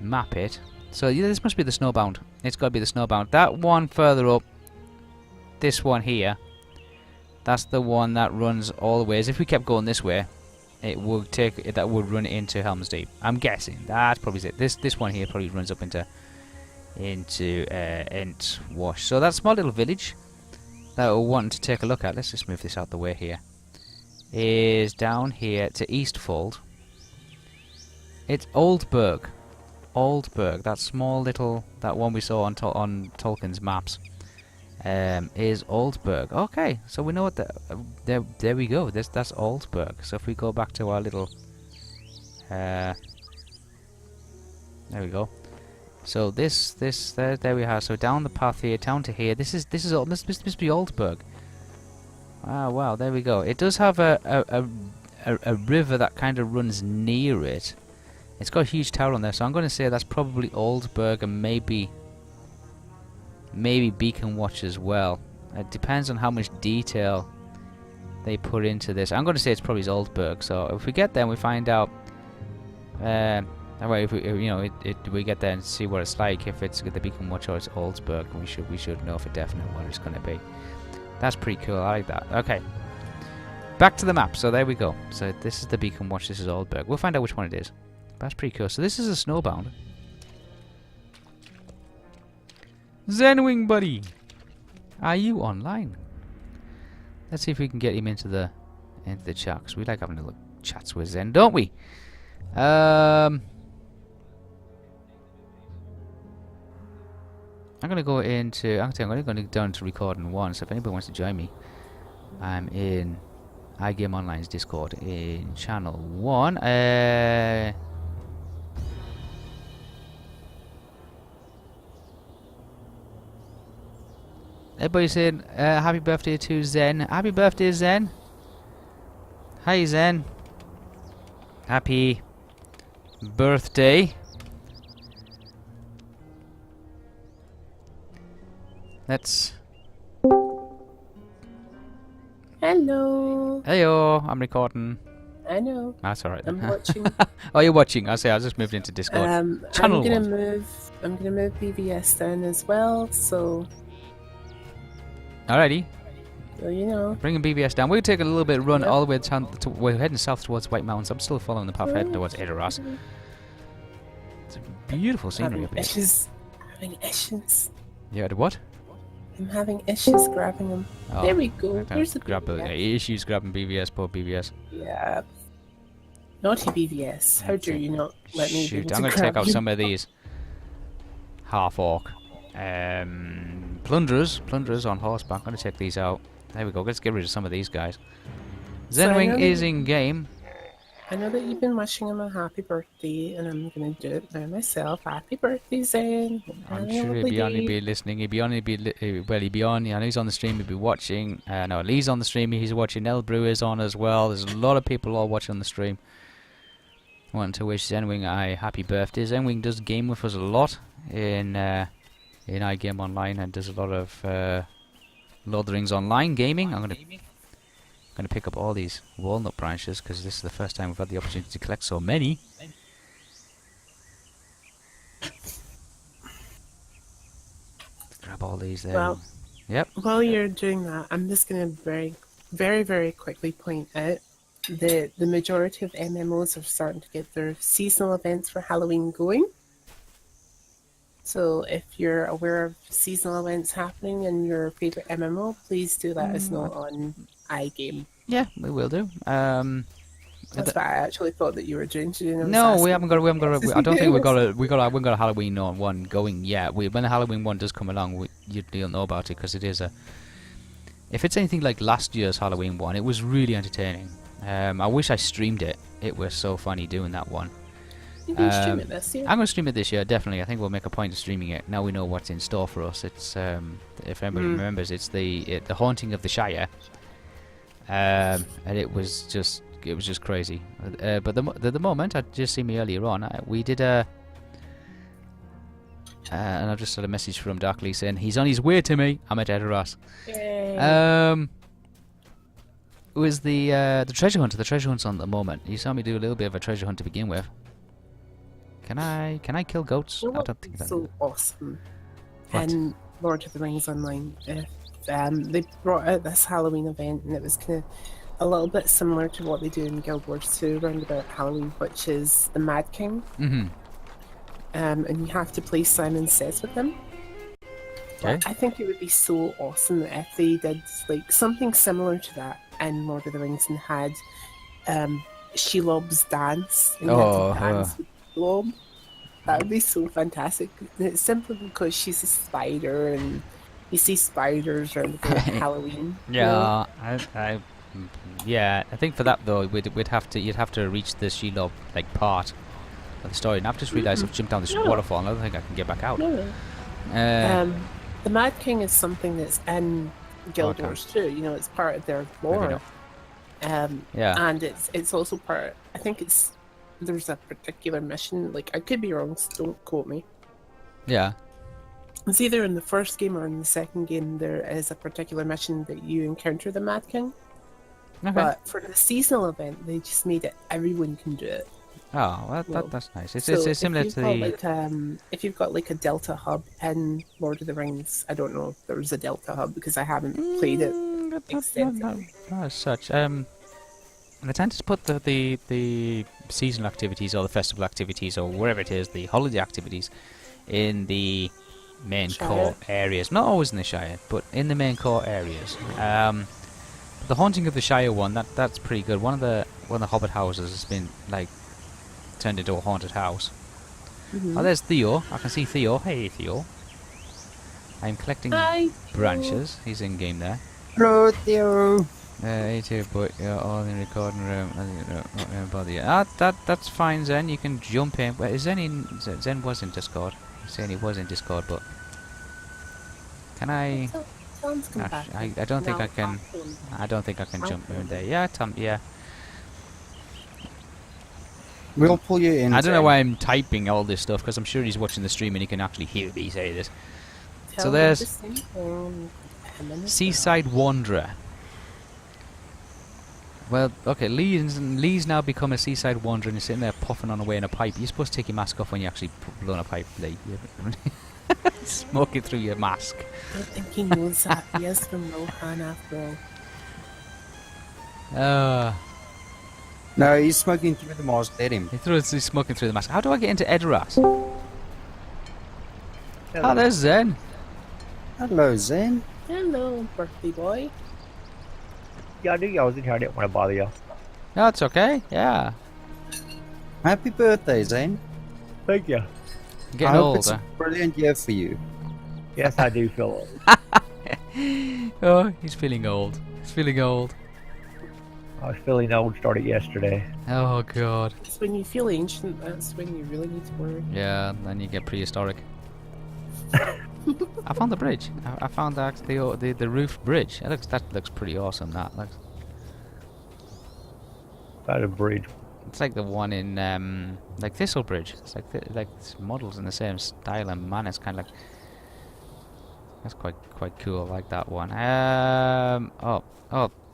map it. So yeah, this must be the Snowbound. It's got to be the Snowbound. That one further up, this one here, that's the one that runs all the ways. If we kept going this way, it would that would run into Helm's Deep. I'm guessing that's probably it. This one here probably runs up into Entwash. So that small little village that we're wanting to take a look at, let's just move this out the way here, is down here to Eastfold. It's Oldburg. That small little, that one we saw on Tolkien's maps. is Oldburg. Okay, so we know what there we go. That's Oldburg. So if we go back to our little, there we go. So there we are. So down the path here, down to here. This must be Oldburg. Ah, wow, there we go. It does have a river that kind of runs near it. It's got a huge tower on there, so I'm going to say that's probably Oldburg and maybe Beacon Watch as well. It depends on how much detail they put into this. I'm going to say it's probably Oldburg. So if we get there and we find out, if we get there and see what it's like, if it's the Beacon Watch or it's Oldburg, we should know for definite what it's going to be. That's pretty cool. I like that. Okay, back to the map. So there we go. So this is the Beacon Watch. This is Oldburg. We'll find out which one it is. That's pretty cool. So this is a snowbound. Zenwing buddy, are you online? Let's see if we can get him into the chat, because we like having little chats with Zen, don't we? I'm gonna go into. I'm gonna go down to recording 1. So if anybody wants to join me, I'm in i-gameonline's Discord in channel 1. Everybody saying happy birthday to Zen. Happy birthday, Zen. Hi, Zen. Happy birthday. Let's. Hello. Heyo, I'm recording. I know. That's alright then. I'm watching. Oh, you're watching. I just moved into Discord. Channel I'm gonna 1. move BBS down as well. So. Alrighty. So you know. Bringing BBS down. We're taking a little bit of run Yep. all the way we're heading south towards White Mountains. I'm still following the path heading towards Edoras. It's a beautiful scenery up here. Having issues. Yeah, the what? I'm having issues grabbing them. Oh, There we go. okay. Here's the Grab BBS. issues grabbing BBS, poor BBS. Yeah. Naughty BBS. How dare you not let me? Shoot, I'm going to take out some of these half orc plunderers on horseback. I'm going to take these out. There we go. Let's get rid of some of these guys. So Zenwing is in game. I know that you've been wishing him a happy birthday, and I'm going to do it now myself. Happy birthday, Zen. I'm sure he'd be only be listening. He'd be on. He'd be on. I know he's on the stream. He'd be watching. No, Lee's on the stream. He's watching. El Brew is on as well. There's a lot of people all watching the stream. Want to wish Zenwing a happy birthday. Zenwing does game with us a lot in i-gameonline and does a lot of Lord of the Rings online gaming. I'm gonna pick up all these walnut branches because this is the first time we've had the opportunity to collect so many. Grab all these there. Well, yep. While you're doing that, I'm just going to very, very quickly point out that the majority of MMOs are starting to get their seasonal events for Halloween going. So if you're aware of seasonal events happening in your favourite MMO, please do let us know on iGame. Yeah, we will do. That's what I actually thought that you were doing. No, we haven't got. I don't think we got a Halloween one going yet. When the Halloween one does come along, you'll know about it because it is a. If it's anything like last year's Halloween one, it was really entertaining. I wish I streamed it. It was so funny doing that one. You can stream it this year. I'm going to stream it this year, definitely. I think we'll make a point of streaming it. Now we know what's in store for us. It's if anybody remembers, it's the Haunting of the Shire, and it was just crazy. But the moment, I just seen me earlier on. We did a, and I've just had a message from Darkly saying he's on his way to me. I'm at Edoras. It was the treasure hunt. The treasure hunt's on at the moment. You saw me do a little bit of a treasure hunt to begin with. Can I kill goats? I don't think that. So awesome. What? And Lord of the Rings Online. They brought out this Halloween event, and it was kind of a little bit similar to what they do in Guild Wars 2 around about Halloween, which is the Mad King. Mm-hmm. And you have to play Simon Says with him. Okay. I think it would be so awesome if they did like something similar to that in Lord of the Rings and had Shelob's dance. And dance with Shelob. That would be so fantastic. It's simply because she's a spider and You see spiders around about Halloween. you know? Yeah, yeah. I think for that though, we'd have to you'd have to reach the Shelob like part of the story. And I've just realised I've jumped down this No. waterfall, and I don't think I can get back out. No. The Mad King is something that's in Guild Okay. Wars too. You know, it's part of their Maybe lore. not. Yeah. And it's also part. I think there's a particular mission. Like I could be wrong, so don't quote me. Yeah. It's either in the first game or in the second game. There is a particular mission that you encounter the Mad King. Okay. But for the seasonal event, they just made it everyone can do it. Oh, Well, that's nice. It's, So it's similar if to you've the. got, like, if you've got like a Delta hub in Lord of the Rings, I don't know if there's a Delta hub because I haven't played it extensively. Not as such. They tend to put the seasonal activities or the festival activities or wherever it is, the holiday activities, in the main Shire. core areas. Not always in the Shire, but in the main core areas. The Haunting of the Shire one, that's pretty good. One of the Hobbit houses has been like turned into a haunted house. Mhm. Oh, there's Theo. I can see Theo. Hey, Theo. I'm collecting Hi, branches. He's in game there. Hello, Theo. You too, but you're all in the recording room. Not gonna bother you. That's fine, Zen. You can jump in. Wait, is Zen in? Zen was in Discord. He's saying he was in Discord, but can I? Tom's come back. I don't think I can. I don't think I can I'll jump pull in there. Yeah, Tom. Yeah. We'll pull you in. I don't know Zen. why I'm typing all this stuff because I'm sure he's watching the stream and he can actually hear me say this. Tell So me there's the same thing. I'm in the Seaside Wanderer. Well, okay, Lee's now become a seaside wanderer and he's sitting there puffing on away in a pipe. You're supposed to take your mask off when you actually blow on a pipe, Lee. Smoking through your mask. I don't think he knows that. He is from Rohan after all. No, he's smoking through the mask. Let him. He's smoking through the mask. How do I get into Edoras? Oh, there's Zen. Hello, Zen. Hello, birthday boy. Yeah, I knew y'all was in here. I didn't want to bother y'all. No, it's okay. Yeah. Happy birthday, Zen. Thank you. I'm getting I hope it's older. a brilliant year for you. Yes, I do feel old. Oh, he's feeling old. He's feeling old. I was feeling old started yesterday. Oh, God. It's when you feel ancient, that's when you really need to worry. Yeah, and then you get prehistoric. I found the bridge. I found the roof bridge. That looks pretty awesome. That looks. About a bridge. It's like the one in like Thistle Bridge. It's like it's models in the same style and manner. It's kind of like that's quite cool. I like that one.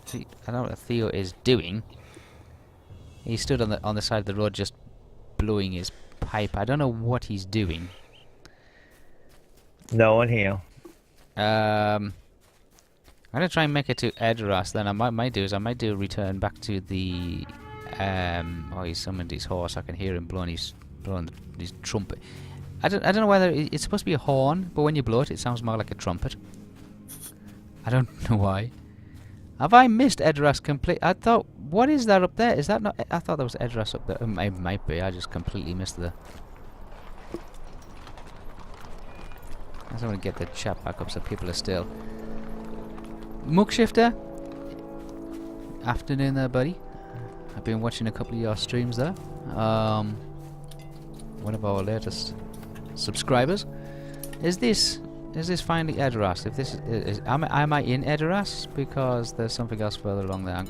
See, I don't know what Theo is doing. He stood on the side of the road just blowing his pipe. I don't know what he's doing. No one here. I'm gonna try and make it to Edoras. Then I might do a return back to the oh, he summoned his horse. I can hear him blowing his trumpet. I don't know whether it's supposed to be a horn, but when you blow it, it sounds more like a trumpet. I don't know why. Have I missed Edoras complete? I thought, what is that up there? Is that not? I thought there was Edoras up there. It might be. I just completely missed the. I just want to get the chat back up so people are still. Muckshifter. Afternoon there, buddy. I've been watching a couple of your streams there. One of our latest subscribers. Is this finally Edoras? If this am I in Edoras? Because there's something else further along there.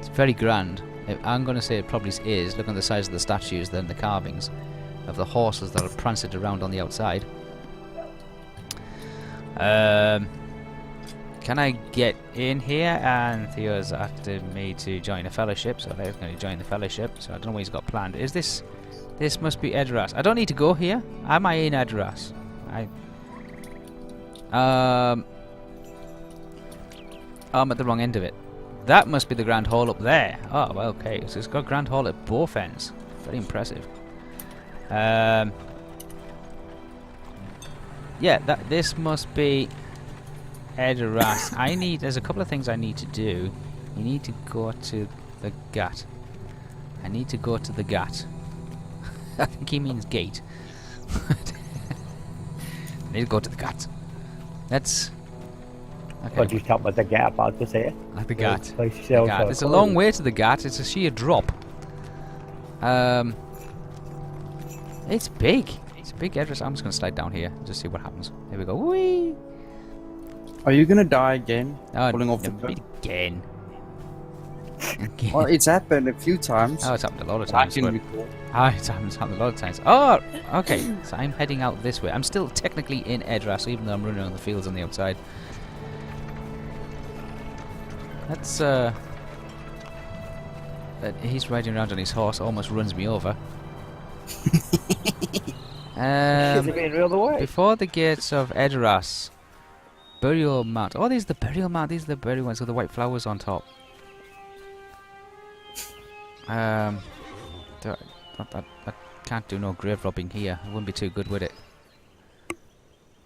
It's very grand. I'm going to say it probably is. Look at the size of the statues, then the carvings of the horses that are pranced around on the outside. Can I get in here? And Theo's after me to join a fellowship, so Theo's going to join the fellowship. So I don't know what he's got planned. Is this? This must be Edoras. I don't need to go here. Am I in Edoras? I'm at the wrong end of it. That must be the Grand Hall up there. Oh, well, okay. So it's got Grand Hall at both ends. Very impressive. Yeah, this must be Edoras. There's a couple of things I need to do. You need to go to the Gat. I need to go to the Gat. I think he means gate. I need to go to the Gat. Let's. But Okay. you talking about the gap out to say it. Like the Gat. Place The yourself Gat. It's a long way to the Gat. It's a sheer drop. It's big. It's a big address. I'm just gonna slide down here and just see what happens. There we go. Whee! Are you gonna die again? Oh, Falling off the no, cliff? again. Again. Well, it's happened a few times. Oh, it's happened a lot of I times. can But recall. it's happened a lot of times. Oh, okay. So I'm heading out this way. I'm still technically in Edras, even though I'm running on the fields on the outside. That's he's riding around on his horse, almost runs me over. Shit's being reeled away. Before the gates of Edras, burial mount. Oh, these are the burial mount. These are the burial ones with the white flowers on top. I can't do no grave robbing here. I wouldn't be too good with it.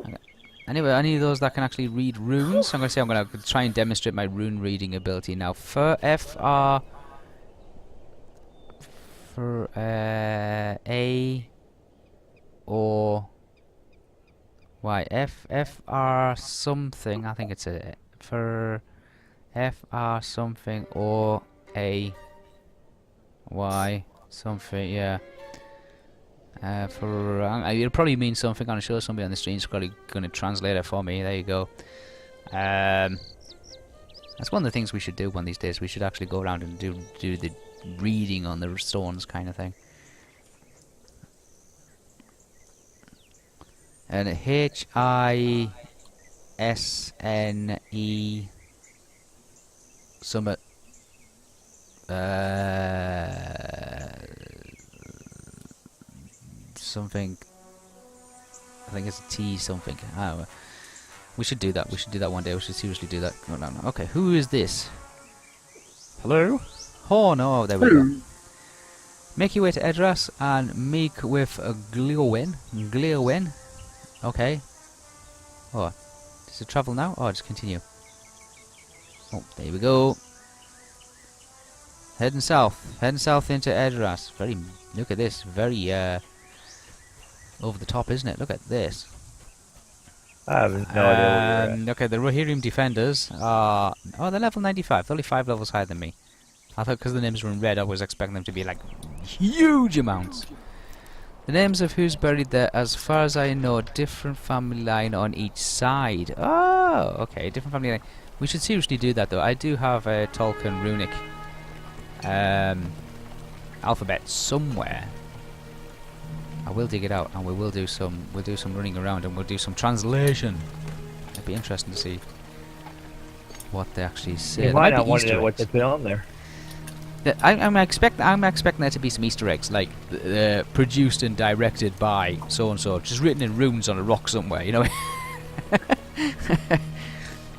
Okay. Anyway, any of those that can actually read runes, I'm going to try and demonstrate my rune reading ability now. For A or Y. FR something. I think it's a for FR something or A Y something. Yeah. It'll probably mean something. I'm gonna show somebody on the stream. It's probably gonna translate it for me. There you go. That's one of the things we should do one of these days. We should actually go around and do the reading on the stones kind of thing. And HISNE summit something. I think it's a T something. I don't know. We should do that. We should do that one day. We should seriously do that. Oh, no. Okay, who is this? Hello? Oh no, there we go. Make your way to Edras and meet with Gliowen. Gliowen. Okay. Oh, does it travel now? Oh, just continue. Oh, there we go. Heading south. Heading south into Edras. Very, look at this. Very, over the top, isn't it? Look at this. I have no idea where you're at. Okay, the Rohirrim defenders are... Oh, they're level 95. They're only 5 levels higher than me. I thought because the names were in red, I was expecting them to be, like, huge amounts. The names of who's buried there, as far as I know, different family line on each side. Oh, okay, different family line. We should seriously do that, though. I do have a Tolkien runic alphabet somewhere. I will dig it out, and we'll do some running around, and we'll do some translation. It'd be interesting to see what they actually say. You There might might not be want Easter to know what eggs. they put on there. I'm expecting there to be some Easter eggs, like produced and directed by so and so, just written in runes on a rock somewhere, you know.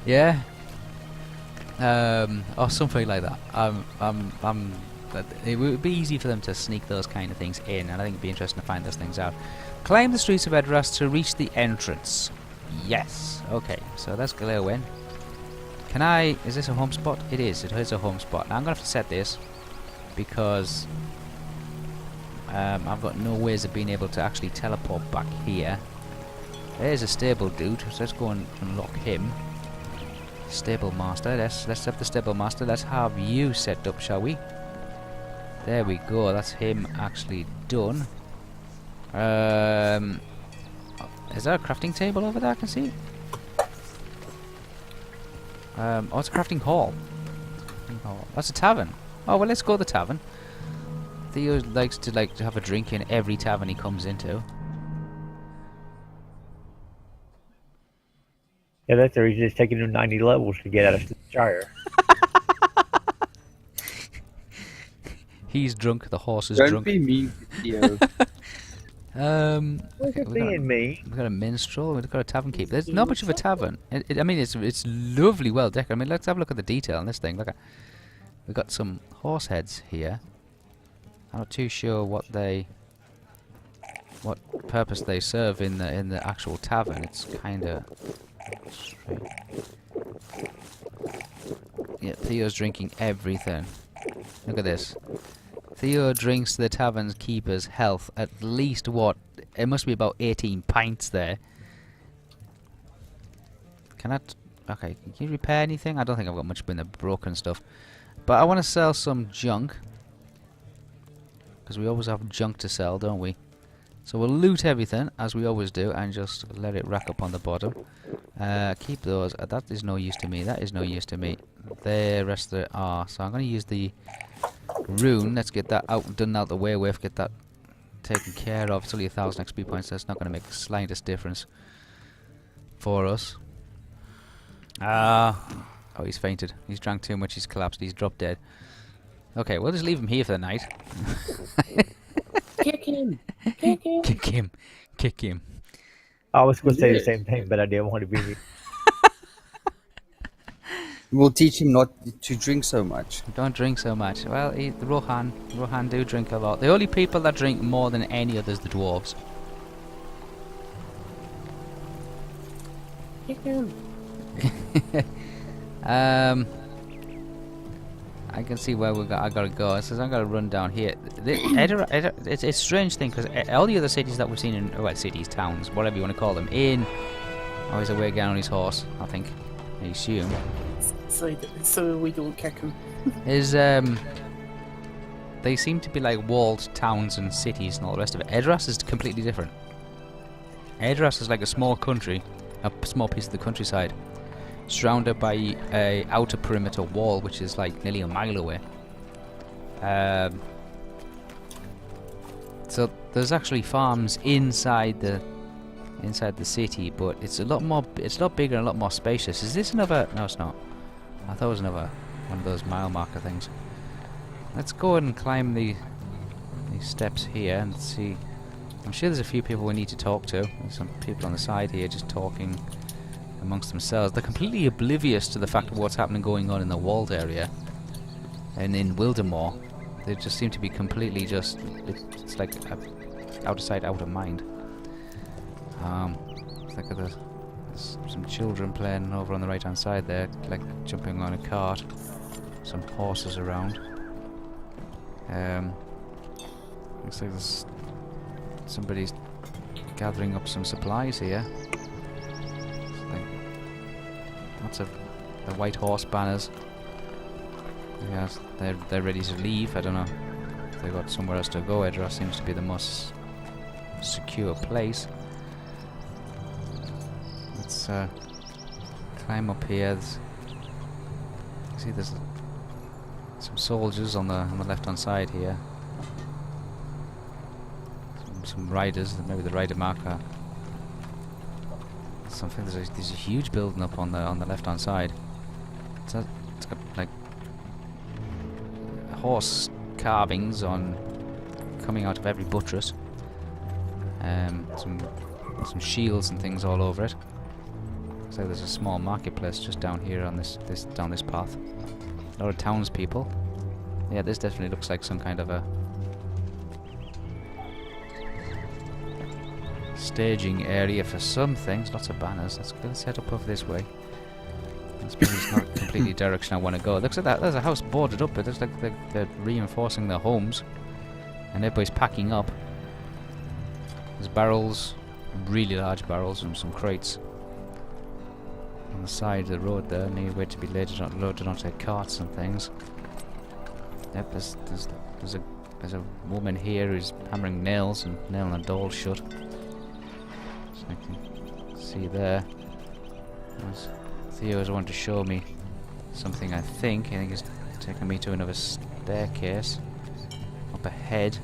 Yeah. Or something like that. It would be easy for them to sneak those kind of things in, and I think it'd be interesting to find those things out. Climb the streets of Edras to reach the entrance. Yes. Okay. So that's Gliowen. Can I? Is this a home spot? It is. It is a home spot. Now I'm gonna have to set this because I've got no ways of being able to actually teleport back here. There's a stable dude. So let's go and unlock him. Stable master. Let's have the stable master. Let's have you set up, shall we? There we go. That's him actually done. Is there a crafting table over there? I can see. Oh, it's a crafting hall. That's a tavern. Oh well, let's go to the tavern. Theo likes to have a drink in every tavern he comes into. Yeah, that's the reason it's taking him 90 levels to get out of the Shire. He's drunk. The horse is Don't drunk. be mean, Theo. Look at being me. We've got a minstrel. We've got a tavern keep. There's not much of a tavern. I mean, it's lovely, well decorated. I mean, let's have a look at the detail on this thing. Look at, we've got some horse heads here. I'm not too sure what purpose they serve in the actual tavern. It's kind of strange. Yeah, Theo's drinking everything. Look at this. Theo drinks the tavern keeper's health. At least what? It must be about 18 pints there. Can I... Okay, can you repair anything? I don't think I've got much in the broken stuff. But I want to sell some junk. Because we always have junk to sell, don't we? So we'll loot everything, as we always do, and just let it rack up on the bottom. Keep those. That is no use to me. That is no use to me. The rest of it are. So I'm going to use the rune. Let's get that out, done out the way with. Get that taken care of. It's only 1,000 XP points. That's not going to make the slightest difference for us. Oh, he's fainted. He's drank too much. He's collapsed. He's dropped dead. Okay, we'll just leave him here for the night. Kick him! Kick him! Kick him. Kick him. I was going to say the same thing, but I didn't want to be mean. We'll teach him not to drink so much. Don't drink so much. Well, the Rohan do drink a lot. The only people that drink more than any others, the dwarves. Kick him! I can see where I gotta go. It says I gotta run down here. It's a strange thing because all the other cities that we've seen in, well, cities, towns, whatever you want to call them, oh, he's away again on his horse, I think. I assume. So we don't kick him. They seem to be like walled towns and cities and all the rest of it. Edras is completely different. Edras is like a small country, a small piece of the countryside, surrounded by a outer perimeter wall, which is like nearly a mile away. So there's actually farms inside the city, but it's a lot bigger and a lot more spacious. Is this another? No, it's not. I thought it was another one of those mile marker things. Let's go ahead and climb these steps here and see. I'm sure there's a few people we need to talk to. There's some people on the side here just talking amongst themselves. They're completely oblivious to the fact of what's going on in the walled area and in Wildemore. They just seem to be completely just, it's like out of sight, out of mind. Look at there's some children playing over on the right hand side there, like jumping on a cart. Some horses around. Looks like there's somebody's gathering up some supplies here. Like lots of the white horse banners. Yes, they're ready to leave. I don't know if they got somewhere else to go. Edra seems to be the most secure place. Let's climb up here. See, there's some soldiers on the left hand side here. Some riders, maybe the rider marker. Something. There's a huge building up on the left hand side. It's got like horse carvings coming out of every buttress. Some shields and things all over it. Looks like there's a small marketplace just down here on down this path. A lot of townspeople. Yeah, this definitely looks like some kind of a staging area for some things. Lots of banners. Let's head up over this way. That's probably not completely direction I want to go. It looks like that. There's a house boarded up. It looks like they're reinforcing their homes, and everybody's packing up. There's barrels, really large barrels, and some crates on the side of the road there, near where to be loaded onto carts and things. Yep, there's a woman here who's hammering nails and nailing a door shut. So I can see there. Theo's wanted to show me something. I think he's taking me to another staircase up ahead.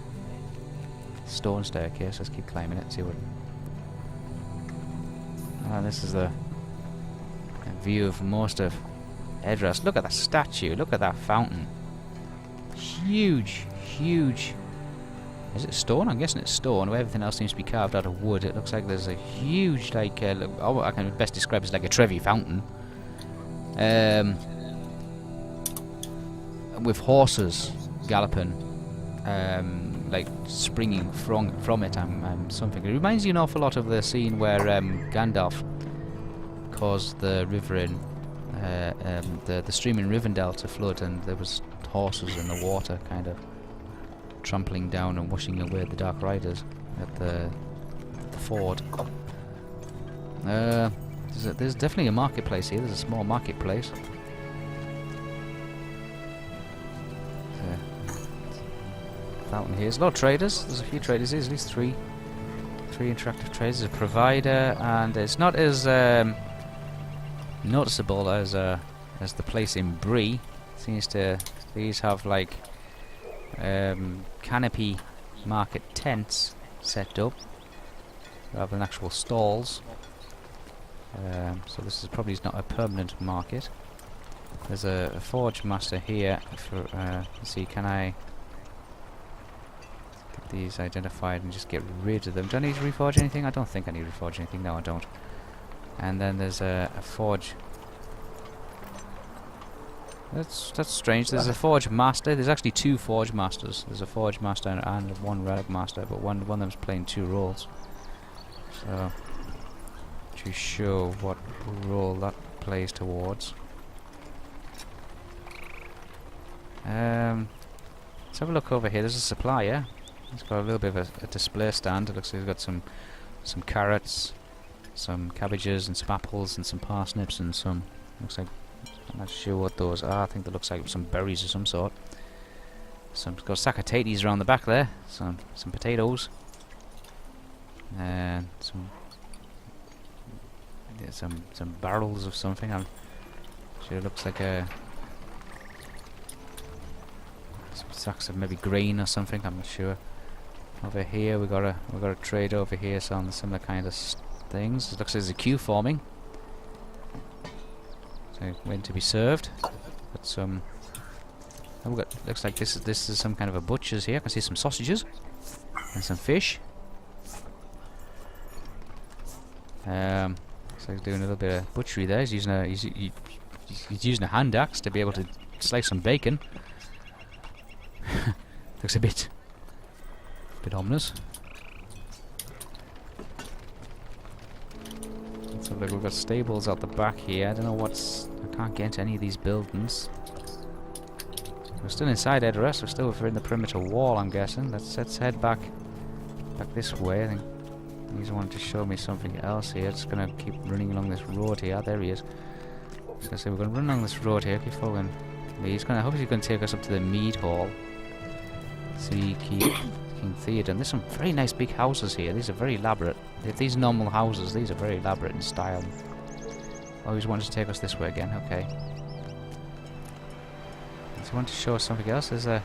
Stone staircase. Let's keep climbing it. See what. This is a view of most of Edras. Look at that statue. Look at that fountain. Huge, huge. Is it stone? I'm guessing it's stone. Everything else seems to be carved out of wood. It looks like there's a huge, like, I can best describe it as like a Trevi fountain. With horses galloping, like springing from it. Something. It reminds you an awful lot of the scene where Gandalf caused the river in the stream in Rivendell to flood, and there was horses in the water, kind of trampling down and washing away the Dark Riders at the ford. There's There's definitely a marketplace here. There's a small marketplace. Fountain here. There's a lot of traders. There's a few traders here. There's at least three interactive traders. There's a provider, and it's not as noticeable as the place in Bree. These have like canopy market tents set up rather than actual stalls. So this is probably not a permanent market. There's a forge master here. Let's see, can I get these identified and just get rid of them? Do I need to reforge anything? I don't think I need to reforge anything. No, I don't. And then there's a forge. That's strange. There's a forge master. There's actually two forge masters. There's a forge master and one relic master, but one of them's playing two roles. So to show what role that plays towards. Let's have a look over here. There's a supplier. He's got a little bit of a display stand. It looks like he's got some carrots, some cabbages, and some apples, and some parsnips, and some. Looks like, I'm not sure what those are. I think that looks like some berries of some sort. He's got a sack of tatties around the back there. Some potatoes, and some barrels of something. I'm sure it looks like some sacks of maybe grain or something. I'm not sure. Over here we got a trader over here selling similar kind of things. It looks like there's a queue forming. So waiting to be served. Got some. Oh, looks like this is some kind of a butcher's here. I can see some sausages and some fish. Looks like he's doing a little bit of butchery there. He's using a hand axe to be able to slice some bacon. Looks a bit ominous. So like we've got stables out the back here. I don't know I can't get into any of these buildings. We're still inside Edoras. We're still within the perimeter wall, I'm guessing. Let's head back this way. I think he's wanting to show me something else here. Just gonna keep running along this road here. There he is. So we're gonna run along this road here. Keep following me. Hopefully he's gonna take us up to the mead hall. See King Theoden. There's some very nice big houses here. These are very elaborate. These normal houses, these are very elaborate in style. Oh, he's wanted to take us this way again. Okay. Does he want to show us something else? There's the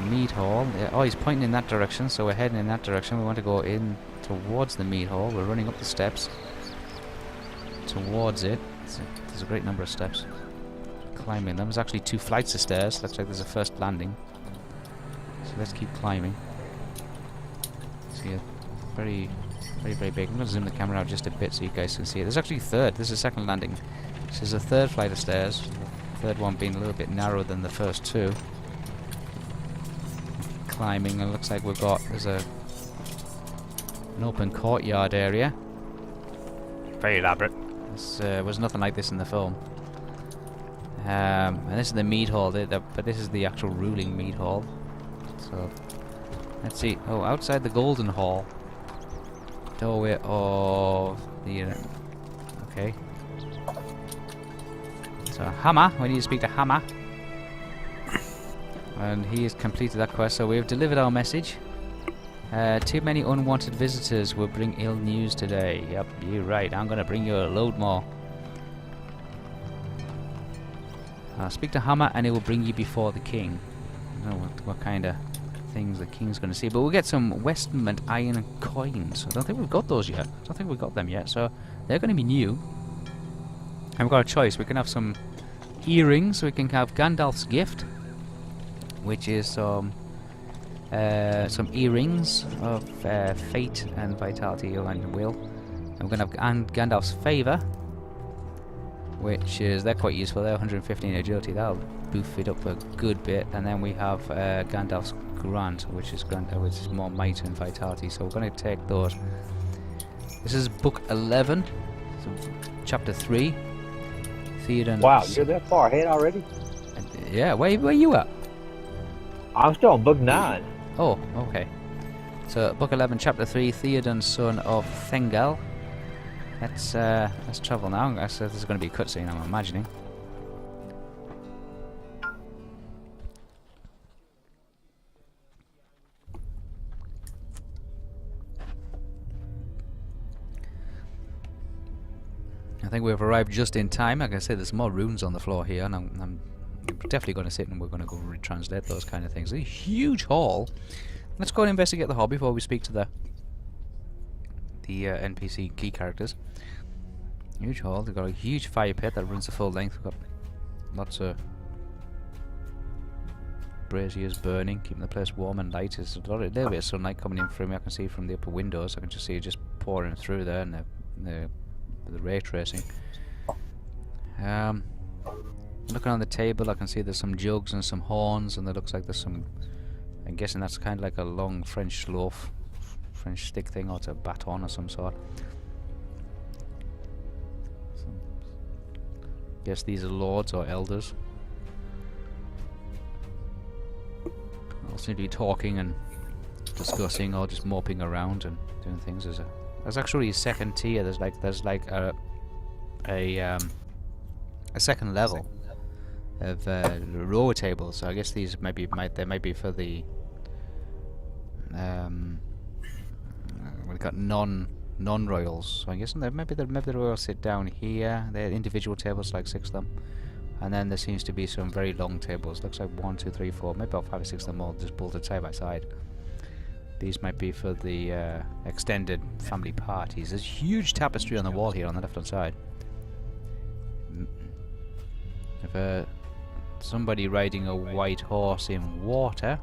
mead hall. Yeah, oh, he's pointing in that direction, so we're heading in that direction. We want to go in towards the mead hall. We're running up the steps towards it. There's a great number of steps. Climbing them. There's actually 2 flights of stairs. Looks like there's a first landing. So let's keep climbing. See, very, very, very big. I'm going to zoom the camera out just a bit so you guys can see it. There's actually a third. This is a second landing. This is a third flight of stairs. The third one being a little bit narrower than the first 2. Climbing, and it looks like there's an open courtyard area. Very elaborate. This was nothing like this in the film. And this is the mead hall, but this is the actual ruling mead hall. So let's see. Oh, outside the golden hall, doorway of the. Okay. So Hammer, we need to speak to Hammer, and he has completed that quest. So we have delivered our message. Too many unwanted visitors will bring ill news today. Yep, you're right. I'm gonna bring you a load more. Speak to Hammer and it will bring you before the king. I don't know what kind of things the king's going to see, but we'll get some Westmont iron coins. I don't think we've got those yet. I don't think we've got them yet, so they're going to be new. And we've got a choice. We can have some earrings. We can have Gandalf's gift, which is some earrings of fate and vitality and will. And we're going to have Gandalf's favour, which is, they're quite useful. They're 115 agility. That'll boof it up a good bit. And then we have Gandalf's grant, which is more might and vitality. So we're going to take those. This is book 11, so chapter 3. Theoden. Wow, you're that far ahead already? Yeah, where you at? I'm still on book 9. Oh, okay. So, Book 11, Chapter 3, Theoden, son of Thengel. Let's travel now. I said there's going to be a cutscene, I'm imagining. I think we've arrived just in time. Like I said, there's more runes on the floor here, and I'm definitely going to sit and we're going to go retranslate those kind of things. A huge hall. Let's go and investigate the hall before we speak to the NPC key characters. Huge hall. They've got a huge fire pit that runs the full length. We've got lots of braziers burning, keeping the place warm and light. There's a little bit of sunlight coming in through me. I can see from the upper windows. I can just see it just pouring through there, and the ray tracing. Looking on the table, I can see there's some jugs and some horns, and it looks like there's some. I'm guessing that's kind of like a long French loaf, French stick thing, or it's a baton of some sort. Guess these are lords or elders. All seem to be talking and discussing, or just moping around and doing things. There's actually a second tier. There's like a second level of row tables. So I guess these might be for the we've got non-royals. So I guess maybe the royals sit down here. They're individual tables, like 6 of them, and then there seems to be some very long tables. Looks like 1, 2, 3, 4, maybe about 5 or 6 of them all just bolted side by side. These might be for the extended family parties. There's huge tapestry on the wall here on the left-hand side. Of somebody riding a white horse in water.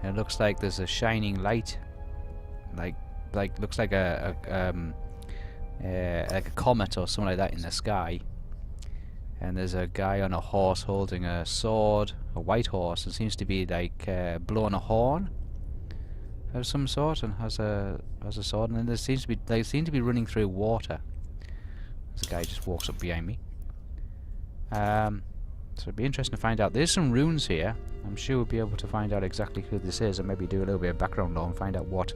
And it looks like there's a shining light, like looks like a comet or something like that in the sky. And there's a guy on a horse holding a sword, a white horse. It seems to be like blowing a horn of some sort, and has a sword. And then they seem to be running through water. This guy just walks up behind me. So it'd be interesting to find out. There's some runes here. I'm sure we'll be able to find out exactly who this is, and maybe do a little bit of background lore and find out what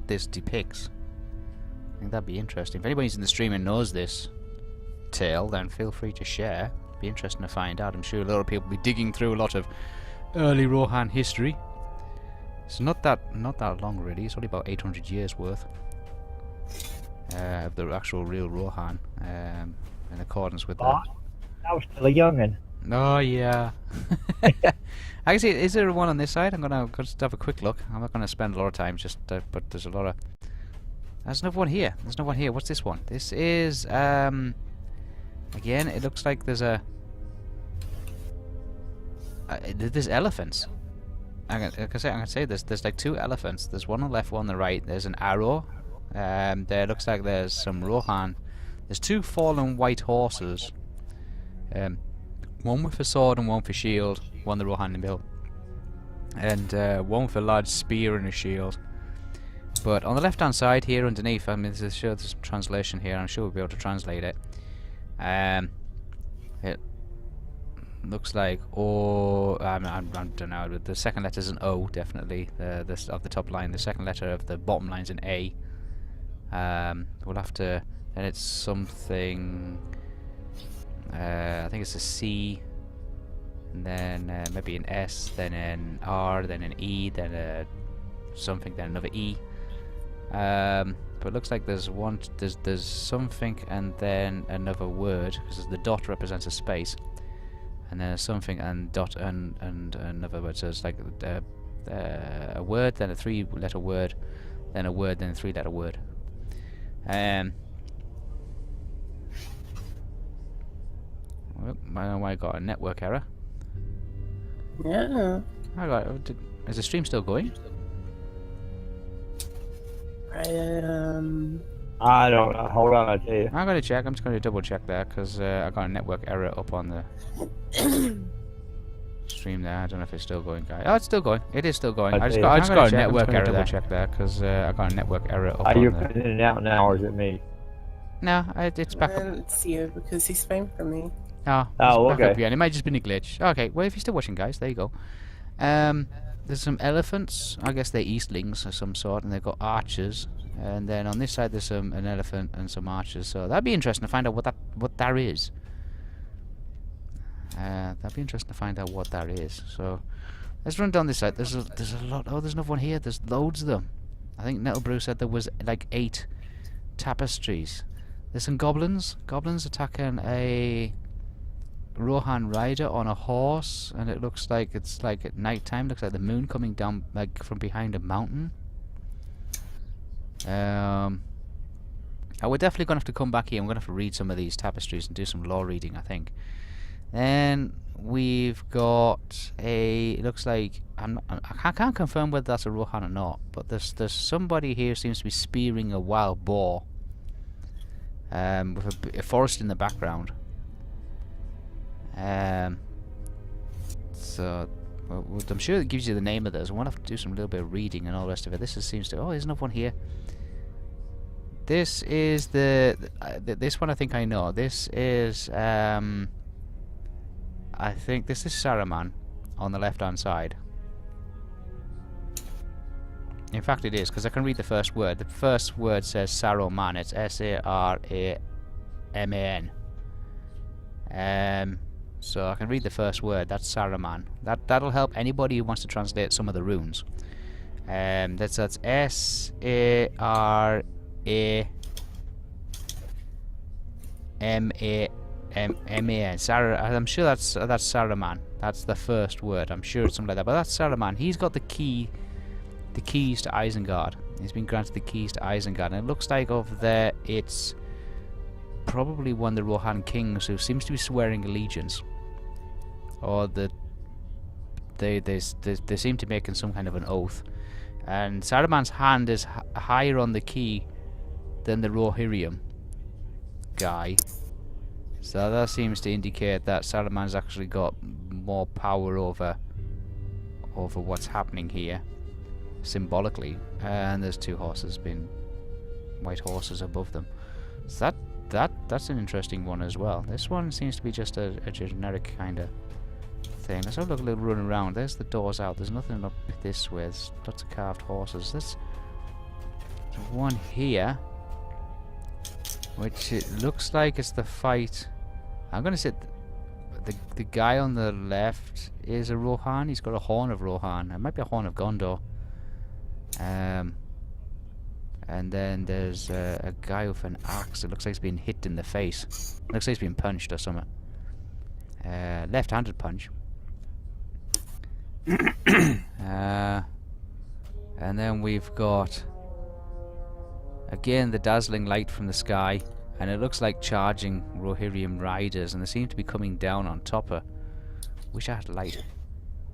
this depicts. I think that'd be interesting. If anybody's in the stream and knows this tale, then feel free to share. It'd be interesting to find out. I'm sure a lot of people will be digging through a lot of early Rohan history. It's not that long really. It's only about 800 years worth of the actual real Rohan, in accordance with that. I was still a young'un. Oh yeah. I can see. Is there one on this side? I'm gonna just have a quick look. I'm not gonna spend a lot of time. But there's a lot of. There's another one here. There's another one here. What's this one? This is again. It looks like there's there's elephants. I can say there's like 2 elephants. There's one on the left, one on the right. There's an arrow. There looks like there's some Rohan. There's 2 fallen white horses. One with a sword and one with a shield. One the Rohan in the middle. And one with a large spear and a shield. But on the left hand side here underneath, I mean there's some translation here. I'm sure we'll be able to translate it. It looks like I don't know. But the second letter is an O, definitely. This of the top line. The second letter of the bottom line is an A. We'll have to. Then it's something. I think it's a C, and then maybe an S, then an R, then an E, then a something, then another E. But it looks like there's something and then another word, because the dot represents a space, and then something and dot and another word. So it's like a word, then a 3-letter word, then a word, then a 3-letter word. I got a network error. Yeah. Is the stream still going? I don't know. Hold on, I'll tell you. I'm gonna check. I'm just gonna double check that because I got a network error up on the stream there. I don't know if it's still going, guys. Oh, it's still going. It is still going. I just got a network error there. Double check that because I got a network error up on the. Are you in and out now, or is it me? No, it's back up. It's you because he's fine for me. Oh, okay. Up again. It might just been a glitch. Okay, well if you're still watching, guys, there you go. There's some elephants. I guess they're Eastlings of some sort, and they've got archers. And then on this side there's an elephant and some archers. So that'd be interesting to find out what that is. That'd be interesting to find out what that is. So let's run down this side. There's a lot. Oh, there's another one here. There's loads of them. I think Nettlebrew said there was like 8 tapestries. There's some goblins. Goblins attacking a Rohan rider on a horse, and it looks like it's like at night time. Looks like the moon coming down like from behind a mountain. We're definitely gonna have to come back here. I'm gonna have to read some of these tapestries and do some lore reading, I think. Then we've got a. It looks like I can't confirm whether that's a Rohan or not, but there's somebody here who seems to be spearing a wild boar. With a forest in the background. So I'm sure it gives you the name of this. I want to have to do some little bit of reading and all the rest of it. This seems to. Oh, there's another one here. This is this one I think I know. This is I think this is Saruman on the left-hand side. In fact, it is, because I can read the first word. The first word says Saruman. It's S-A-R-A-M-A-N. So I can read the first word. That's Saruman. That'll help anybody who wants to translate some of the runes. That's S-A-R-A-M-A-M-A-N. I'm sure that's Saruman. That's the first word. I'm sure it's something like that. But that's Saruman. He's got the keys to Isengard. He's been granted the keys to Isengard, and it looks like over there it's probably one of the Rohan kings who seems to be swearing allegiance, or they seem to be making some kind of an oath. And Saruman's hand is higher on the key than the Rohirrim guy, so that seems to indicate that Saruman's actually got more power over what's happening here. Symbolically, and there's 2 horses, white horses above them. So that's an interesting one as well. This one seems to be just a generic kind of thing. Let's have a little run around. There's the doors out. There's nothing up this way. There's lots of carved horses. There's one here, which it looks like it's the fight. I'm gonna say the guy on the left is a Rohan. He's got a horn of Rohan. It might be a horn of Gondor. And then there's a guy with an axe. It looks like he's been hit in the face. Looks like he's been punched or something. Left-handed punch. And then we've got again the dazzling light from the sky, and it looks like charging Rohirrim riders, and they seem to be coming down on top of. Wish I had light.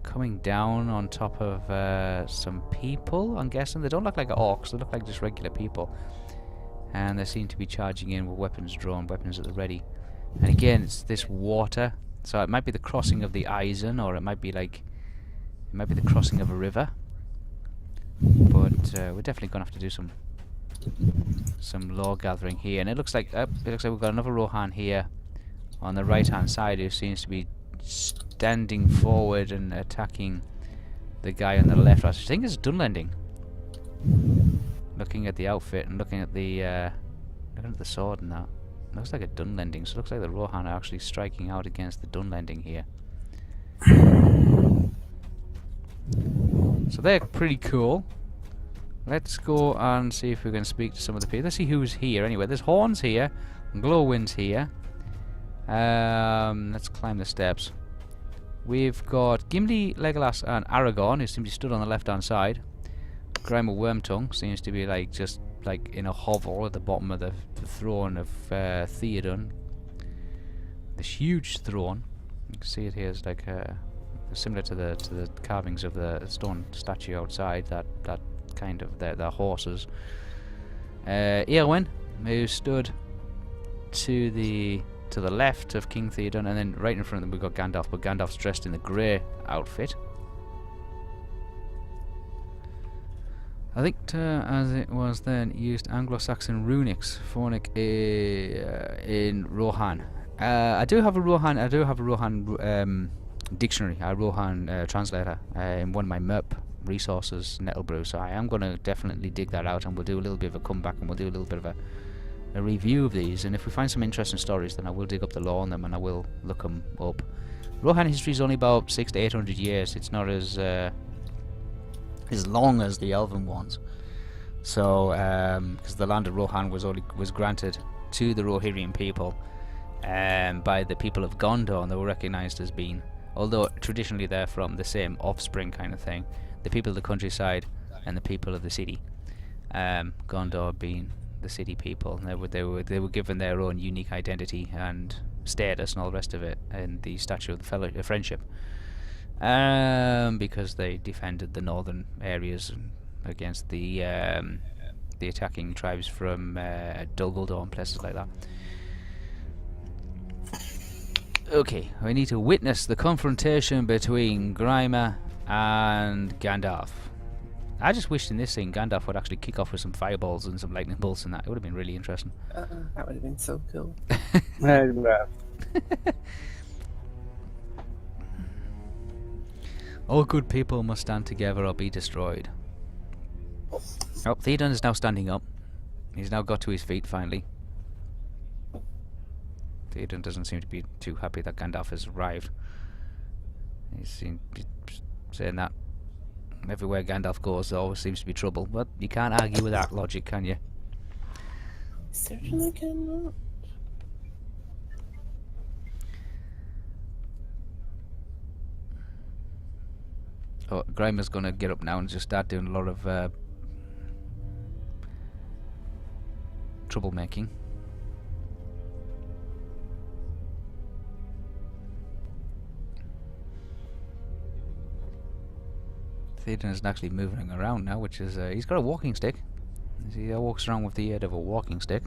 Coming down on top of some people, I'm guessing. They don't look like orcs, they look like just regular people. And they seem to be charging in with weapons drawn, weapons at the ready. And again, it's this water. So it might be the crossing of the Eisen, or it might be the crossing of a river. But we're definitely going to have to do some lore gathering here. And it looks like we've got another Rohan here on the right-hand side who seems to be standing forward and attacking the guy on the left. I think it's Dunlending. Looking at the outfit and looking at the sword and that, looks like a Dunlending. So it looks like the Rohan are actually striking out against the Dunlending here. So they're pretty cool. Let's go and see if we can speak to some of the people. Let's see who's here. Anyway, there's Horns here, and Glowwind's here. Let's climb the steps. We've got Gimli, Legolas, and Aragorn, who seem to be stood on the left-hand side. Grima Wormtongue seems to be just in a hovel at the bottom of the throne of Theoden. This huge throne. You can see it here is similar to the carvings of the stone statue outside. That kind of the horses. Eowyn, who stood to the left of King Theoden, and then right in front of them we've got Gandalf, but Gandalf's dressed in the grey outfit. I think as it was then used Anglo-Saxon runics, phonic in Rohan. I do have a Rohan dictionary, Rohan translator, in one of my MERP resources, Nettlebrew. So I am going to definitely dig that out, and we'll do a little bit of a comeback, and we'll do a little bit of a review of these. And if we find some interesting stories, then I will dig up the lore on them, and I will look them up. Rohan history is only about 600 to 800 years. It's not as long as the Elven ones. So, because the land of Rohan was granted to the Rohirrim people by the people of Gondor, and they were recognized as being, although traditionally they're from the same offspring kind of thing, the people of the countryside and the people of the city. Gondor being the city people, and they were given their own unique identity and status and all the rest of it in the Statue of the Friendship, because they defended the northern areas against the attacking tribes from Dol Guldur and places like that. Okay, we need to witness the confrontation between Grimer and Gandalf. I just wished in this scene Gandalf would actually kick off with some fireballs and some lightning bolts, and that it would have been really interesting. That would have been so cool. All good people must stand together or be destroyed. Oh, Theoden is now standing up. He's now got to his feet finally. Theoden doesn't seem to be too happy that Gandalf has arrived. He's saying that everywhere Gandalf goes there always seems to be trouble, but you can't argue with that logic, can you? Certainly cannot. Oh, Grimer's gonna get up now and just start doing a lot of troublemaking. Theoden is actually moving around now, which is he's got a walking stick. He walks around with the aid of a walking stick.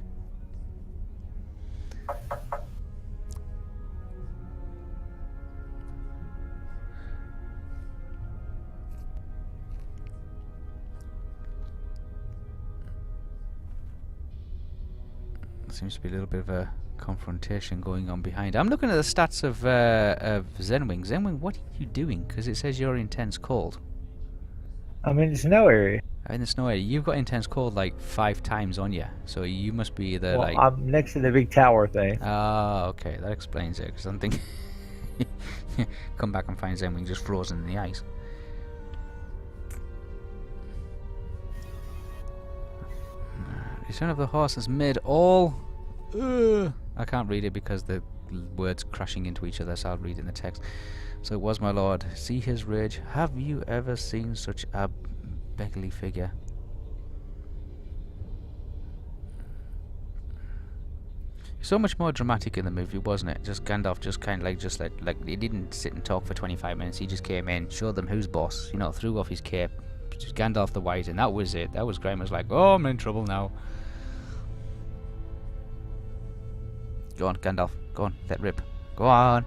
Seems to be a little bit of a confrontation going on behind. I'm looking at the stats of Zenwing. Zenwing, what are you doing? Because it says you're intense cold. I'm in the snow area. In the snow area. You've got intense cold like 5 times on you. So you must be the Well, I'm next to the big tower thing. Ah, okay. That explains it. Because I'm thinking... come back and find Zenwing just frozen in the ice. Return of the horse has made all... I can't read it because the words crashing into each other, so I'll read it in the text. So it was, my lord. See his rage. Have you ever seen such a beggarly figure? So much more dramatic in the movie, wasn't it? Just Gandalf just kind of like he didn't sit and talk for 25 minutes. He just came in, showed them who's boss, you know, threw off his cape, just Gandalf the White, and that was it. That was Grimer's like, oh, I'm in trouble now. Go on, Gandalf. Go on, let rip. Go on.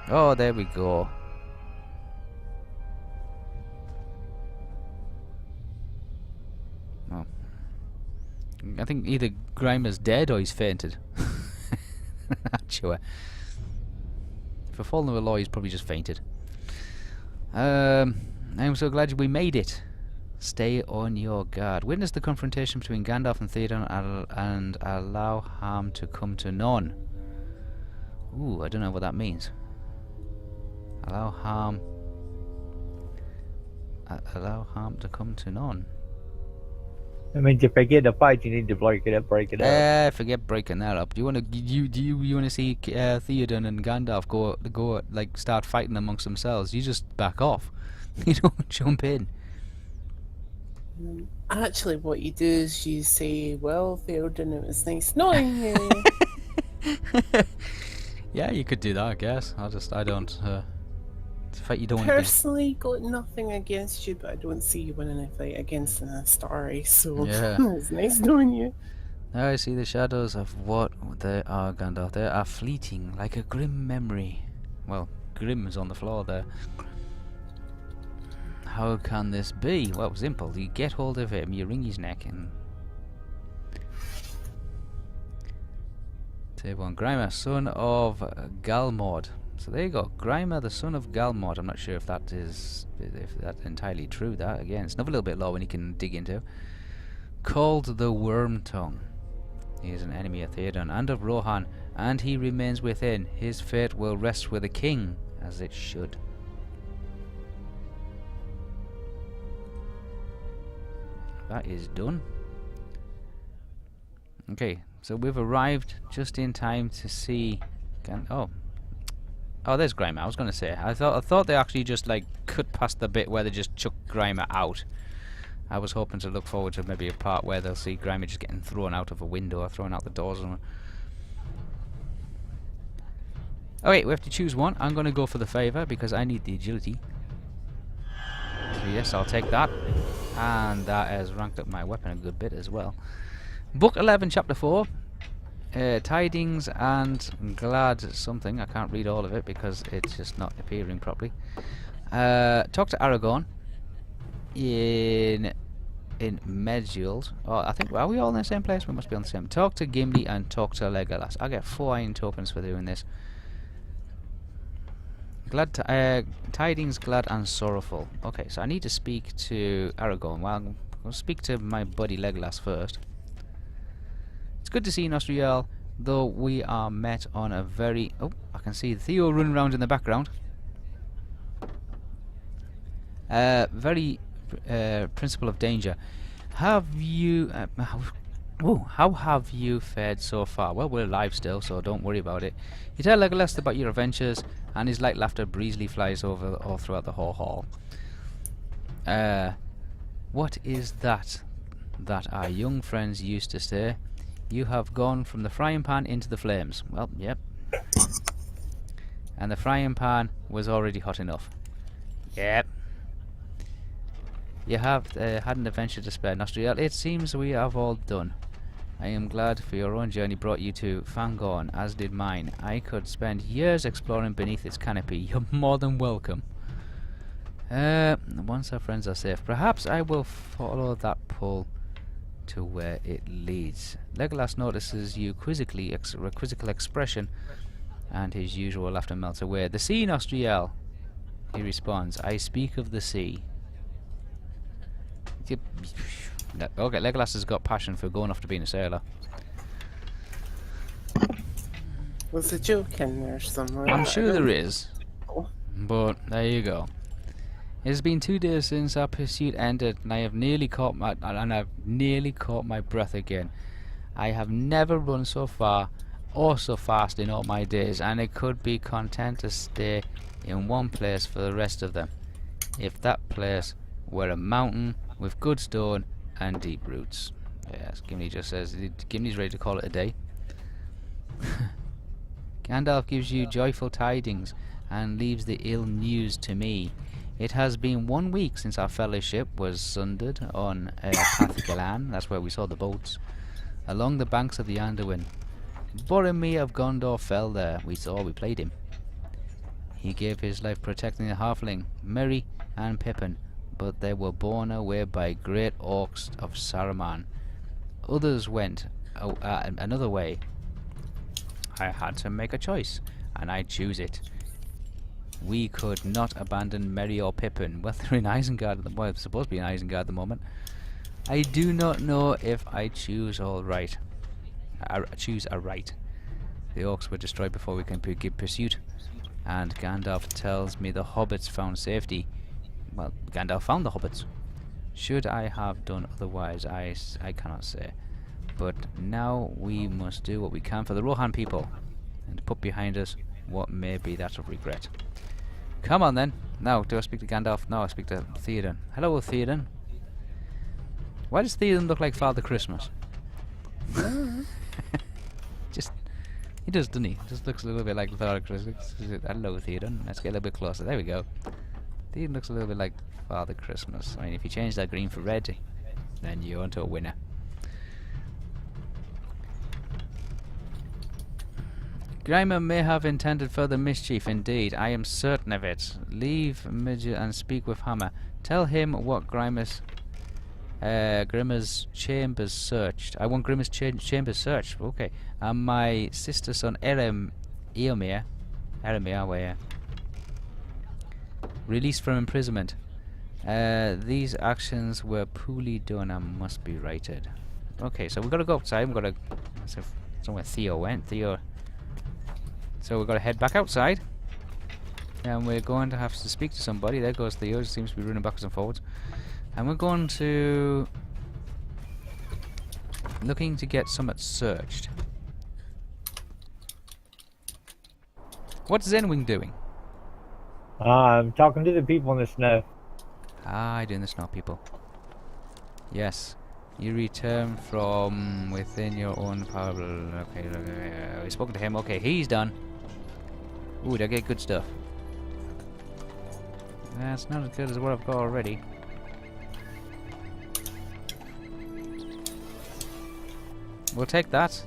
Oh, there we go. Oh. I think either Grimer's dead or he's fainted. Not sure. For following the law, he's probably just fainted. I'm so glad we made it. Stay on your guard. Witness the confrontation between Gandalf and Theoden and allow harm to come to none. Ooh, I don't know what that means. Allow harm to come to none. I mean, if I get a fight, you need to break it up. Forget breaking that up. Do you want to see Theoden and Gandalf go like start fighting amongst themselves? You just back off. You don't jump in. Actually, what you do is you say, well, Theoden, it was nice knowing you. Yeah, you could do that, I guess. I don't. It's a fight you don't want Personally, got nothing against you, but I don't see you winning a fight against an Astari, so Yeah. it's nice knowing you. Now I see the shadows of what they are, Gandalf. They are fleeting, like a grim memory. Well, Grim is on the floor there. How can this be? Well, simple. You get hold of him, you wring his neck, and Save one. Grimer, son of Galmord. So there you go. Grimer, the son of Galmord. I'm not sure if that's entirely true. That again, it's another little bit low when you can dig into. Called the Worm Tongue. He is an enemy of Theoden and of Rohan, and he remains within. His fate will rest with the king, as it should. That is done. Okay, so we've arrived just in time to see. Oh, there's Grimer. I was going to say. I thought they actually just like cut past the bit where they just chuck Grimer out. I was hoping to look forward to maybe a part where they'll see Grimer just getting thrown out of a window or thrown out the doors. Okay, we have to choose one. I'm going to go for the favor because I need the agility. So yes, I'll take that. And that has ranked up my weapon a good bit as well. Book 11, Chapter 4. Tidings and Glad something. I can't read all of it because it's just not appearing properly. Talk to Aragorn in Medjugorje. Oh, I think, are we all in the same place? We must be on the same. Talk to Gimli and talk to Legolas. I get 4 iron tokens for doing this. Tidings, glad and sorrowful. Okay, so I need to speak to Aragorn. Well, I'll speak to my buddy Legolas first. It's good to see Nosterial, though we are met on a very... Oh, I can see Theo running around in the background. Very principle of danger. Have you... how have you fared so far? Well, we're alive still, so don't worry about it. You tell Legolas about your adventures, and his light laughter breezily flies over all throughout the whole hall. What is that our young friends used to say? You have gone from the frying pan into the flames. Well, yep. And the frying pan was already hot enough. Yep. You have had an adventure to spare, Nosterial. It seems we have all done. I am glad for your own journey brought you to Fangorn, as did mine. I could spend years exploring beneath its canopy. You're more than welcome. Once our friends are safe, perhaps I will follow that pull to where it leads. Legolas notices you quizzical expression, and his usual laughter melts away. The sea, Nosterial. He responds, I speak of the sea. Okay, Legolas has got passion for going off to being a sailor. There's a joke in there somewhere. I'm sure there is. But there you go. It has been 2 days since our pursuit ended, and I have nearly caught my breath again. I have never run so far or so fast in all my days, and I could be content to stay in one place for the rest of them. If that place were a mountain with good stone and deep roots. Yes, Gimli just says Gimli's ready to call it a day. Gandalf gives you joyful tidings and leaves the ill news to me. It has been 1 week since our fellowship was sundered on Pathgalan, that's where we saw the boats, along the banks of the Anduin. Boromir of Gondor fell there. We played him. He gave his life protecting the halfling, Merry and Pippin, but they were borne away by great orcs of Saruman. Others went another way. I had to make a choice, and I choose it. We could not abandon Merry or Pippin. Well, they're in Isengard at the moment. Well, they're supposed to be in Isengard at the moment. I do not know if I choose all right. I choose a right. The orcs were destroyed before we can begin pursuit, and Gandalf tells me the hobbits found safety. Well, Gandalf found the hobbits. Should I have done otherwise, I cannot say. But now we must do what we can for the Rohan people, and put behind us what may be that of regret. Come on then. Now, do I speak to Gandalf? No, I speak to Theoden. Hello, Theoden. Why does Theoden look like Father Christmas? He does, doesn't he? Just looks a little bit like Father Christmas. Hello, Theoden. Let's get a little bit closer. There we go. Theoden looks a little bit like Father Christmas. I mean, if you change that green for red, then you're onto a winner. Grimer may have intended further mischief, indeed. I am certain of it. Leave Midget and speak with Hammer. Tell him what Grimer's Grimmer's chambers searched. I want Grimmer's chambers searched. Okay. And my sister son Eomir, where released from imprisonment. These actions were poorly done and must be righted. Okay, so we've got to go outside. We've got to... somewhere Theo went. So we've got to head back outside. And we're going to have to speak to somebody. There goes Theo. He seems to be running backwards and forwards. And we're going to... looking to get something searched. What's Zenwing doing? I'm talking to the people in the snow. Ah, doing the snow people. Yes. You return from within your own power. Okay, we spoken to him. Okay, he's done. Ooh, I get good stuff. That's not as good as what I've got already. We'll take that.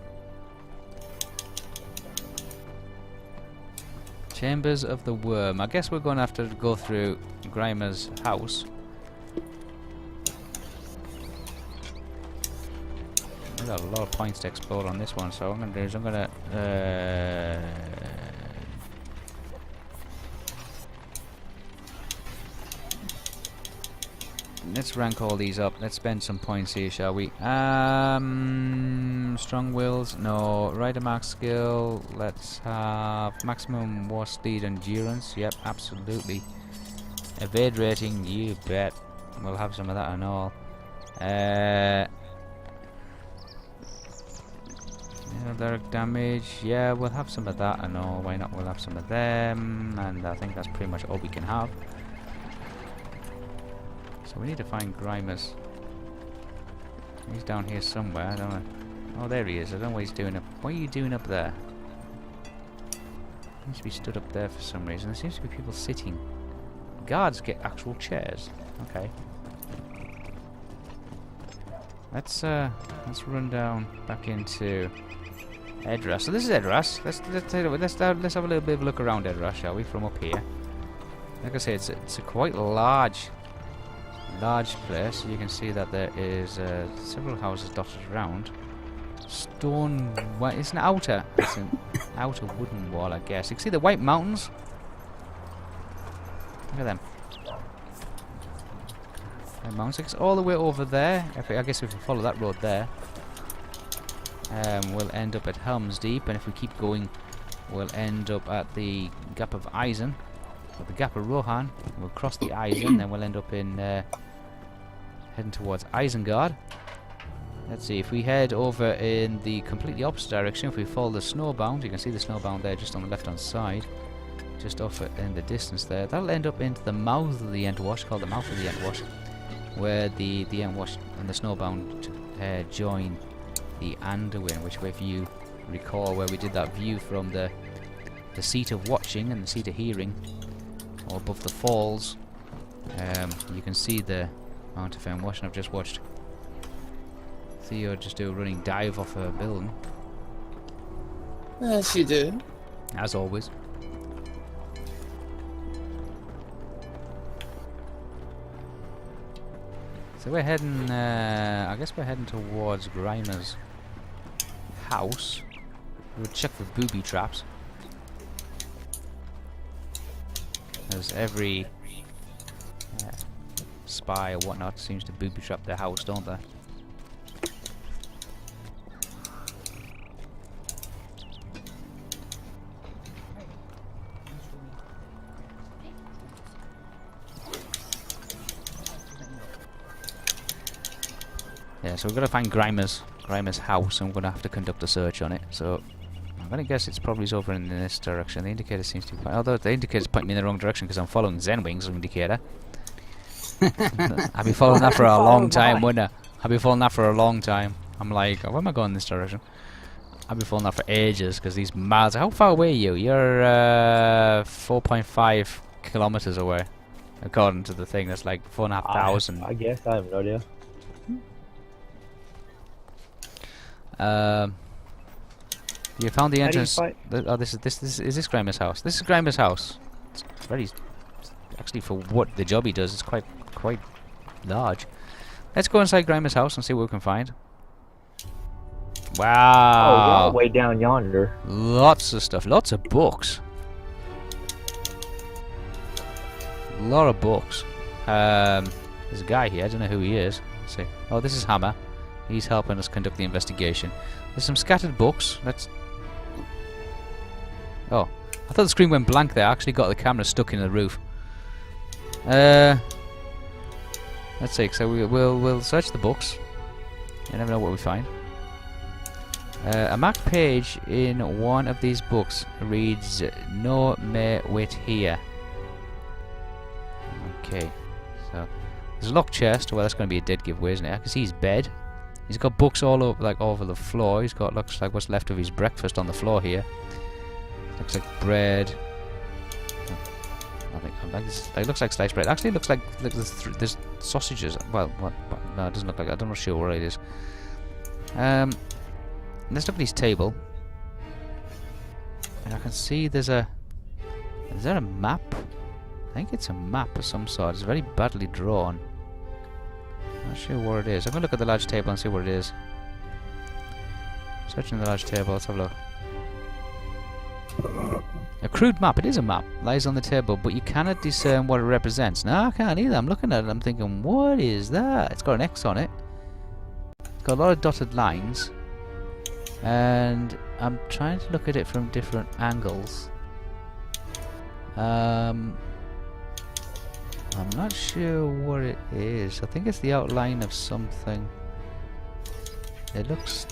Chambers of the Worm. I guess we're going to have to go through Grimer's house. We've got a lot of points to explore on this one, so what I'm going to do is I'm going to... let's rank all these up. Let's spend some points here, shall we? Strong wills, no. Rider mark skill. Let's have maximum war speed endurance. Yep, absolutely. Evade rating, you bet. We'll have some of that and all. Direct damage. Yeah, we'll have some of that and all. Why not? We'll have some of them, and I think that's pretty much all we can have. So we need to find Grimus. He's down here somewhere. I don't know. Oh, there he is. I don't know what he's doing up. What are you doing up there? He seems to be stood up there for some reason. There seems to be people sitting. Guards get actual chairs. Okay. Let's run down back into Edras. So this is Edras. Let's have a little bit of a look around Edras, shall we? From up here. Like I say, it's a quite large place. You can see that there is several houses dotted around. Stone. Well, it's an outer. It's an outer wooden wall, I guess. You can see the White Mountains. Look at them. White Mountains. It's all the way over there. I guess if we follow that road there, we'll end up at Helm's Deep, and if we keep going, we'll end up at the Gap of Eisen, or the Gap of Rohan. We'll cross the Eisen, then we'll end up in heading towards Isengard. Let's see, if we head over in the completely opposite direction, if we follow the snowbound, you can see the snowbound there just on the left hand side, just off in the distance there, that'll end up into the mouth of the Entwash, called the mouth of the Entwash, where the Entwash and the snowbound join the Underwin, which, if you recall, where we did that view from the seat of watching and the seat of hearing, or above the falls, you can see the Mount of Entwash, and I've just watched Theo just do a running dive off a building. As you do. As always. So we're heading, I guess we're heading towards Grimer's house. We'll check for booby traps. As every spy or whatnot seems to booby trap their house, don't they? Yeah, so we've got to find Grimer's house, and we're going to have to conduct a search on it. So I'm going to guess it's probably over in this direction. The indicator seems to be... although the indicator's pointing me in the wrong direction because I'm following Zenwing's indicator. I've been following that for a long time, wouldn't I? I've been following that for a long time. I'm like, oh, where am I going in this direction? I've been following that for ages because these miles... How far away are you? You're 4.5 kilometers away, according to the thing. That's like 4,500. I guess I have no idea. You found the entrance. Oh, this is Grimer's house. This is Grimer's house. It's very, actually, for what the job he does, it's quite large. Let's go inside Grimer's house and see what we can find. Oh, we're all Wow. way down yonder. Lots of stuff. Lots of books. A lot of books. There's a guy here. I don't know who he is. Let's see. Oh, this is Hammer. He's helping us conduct the investigation. There's some scattered books. Let's... Oh. I thought the screen went blank there. I actually got the camera stuck in the roof. Let's see. So we'll search the books. You never know what we find. A marked page in one of these books reads, "No me wit here." Okay, so there's a locked chest. Well, that's going to be a dead giveaway, isn't it? I can see his bed. He's got books all over, like over the floor. He's got, looks like what's left of his breakfast on the floor here. Looks like bread. Nothing. It looks like sliced bread. Actually, it looks like there's sausages. Well, no, it doesn't look like that. I'm not sure where it is. Let's look at his table. And I can see there's a... Is there a map? I think it's a map of some sort. It's very badly drawn. Not sure where it is. I'm going to look at the large table and see where it is. Searching the large table. Let's have a look. A crude map. It is a map. Lies on the table, but you cannot discern what it represents. No, I can't either. I'm looking at it. I'm thinking, what is that? It's got an X on it. It's got a lot of dotted lines. And I'm trying to look at it from different angles. I'm not sure what it is. I think it's the outline of something. It looks...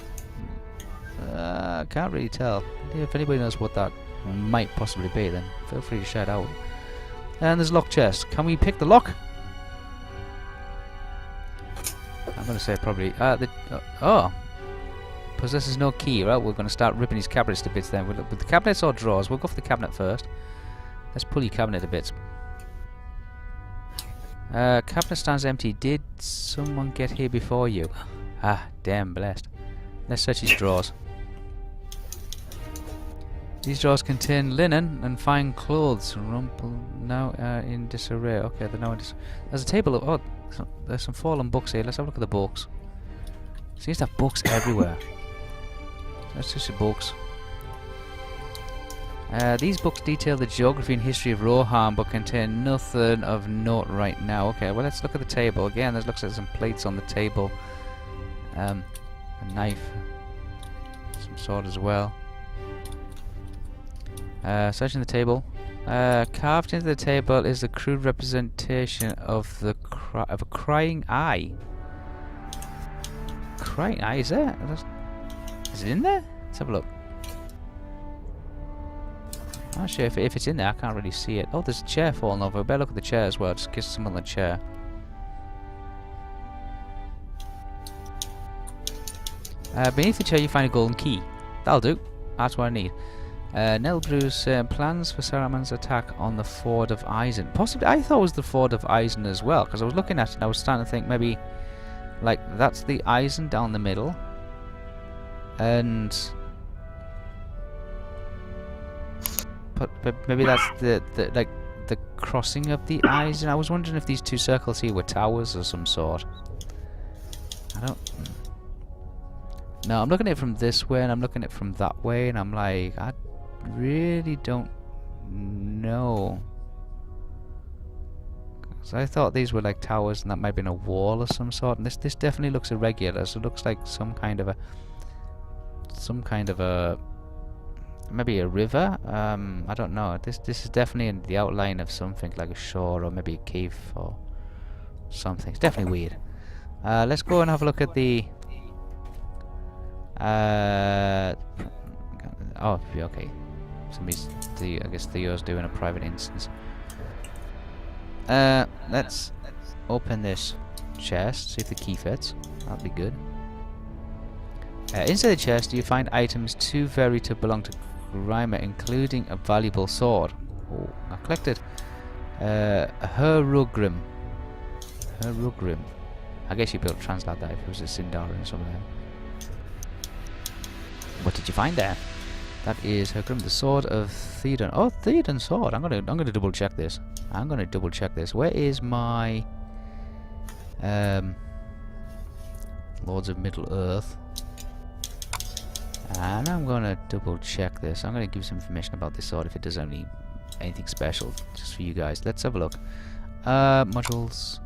I can't really tell. If anybody knows what that might possibly be, then feel free to shout out. And there's a locked chest. Can we pick the lock? I'm going to say probably... oh! Possesses no key. Right, we're going to start ripping his cabinets to bits then. With the cabinets or drawers? We'll go for the cabinet first. Let's pull your cabinet to bits. Cabinet stands empty. Did someone get here before you? Ah, damn blessed. Let's search his drawers. These drawers contain linen and fine clothes. Rumple now in disarray. Okay, they're now in disarray. There's a table of... Oh, there's some fallen books here. Let's have a look at the books. Seems to have books everywhere. Let's just see books. These books detail the geography and history of Rohan, but contain nothing of note right now. Okay, well, let's look at the table. Again, there looks like some plates on the table. A knife. Some sword as well. Searching the table. Carved into the table is the crude representation of the of a crying eye. Crying eye, is there? Is it in there? Let's have a look. I'm not sure if it's in there. I can't really see it. Oh, there's a chair falling over. We better look at the chair as well. Just kiss someone on the chair. Beneath the chair you find a golden key. That'll do. That's what I need. Nelbrew's plans for Saruman's attack on the Ford of Eisen. Possibly, I thought it was the Ford of Eisen as well, because I was looking at it and I was starting to think maybe, like, that's the Eisen down the middle. And... But maybe that's the crossing of the Eisen. I was wondering if these two circles here were towers of some sort. I don't... No, I'm looking at it from this way and I'm looking at it from that way and I'm like, I really don't know. So I thought these were like towers and that might have been a wall of some sort. And this definitely looks irregular. So it looks like some kind of a maybe a river. I don't know. This is definitely in the outline of something like a shore or maybe a cave or something. It's definitely weird. Let's go and have a look at the. Oh, okay. I guess Theo's doing a private instance. Let's open this chest, see if the key fits. That'd be good. Inside the chest, you find items too varied to belong to Grimer, including a valuable sword. Oh, I collected Herugrim. Herugrim. I guess you'd be able to translate that if it was a Sindarin or something. What did you find there? That is Herugrim, the sword of Theoden. Oh, Theoden's sword. I'm gonna double check this. Where is my Lords of Middle-earth. And I'm gonna double check this. I'm gonna give some information about this sword if it does anything special, just for you guys. Let's have a look. Modules.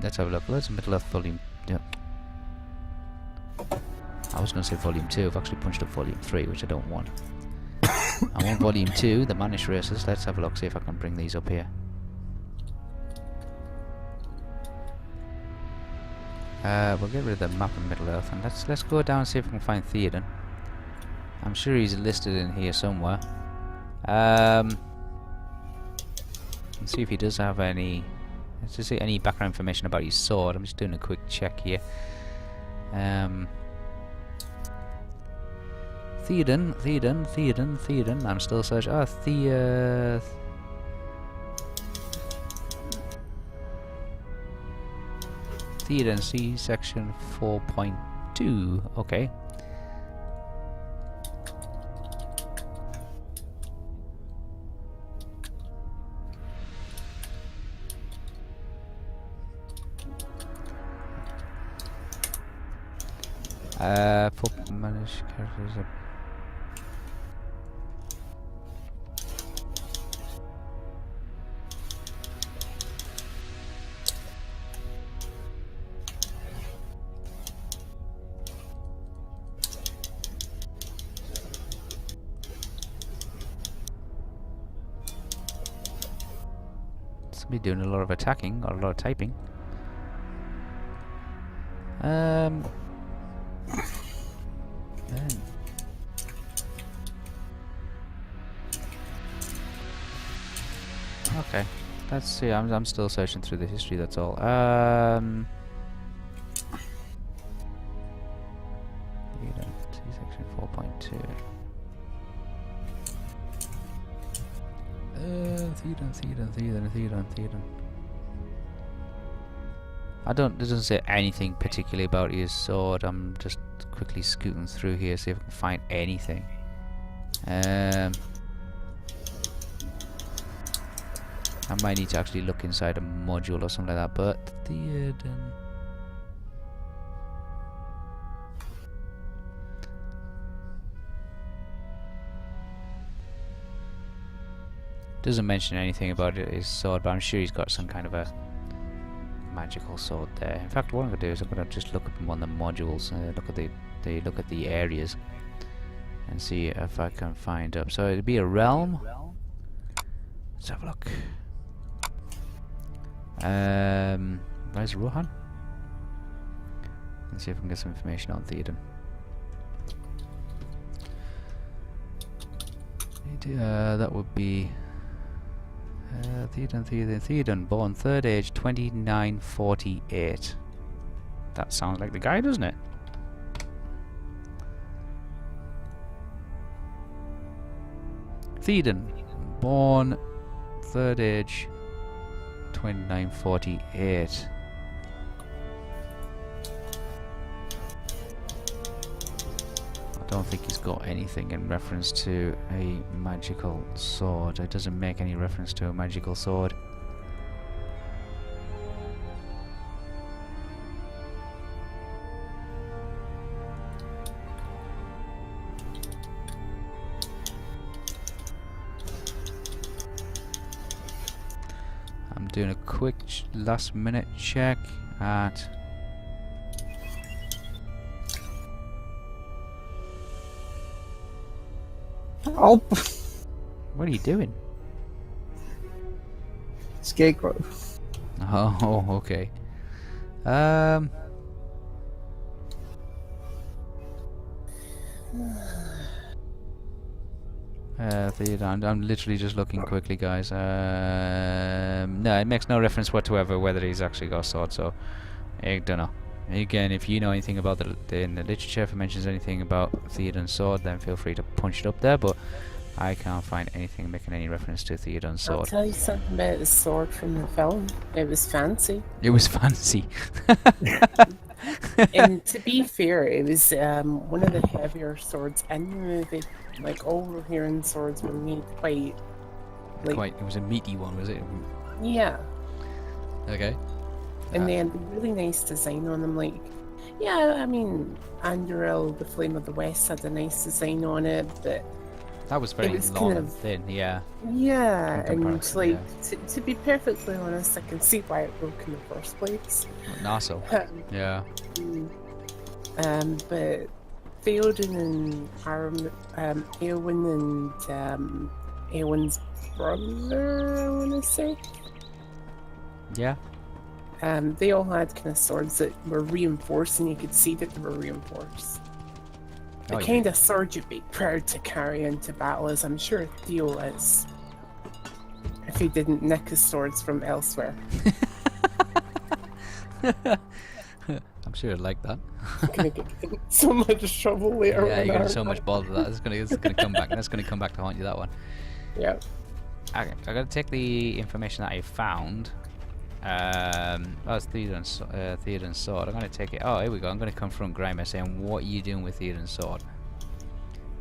Let's have a look. Lords of Middle-earth Volume. Yeah. I was gonna say Volume 2. I've actually punched up Volume 3, which I don't want. I want Volume 2, the Manish Races. Let's have a look, see if I can bring these up here. We'll get rid of the map of Middle-earth and let's go down and see if we can find Theoden. I'm sure he's listed in here somewhere. And see if he does have any. Let's just see any background information about his sword. I'm just doing a quick check here. Theoden. I'm still searching. Oh, Theoden, C section 4.2. Okay. For manage characters. Be doing a lot of attacking or a lot of typing. Okay, let's see. I'm still searching through the history. That's all. Section 4.2. Theoden. It doesn't say anything particularly about his sword. I'm just quickly scooting through here, see if I can find anything. I might need to actually look inside a module or something like that, but Theoden. Doesn't mention anything about his sword, but I'm sure he's got some kind of a magical sword there. In fact, what I'm gonna do is I'm gonna just look up in one of the modules, look at the areas, and see if I can find up. So it'd be a realm. Let's have a look. Where's Rohan? Let's see if I can get some information on Theoden. That would be. Theoden, born 3rd age, 2948. That sounds like the guy, doesn't it? Theoden, born 3rd age, 2948. I don't think he's got anything in reference to a magical sword. It doesn't make any reference to a magical sword. I'm doing a quick last minute check at Oh, what are you doing? Scarecrow. Oh, okay. I'm literally just looking quickly, guys. No, it makes no reference whatsoever whether he's actually got a sword, so I don't know. Again, if you know anything about in the literature, if it mentions anything about Theoden's sword, then feel free to punch it up there, but I can't find anything making any reference to Theoden's sword. I'll tell you something about the sword from the film. It was fancy. It was fancy. And to be fair, it was one of the heavier swords in the movie. Like, all Rohan swords were made quite... It was a meaty one, was it? Yeah. Okay. And they had a really nice design on them. Like, yeah, I mean, Andoril, the Flame of the West, had a nice design on it, but That was very was long kind and of- thin, yeah. yeah, In and comparison, like yeah. to be perfectly honest, I can see why it broke in the first place. Naso. Yeah. But Theoden and Eowyn and Eowyn's brother, I want to say. Yeah. They all had kind of swords that were reinforced, and you could see that they were reinforced. The Oh, yeah. kind of sword you'd be proud to carry into battle, as I'm sure Theo is. If he didn't nick his swords from elsewhere. I'm sure I'd like that. I'm gonna get in so much trouble later. Yeah, when you're I- getting so much bother that it's gonna come back. That's gonna come back to haunt you. That one. Yeah. I gotta take the information that I found. That's Theoden's sword. I'm gonna take it. Oh, here we go. I'm gonna confront Grimer saying, "What are you doing with Theoden's sword?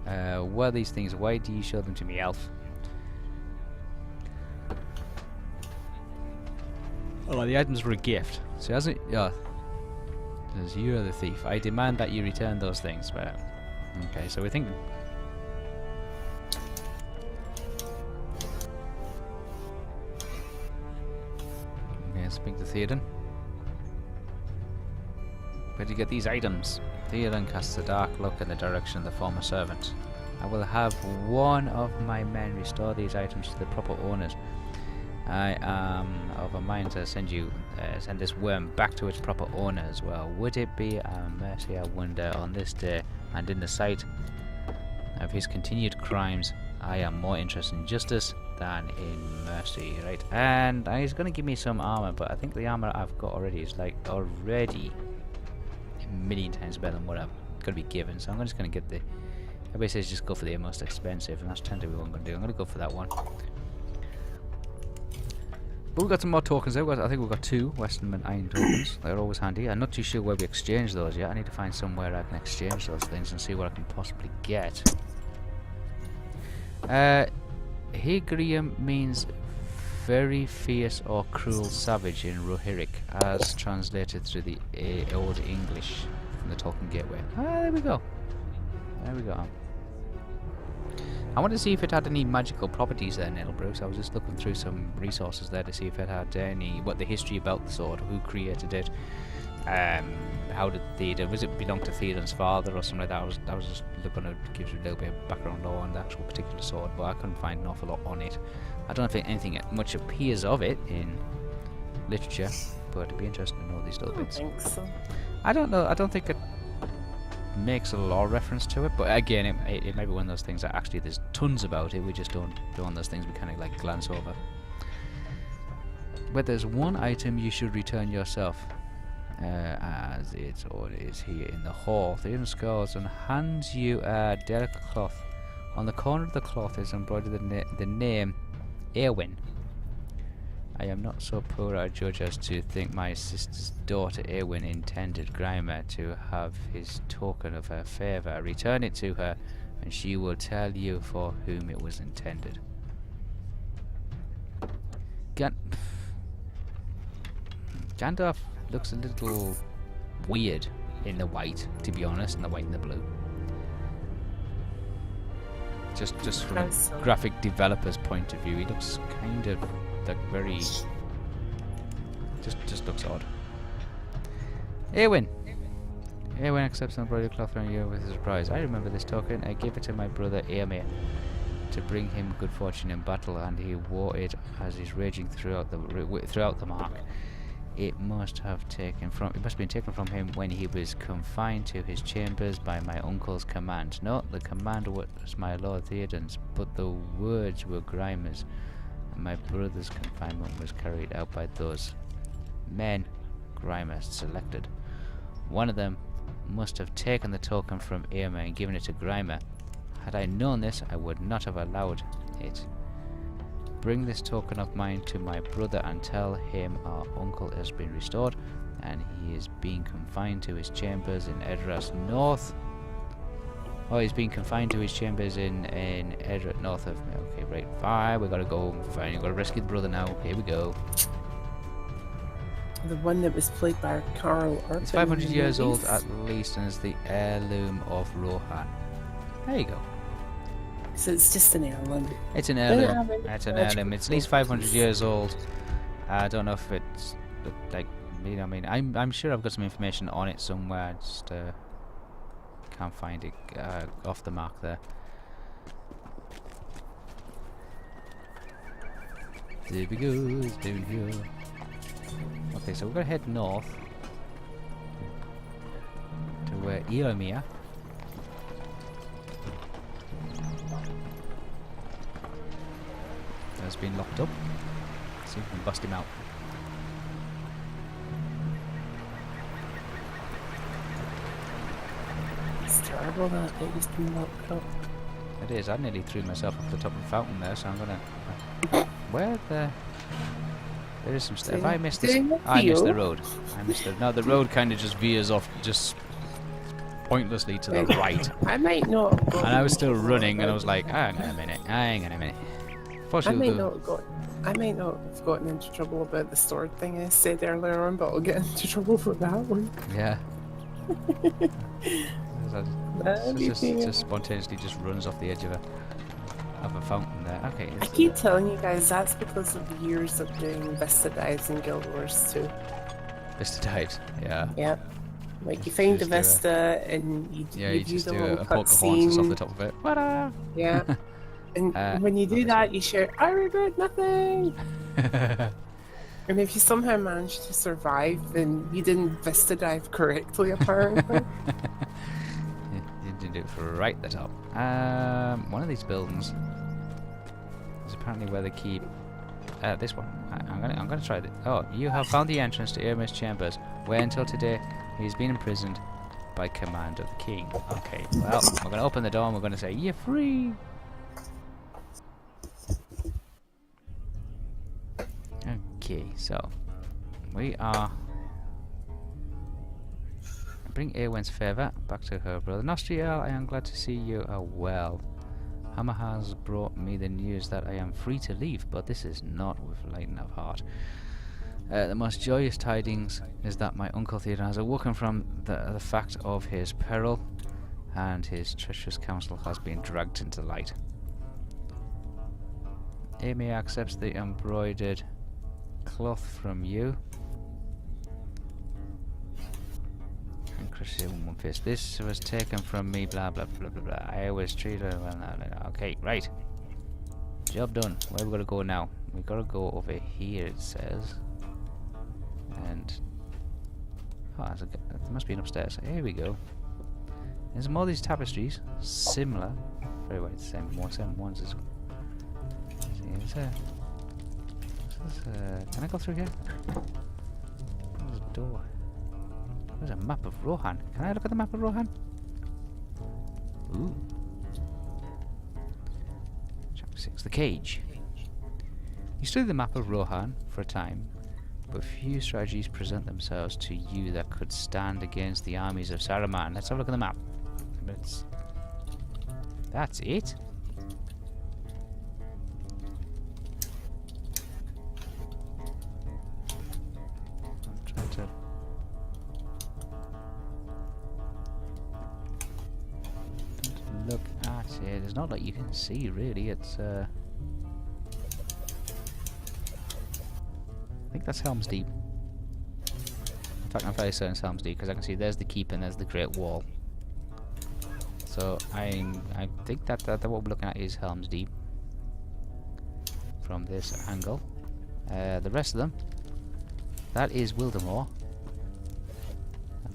What are these things? Why do you show them to me, elf?" Oh, the items were a gift. So hasn't? Yeah. Says you are the thief. I demand that you return those things. But okay, so we think. Okay, speak to Theoden. Where did you get these items? Theoden casts a dark look in the direction of the former servant. I will have one of my men restore these items to the proper owners. I am of a mind to send this worm back to its proper owner as well. Would it be a mercy, I wonder, on this day, and in the sight of his continued crimes, I am more interested in justice than in mercy, right? And he's going to give me some armor, but I think the armor I've got already is like already a million times better than what I'm going to be given. So I'm just going to get the... Everybody says just go for the most expensive, and that's tentatively what I'm going to do. I'm going to go for that one. But we've got some more tokens there. I think we've got 2 Western Iron tokens. They're always handy. I'm not too sure where we exchange those yet. I need to find somewhere I can exchange those things and see what I can possibly get. Hygrium means very fierce or cruel savage in Rohirric, as translated through the Old English from the Tolkien Gateway. Ah, there we go. There we go. I wanted to see if it had any magical properties there, Neil Bruce. I was just looking through some resources there to see if it had any, what the history about the sword, who created it, how did Theoden, was it belong to Theoden's father or something like that? I was just looking to give you a little bit of background lore on the actual particular sword, but I couldn't find an awful lot on it. I don't think anything much appears of it in literature, but it'd be interesting to know these little I don't bits. think so. I don't know. I don't think it makes a lore reference to it, but again, it may be one of those things that actually there's tons about it. We just don't do one of those things we kind of like glance over. But there's one item you should return yourself, as it is here in the hall. Theoden scores and hands you a delicate cloth. On the corner of the cloth is embroidered the name Eowyn. I am not so poor a judge as to think my sister's daughter Eowyn intended Grimer to have his token of her favour. Return it to her, and she will tell you for whom it was intended. Gandalf looks a little weird in the white, to be honest, in the white and the blue. Just from a graphic developer's point of view, he looks kind of like very... Just looks odd. Eowyn! Eowyn accepts an embroidered cloth from you with a surprise. I remember this token. I gave it to my brother Eomer to bring him good fortune in battle, and he wore it as he's raging throughout the mark. It must have been taken from him when he was confined to his chambers by my uncle's command. No, the command was my lord Theoden's, but the words were Grimer's, and my brother's confinement was carried out by those men Grimer selected. One of them must have taken the token from Eomer and given it to Grimer. Had I known this, I would not have allowed it. Bring this token of mine to my brother and tell him our uncle has been restored and he is being confined to his chambers in Edoras North. Oh, he's being confined to his chambers in Edoras North of... Okay, right, fine, we gotta go. Fine, we gotta rescue the brother now. Here we go. the one that was played by Carl Urban. It's 500 in the years old movies. at least, and is the heirloom of Rohan. There you go. So it's just an heirloom. It's an Doesn't heirloom. have any It's an magical heirloom. It's at least 500 properties. years old. I don't know if it's like, you know, I mean, I'm sure I've got some information on it somewhere. I just can't find it off the mark there. There we go. It's down here. Okay, so we're gonna head north to where Eomir. Has been locked up. Let's see if we can bust him out. It's terrible that he's been locked up. It is. I nearly threw myself off the top of the fountain there, so I'm gonna. Where the? There is some stuff. I missed this. I missed the road. I missed the. No, the road kind of just veers off, just pointlessly to the right. I might not have got And I was still into running, and I trouble was like, hang on a minute, hang on a minute. I might Fortunately, not have gotten into trouble about the sword thing I said earlier on, but I'll get into trouble for that one. yeah. That'd be It fair. just spontaneously just runs off the edge of a fountain there. Okay. I keep telling you guys that's because of the years of doing Vista dives in Guild Wars 2. Vista dives. Yeah. Yeah. Like you find the Just do a- Vista and you Yeah, you you do just the do little a Pocahontas off the cutscene. top of it. Ta-da! Yeah. And when you do that, you shout, "I regret nothing." And if you somehow manage to survive, then you didn't Vista dive correctly, apparently. You did it right at the top. One of these buildings is apparently where they keep this one. I'm gonna try this. Oh, you have found the entrance to Irma's chambers, where until today he's been imprisoned by command of the king. Okay, well, we're gonna open the door and we're gonna say, "You're free." Okay, so we are. Bring Eowyn's favour back to her brother. Nosterial, I am glad to see you are well. Hammer has brought me the news that I am free to leave, but this is not with lightning of heart. The most joyous tidings is that my uncle Theodore has awoken from the fact of his peril, and his treacherous counsel has been dragged into the light. Amy accepts the embroidered cloth from you. And crushes it with one fist. This was taken from me, blah blah blah blah blah. I always treat her well. No. Okay, right. Job done. Where we gotta go now? We gotta go over here, it says. And there must be an upstairs. Here we go. There's more of these tapestries, similar. Very well, it's the same ones as. See, can I go through here? There's a door. There's a map of Rohan. Can I look at the map of Rohan? Ooh. Chapter 6. The Cage. You study the map of Rohan for a time, but few strategies present themselves to you that could stand against the armies of Saruman. Let's have a look at the map. That's it? I'm trying to... look at it. There's not like you can see really. It's I think that's Helm's Deep. In fact, I'm fairly certain it's Helm's Deep because I can see there's the keep and there's the Great Wall. So I think that what we're looking at is Helm's Deep from this angle. The rest of them, that is Wildemore.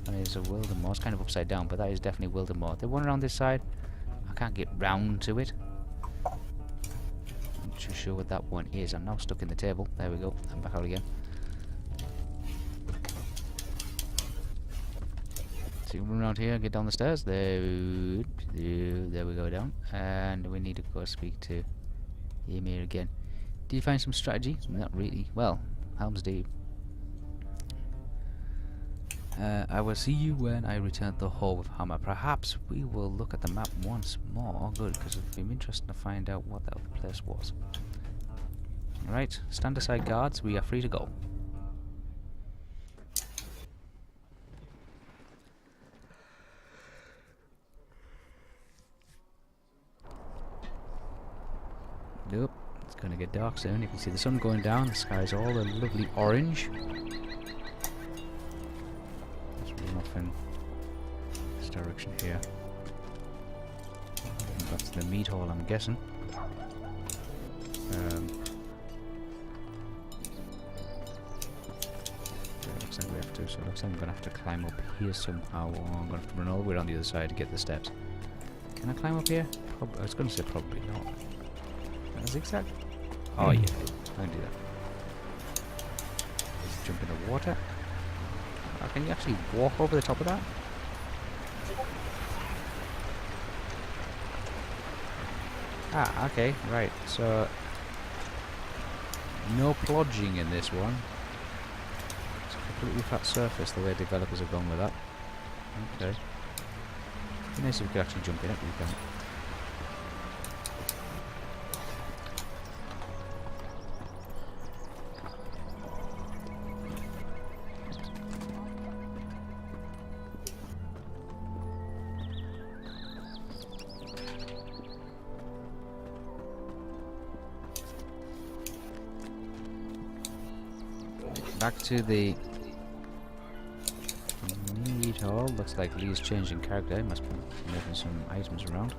That is a Wildemore. It's kind of upside down, but that is definitely Wildemore. The one around this side, I can't get round to it. I'm not too sure what that one is. I'm now stuck in the table. There we go. I'm back out again. So you run around here and get down the stairs. There we go down. And we need to go speak to Ymir again. Did you find some strategy? Not really. Well, Helm's Deep. I will see you when I return to the hall with Hammer. Perhaps we will look at the map once more. Good, because it would be interesting to find out what that other place was. Alright, stand aside guards. We are free to go. Nope. It's going to get dark soon. You can see the sun going down. The sky's all a lovely orange. Let's run off in this direction here. And that's the meat hall, I'm guessing. Looks like we have to. So it looks like I'm going to have to climb up here somehow. Or I'm going to have to run all the way around the other side to get the steps. Can I climb up here? I was going to say probably not. Zigzag? Oh yeah, I can do that. Just jump in the water. Can you actually walk over the top of that? Ah, okay, right. So no plodging in this one. It's a completely flat surface the way developers have gone with that. Okay. It'd be nice if we could actually jump in it, but we can't. Back to the meat hall. Looks like Lee's changing character. He must be moving some items around.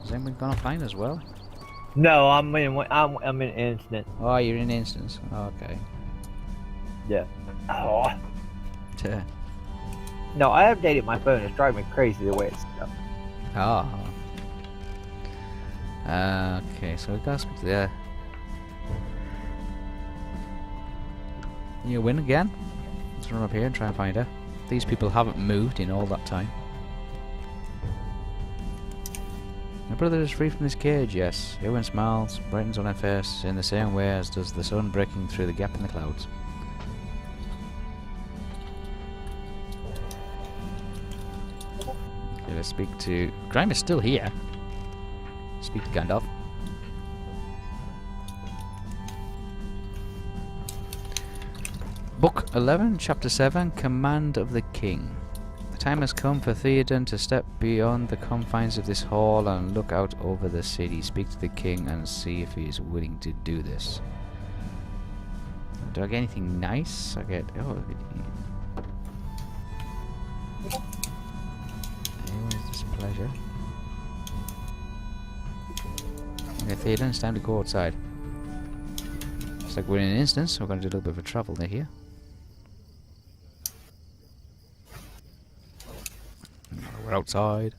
Has anyone gone offline as well? No, I'm in instant. Oh, you're in instance. Oh, okay. Yeah. Oh. Tuh. No, I updated my phone. It's driving me crazy the way it's stuff. Oh. Okay, so we gotta speak to the. You win again? Let's run up here and try and find her. These people haven't moved in all that time. My brother is free from his cage, yes. Eowyn smiles, brightens on her face in the same way as does the sun breaking through the gap in the clouds. Okay, let's speak to... Grime is still here. Speak to Gandalf. Book 11, Chapter 7, Command of the King. The time has come for Theoden to step beyond the confines of this hall and look out over the city. Speak to the king and see if he is willing to do this. Do I get anything nice? I get... Oh... Anyone's displeasure. Okay, Theoden, it's time to go outside. Looks like we're in an instance, so we're going to do a little bit of a travel there here. We're outside.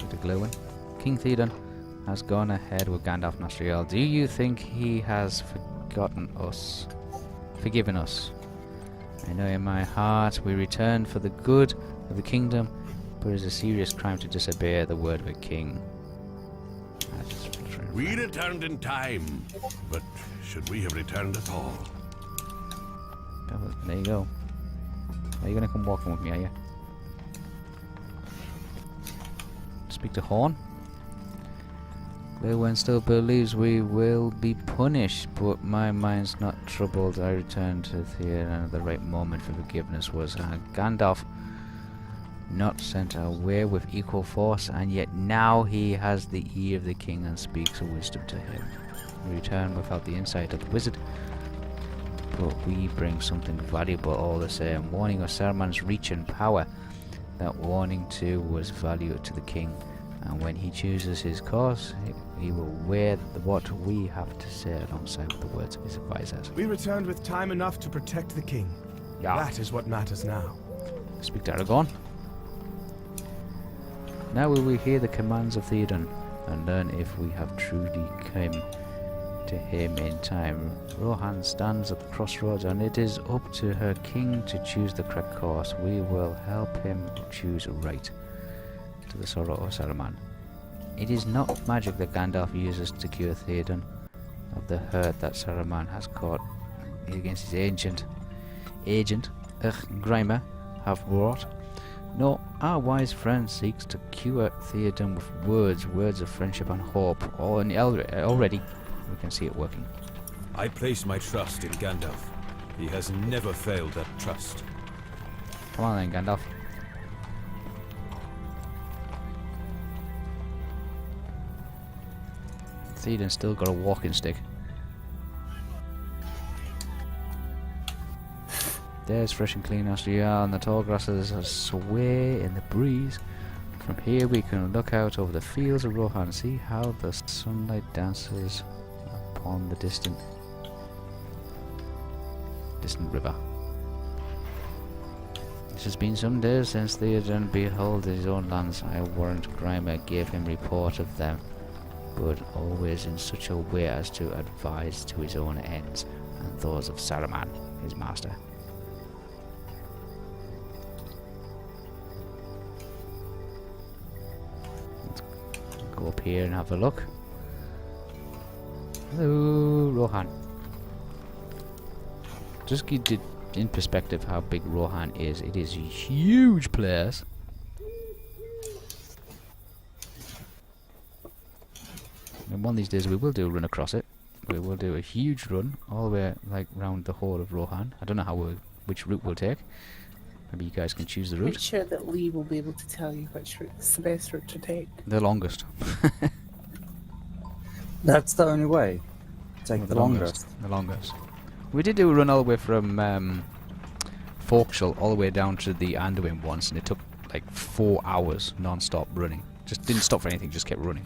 The glowing. King Theoden has gone ahead with Gandalf Nosterial. Do you think he has forgiven us? I know in my heart we return for the good of the kingdom, but it is a serious crime to disobey the word of a king. We returned in time, but should we have returned at all? Oh, well, there you go. Are you going to come walking with me, are you? Speak to Horn. Eowyn still believes we will be punished, but my mind's not troubled. I returned to Theoden at the right moment for forgiveness. Was Gandalf not sent away with equal force, and yet now he has the ear of the king and speaks wisdom to him. We return without the insight of the wizard, but we bring something valuable all the same. Warning of Saruman's reach and power. That warning too was valued to the king, and when he chooses his course, he will weigh what we have to say alongside with the words of his advisors. We returned with time enough to protect the king. Yeah. That is what matters now. Speak to Aragorn. Now will we hear the commands of Theoden and learn if we have truly come to him in time. Rohan stands at the crossroads, and it is up to her king to choose the correct course. We will help him choose right. To the sorrow of Saruman. It is not magic that Gandalf uses to cure Theoden of the hurt that Saruman has caught against his agent Grimer have wrought. No, our wise friend seeks to cure Theoden with words of friendship and hope. Already we can see it working. I place my trust in Gandalf. He has never failed that trust. Come on then, Gandalf. Theoden's still got a walking stick. There's fresh and clean Nosterial, and the tall grasses sway in the breeze. From here we can look out over the fields of Rohan and see how the sunlight dances upon the distant river. It has been some days since Theoden beheld his own lands. I warrant Grimer gave him report of them, but always in such a way as to advise to his own ends and those of Saruman, his master. Let's go up here and have a look. Hello, Rohan. Just keep it in perspective how big Rohan is. It is a huge place. And one of these days we will do a run across it. We will do a huge run all the way like round the whole of Rohan. I don't know which route we'll take. Maybe you guys can choose the route. Make sure that Lee will be able to tell you which route is the best route to take. The longest. That's the only way. Take the longest. The longest. We did do a run all the way from Forkshall all the way down to the Anduin once, and it took like 4 hours non-stop running. Just didn't stop for anything, just kept running.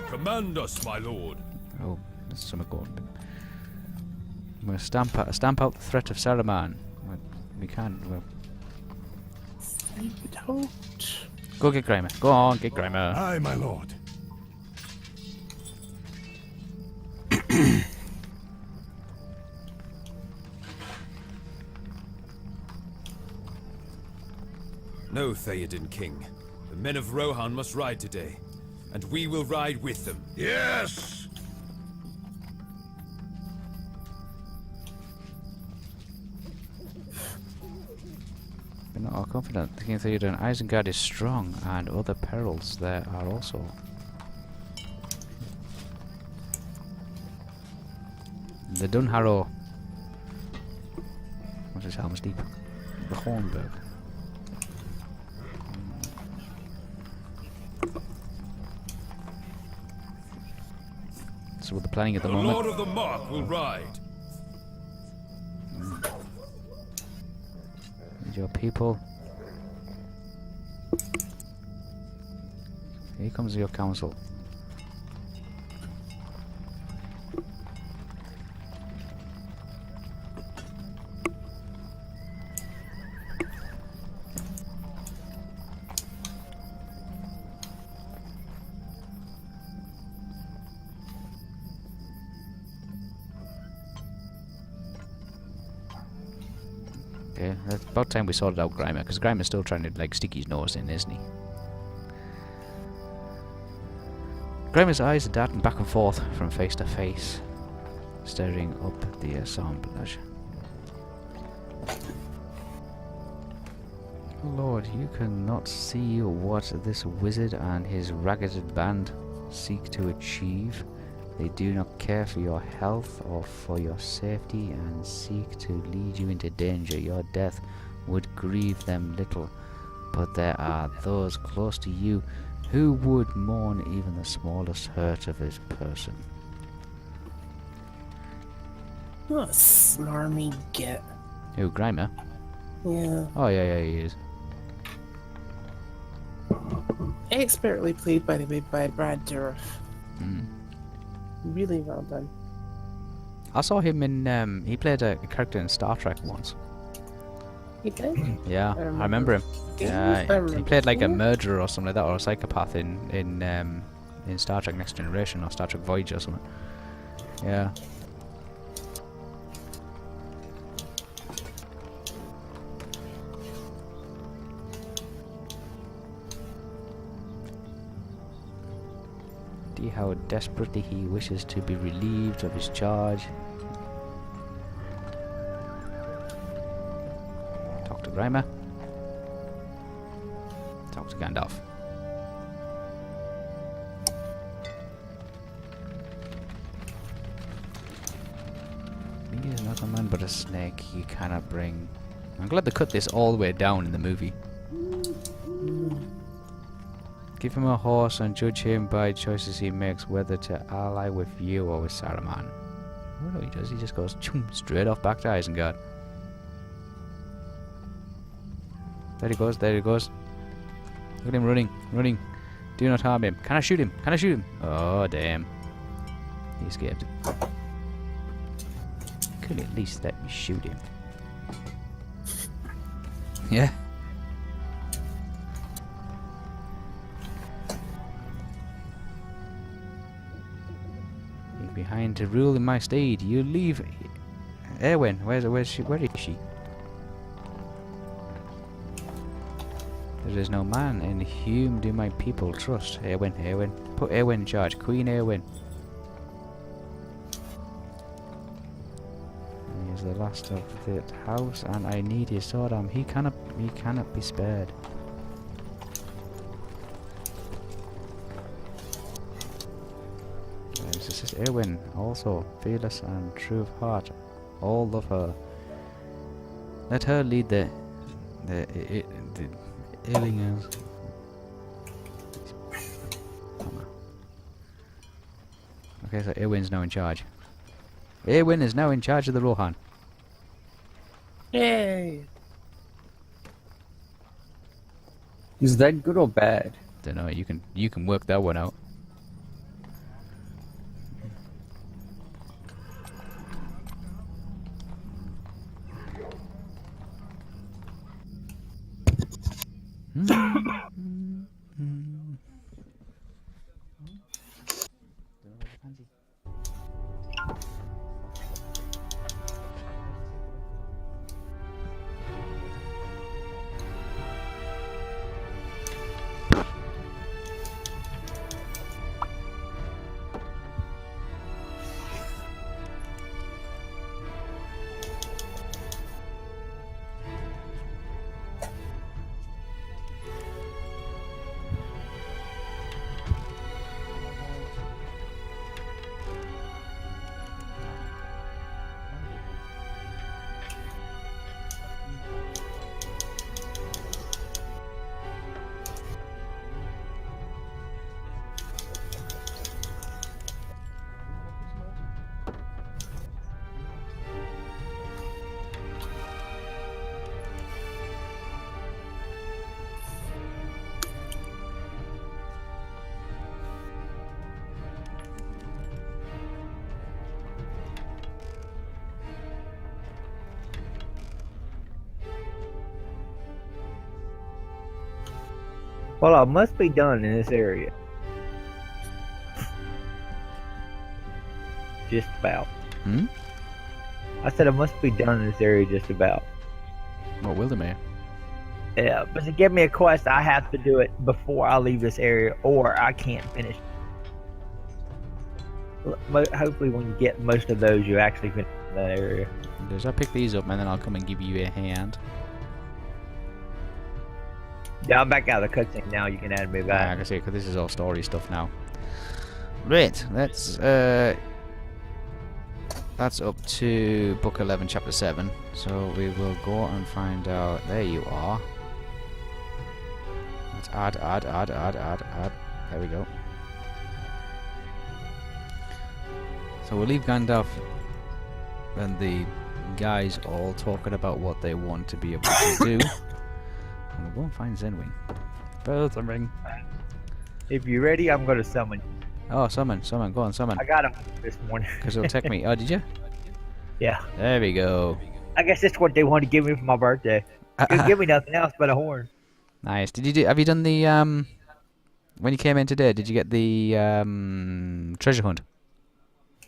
Command us, my lord. Oh, there's something going on. I'm going to stamp out the threat of Saruman. We can't. You don't. Go get Grimer. Go on, get Grimer. Aye, my lord. No, Theoden King. The men of Rohan must ride today, and we will ride with them. Yes! We're not all confident. The King of Theoden, Isengard is strong, and other perils there are also. The Dunharrow. What is Helm's Deep? The Hornburg. So what they're planning at the moment. Lord of the Mark will ride. And your people. Here comes your council. Okay, that's about time we sorted out Grimer, because Grimer's still trying to like stick his nose in, isn't he? Grimer's eyes are darting back and forth from face to face, staring up at the assemblage. Lord, you cannot see what this wizard and his ragged band seek to achieve. They do not care for your health or for your safety and seek to lead you into danger. Your death would grieve them little, but there are those close to you who would mourn even the smallest hurt of his person. What a smarmy git. Who, Grimer? Yeah. Oh yeah, he is. Expertly played, by the way, by Brad Dourif. Mm. Really well done. I saw him in, he played a character in Star Trek once. He did? Yeah, I remember him. Yeah, he played like a murderer or something like that, or a psychopath in Star Trek Next Generation or Star Trek Voyager or something. Yeah. See how desperately he wishes to be relieved of his charge. Talk to Grimer. Talk to Gandalf. He is not a man but a snake. You cannot bring I'm glad they cut this all the way down in the movie. Give him a horse and judge him by choices he makes, whether to ally with you or with Saruman. What do he does? He just goes straight off back to Isengard. There he goes, there he goes. Look at him running, running. Do not harm him. Can I shoot him? Can I shoot him? Oh, damn. He escaped. Could at least let me shoot him. Yeah. Leave behind to rule in my stead. You leave. Erwin, where is she? There is no man in whom do my people trust. Erwin. Put Erwin in charge. Queen Erwin. He is the last of the house, and I need his sword arm. He cannot be spared. This is Erwin, also fearless and true of heart. All love her. Let her lead the Illingers. Okay, so Erwin's now in charge. Erwin is now in charge of the Rohan. Yay! Is that good or bad? Don't know. You can work that one out. Well, I must be done in this area. Just about. Hmm? I said I must be done in this area just about. What will the mayor? Yeah, but to give me a quest, I have to do it before I leave this area, or I can't finish. Hopefully, when you get most of those, you actually finish that area. I'll pick these up and then I'll come and give you a hand. Yeah, I'm back out of the cutscene now. You can add me I back. can see, because this is all story stuff now. Right, that's up to book 11, chapter 7. So we will go and find out. There you are. Let's add. There we go. So we'll leave Gandalf and the guys all talking about what they want to be able to do. And we'll go and find Zenwing. Ring. If you're ready, I'm going to summon. Oh, summon. Go on, summon. I got him this morning. Because it'll take me. Oh, did you? Yeah. There we go. I guess that's what they wanted to give me for my birthday. Didn't give me nothing else but a horn. Nice. Did you do? Have you done the when you came in today? Did you get the treasure hunt?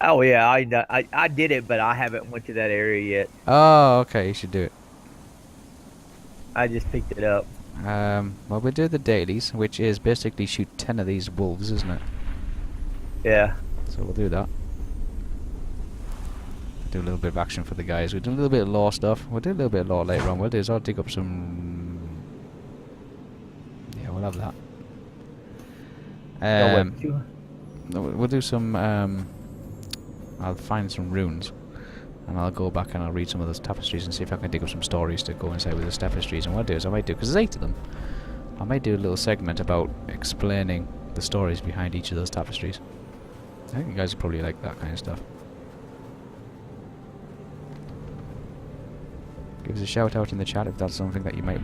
Oh yeah, I did it, but I haven't went to that area yet. Oh, okay. You should do it. I just picked it up. Well, we'll do the dailies, which is basically shoot 10 of these wolves, isn't it? Yeah. So we'll do that. Do a little bit of action for the guys. We'll do a little bit of lore stuff. We'll do a little bit of lore later on. We'll do is I'll dig up some. Yeah, we'll have that. We'll do some. I'll find some runes, and I'll go back and I'll read some of those tapestries and see if I can dig up some stories to go inside with those tapestries. And what I'll do is I might do, because there's 8 of them, I might do a little segment about explaining the stories behind each of those tapestries. I think you guys would probably like that kind of stuff. Give us a shout out in the chat if that's something that you might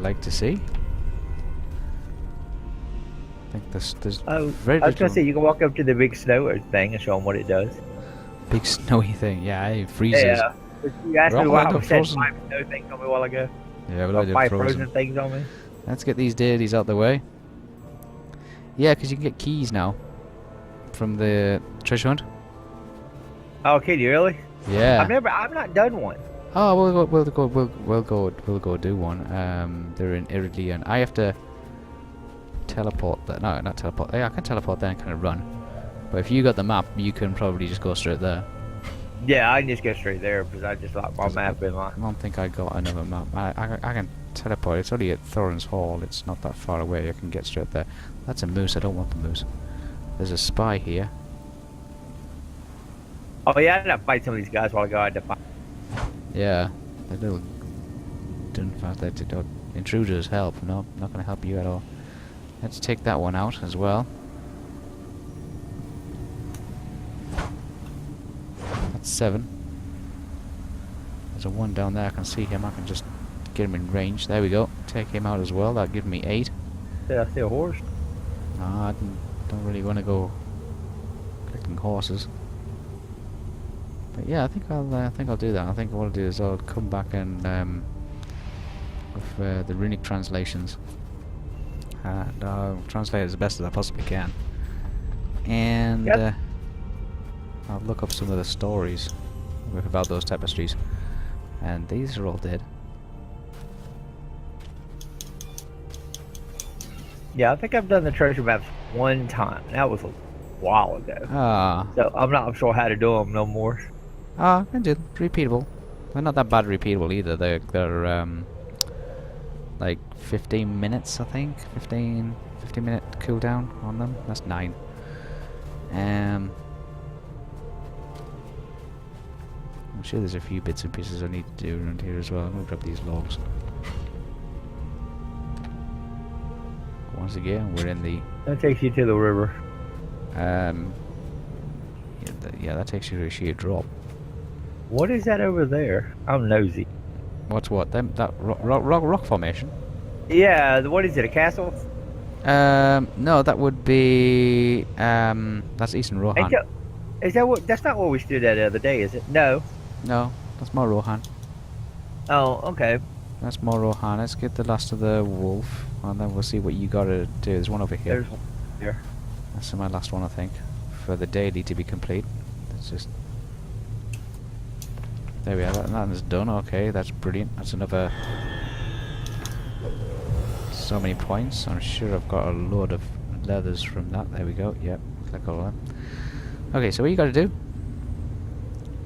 like to see. I think there's very I was gonna little say you can walk up to the big snow thing and show them what it does. big snowy thing. Yeah, it freezes. Yeah. You asked me Well, why I I don't said frozen. 5 snow things on me a while ago. Yeah, but I did 5 frozen. frozen things on me. Let's get these deities out the way. Yeah, because you can get keys now from the treasure hunt. Oh, can you really? Yeah. I've not done one. Oh, we'll go do one. They're in Iridley, and I have to teleport there. No, not teleport. Yeah, I can teleport there and kind of run. But if you got the map, you can probably just go straight there. Yeah, I can just go straight there because I just locked my map in line. I don't think I got another map. I can teleport. It's only at Thorin's Hall. It's not that far away. I can get straight there. That's a moose. I don't want the moose. There's a spy here. Oh yeah, I had to fight some of these guys while ago. I had to fight. Yeah, the little intruders help. No, not going to help you at all. Let's take that one out as well. That's 7. There's a 1 down there. I can see him. I can just get him in range. There we go. Take him out as well. That'll give me 8. Did I see a horse? No, I don't really want to go collecting horses. But yeah, I think I'll do that. I think what I'll do is I'll come back and with the runic translations, and I'll translate as best as I possibly can, and Yep. I'll look up some of the stories about those tapestries. And these are all dead. Yeah, I think I've done the treasure maps one time. That was a while ago. Ah, So I'm not sure how to do them no more. I can do them. Repeatable. They're not that bad repeatable either. They're like 15 minutes, I think. 15 minute cooldown on them. That's 9. I'm sure there's a few bits and pieces I need to do around here as well. I'm gonna grab these logs. Once again, we're in the That takes you to the river. yeah, that takes you to a sheer drop. What is that over there? I'm nosy. What's what? That rock formation? Yeah, what is it? A castle? No, that would be that's Eastern Rohan. Is that what? That's not what we stood at the other day, is it? No. No, that's more Rohan. Oh, okay. That's more Rohan. Let's get the last of the wolf, and then we'll see what you gotta do. There's one over here. There's one there. That's my last one, I think, for the daily to be complete. Let's just. There we are. That one's done. Okay, that's brilliant. That's another. So many points. I'm sure I've got a load of leathers from that. There we go. Yep. Click all that. Okay, so what you got to do?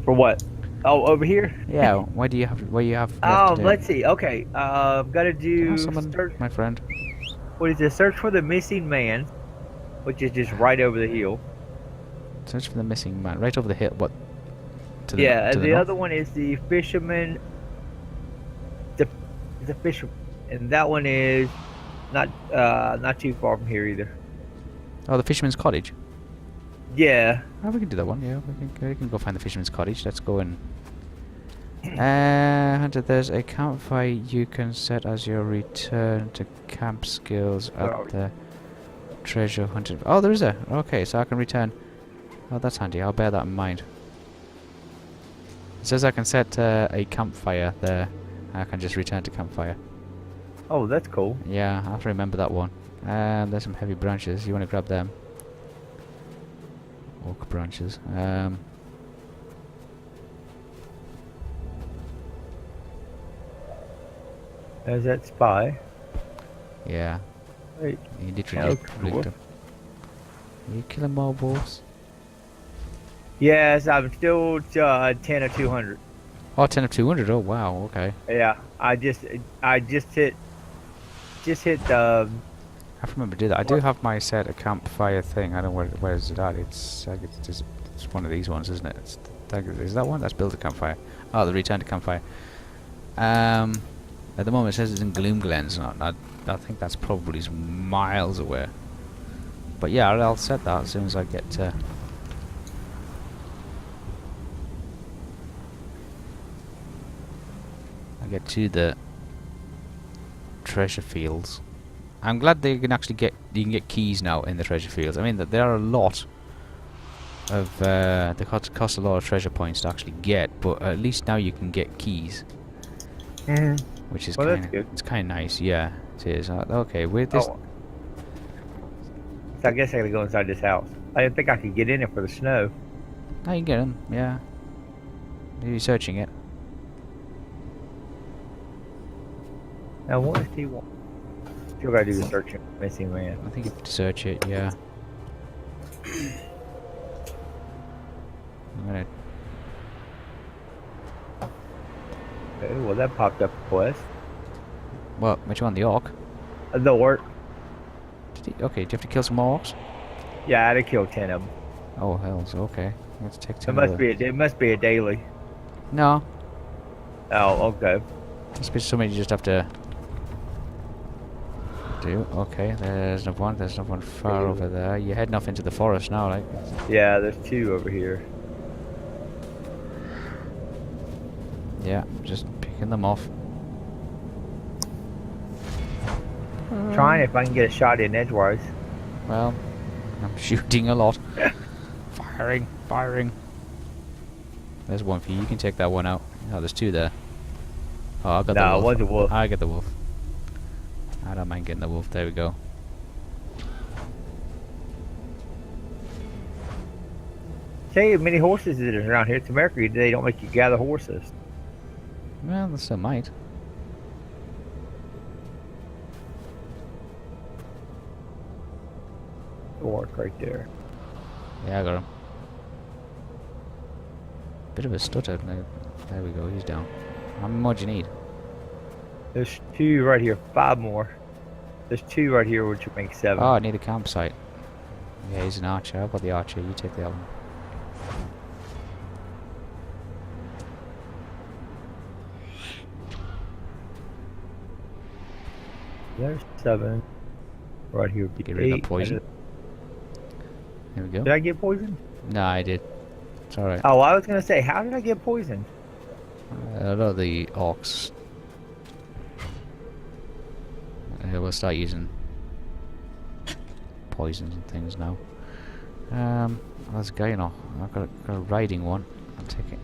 For what? Oh, over here? Yeah. Why do you have? What you have? left to do? Let's see. Okay. Gotta do. Someone, Search, my friend. what is it? Search for the missing man, which is just right over the hill. Search for the missing man. Right over the hill. What? To Yeah, to and the north? other one is the fisherman. The fisherman, and that one is not too far from here either. Oh, the fisherman's cottage. Yeah. Oh, we can do that one. Yeah, we can go find the fisherman's cottage. Let's go and. Hunter, there's a campfire you can set as your return to camp skills at the treasure hunting. Oh, there is a. Okay, so I can return. Oh, that's handy. I'll bear that in mind. It says I can set a campfire there. I can just return to campfire. Oh, that's cool. Yeah, I have to remember that one. There's some heavy branches. You want to grab them? Oak branches. There's that spy. Yeah. Wait. You literally Yeah, blinked him. Are you killing more wolves? Yes, I'm still 10 of 200. Oh, 10 of 200. Oh, wow. Okay. Yeah, I just hit I have to remember to do that. I do have my set a campfire thing. I don't know where is it at. It's one of these ones, isn't it? It's Is that one? That's build a campfire. Oh, the return to campfire. At the moment it says it's in Gloom Glens. I think that's probably some miles away. But yeah, I'll set that as soon as I get to... the treasure fields. I'm glad they can actually you can get keys now in the treasure fields. I mean, that there are a lot of they cost a lot of treasure points to actually get, but at least now you can get keys, which is kind of nice. Yeah, it is. Okay, with this. Oh. So I guess I gotta go inside this house. I didn't think I could get in it for the snow. Oh, you can get them. Yeah. Maybe searching it. Now what does he want? Still gotta do the searching. Missing man. I think you have to search it. Yeah. I'm gonna. Okay, well that popped up a quest. What? Which one? The orc? The orc. Okay, do you have to kill some more orcs? Yeah, I had to kill 10 of them. Oh hells. Okay. Let's take 10. It must be a daily. No. Oh, okay. Must be something you just have to do. Okay, there's another one. There's another one far over there. You're heading off into the forest now, like. Yeah, there's 2 over here. Yeah, just picking them off. Trying if I can get a shot in edgewise. Well, I'm shooting a lot. Firing. There's one for you. You can take that one out. Oh, there's 2 there. Oh, I got the wolf. One's a wolf. I get the wolf. I don't mind getting the wolf. There we go. Say, many horses is there around here? It's America. They don't make you gather horses. Well, they still might. Orc right there. Yeah, I got him. Bit of a stutter. There we go. He's down. How many more do you need? There's 2 right here. 5 more. There's 2 right here, which would make 7. Oh, I need a campsite. Yeah, he's an archer. I've got the archer. You take the other one. There's 7. Right here would be Get rid of 8. that poison. There we go. Did I get poisoned? No, I did. It's alright. Oh, I was gonna say, how did I get poisoned? A lot of the orcs. We'll start using poisons and things now. There's a guy, you know. I've got a riding one. I'll take it.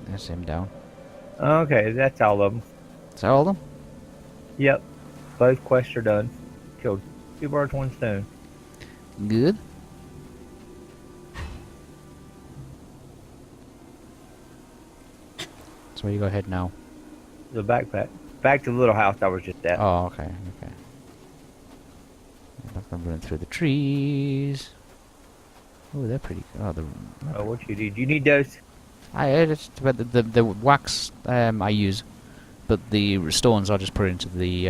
That's him down. Okay, that's all of them. Is that all of them? Yep. Both quests are done. Killed 2 birds, 1 stone. Good. So where you go ahead now? The backpack. Back to the little house I was just at. Oh, okay, okay. I'm running through the trees. Oh, they're pretty good. Oh, Oh, what you need? You need those? I it's about the wax I use, but the stones I just put into the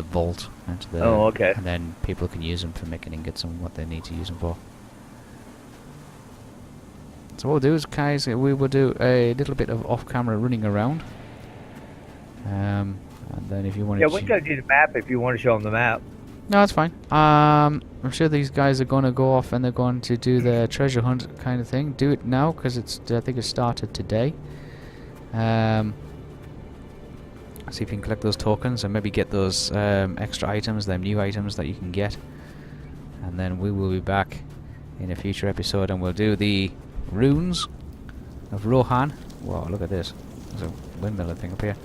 vault. Oh, okay. And then people can use them for making ingots and what they need to use them for. So what we'll do is, guys, we will do a little bit of off-camera running around. And then if you want to... Yeah, we can do the map if you want to show them the map. No, that's fine. I'm sure these guys are going to go off and they're going to do the treasure hunt kind of thing. Do it now, because I think it started today. See if you can collect those tokens and maybe get those extra items, them new items that you can get. And then we will be back in a future episode and we'll do the runes of Rohan. Wow, look at this. There's a windmill thing up here.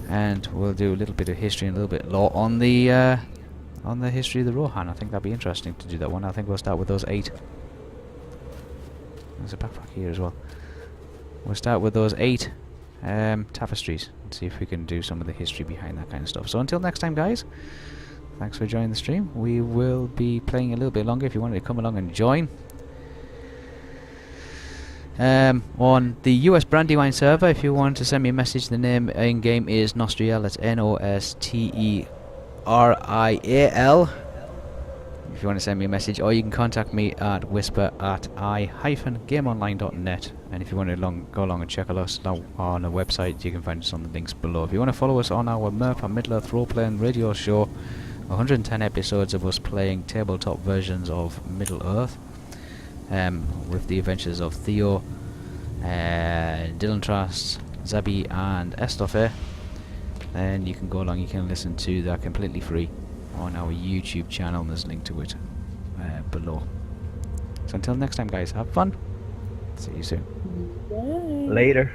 And we'll do a little bit of history and a little bit of lore on the history of the Rohan. I think that'd be interesting to do that one. I think we'll start with those 8. There's a backpack here as well. We'll start with those 8 tapestries and see if we can do some of the history behind that kind of stuff. So until next time, guys, thanks for joining the stream. We will be playing a little bit longer if you wanted to come along and join. On the US Brandywine server, if you want to send me a message, the name in game is Nosterial. That's Nosterial. If you want to send me a message, or you can contact me at whisper@i-gameonline.net. And if you want to go along and check us out on our website, you can find us on the links below. If you want to follow us on our Murph and Middle-earth role-playing radio show, 110 episodes of us playing tabletop versions of Middle-earth, with the adventures of Theo, Dylan Trask, Zabi and Estofe. Then you can go along, you can listen to that completely free on our YouTube channel, and there's a link to it below. So until next time, guys, have fun. See you soon. Bye. Later.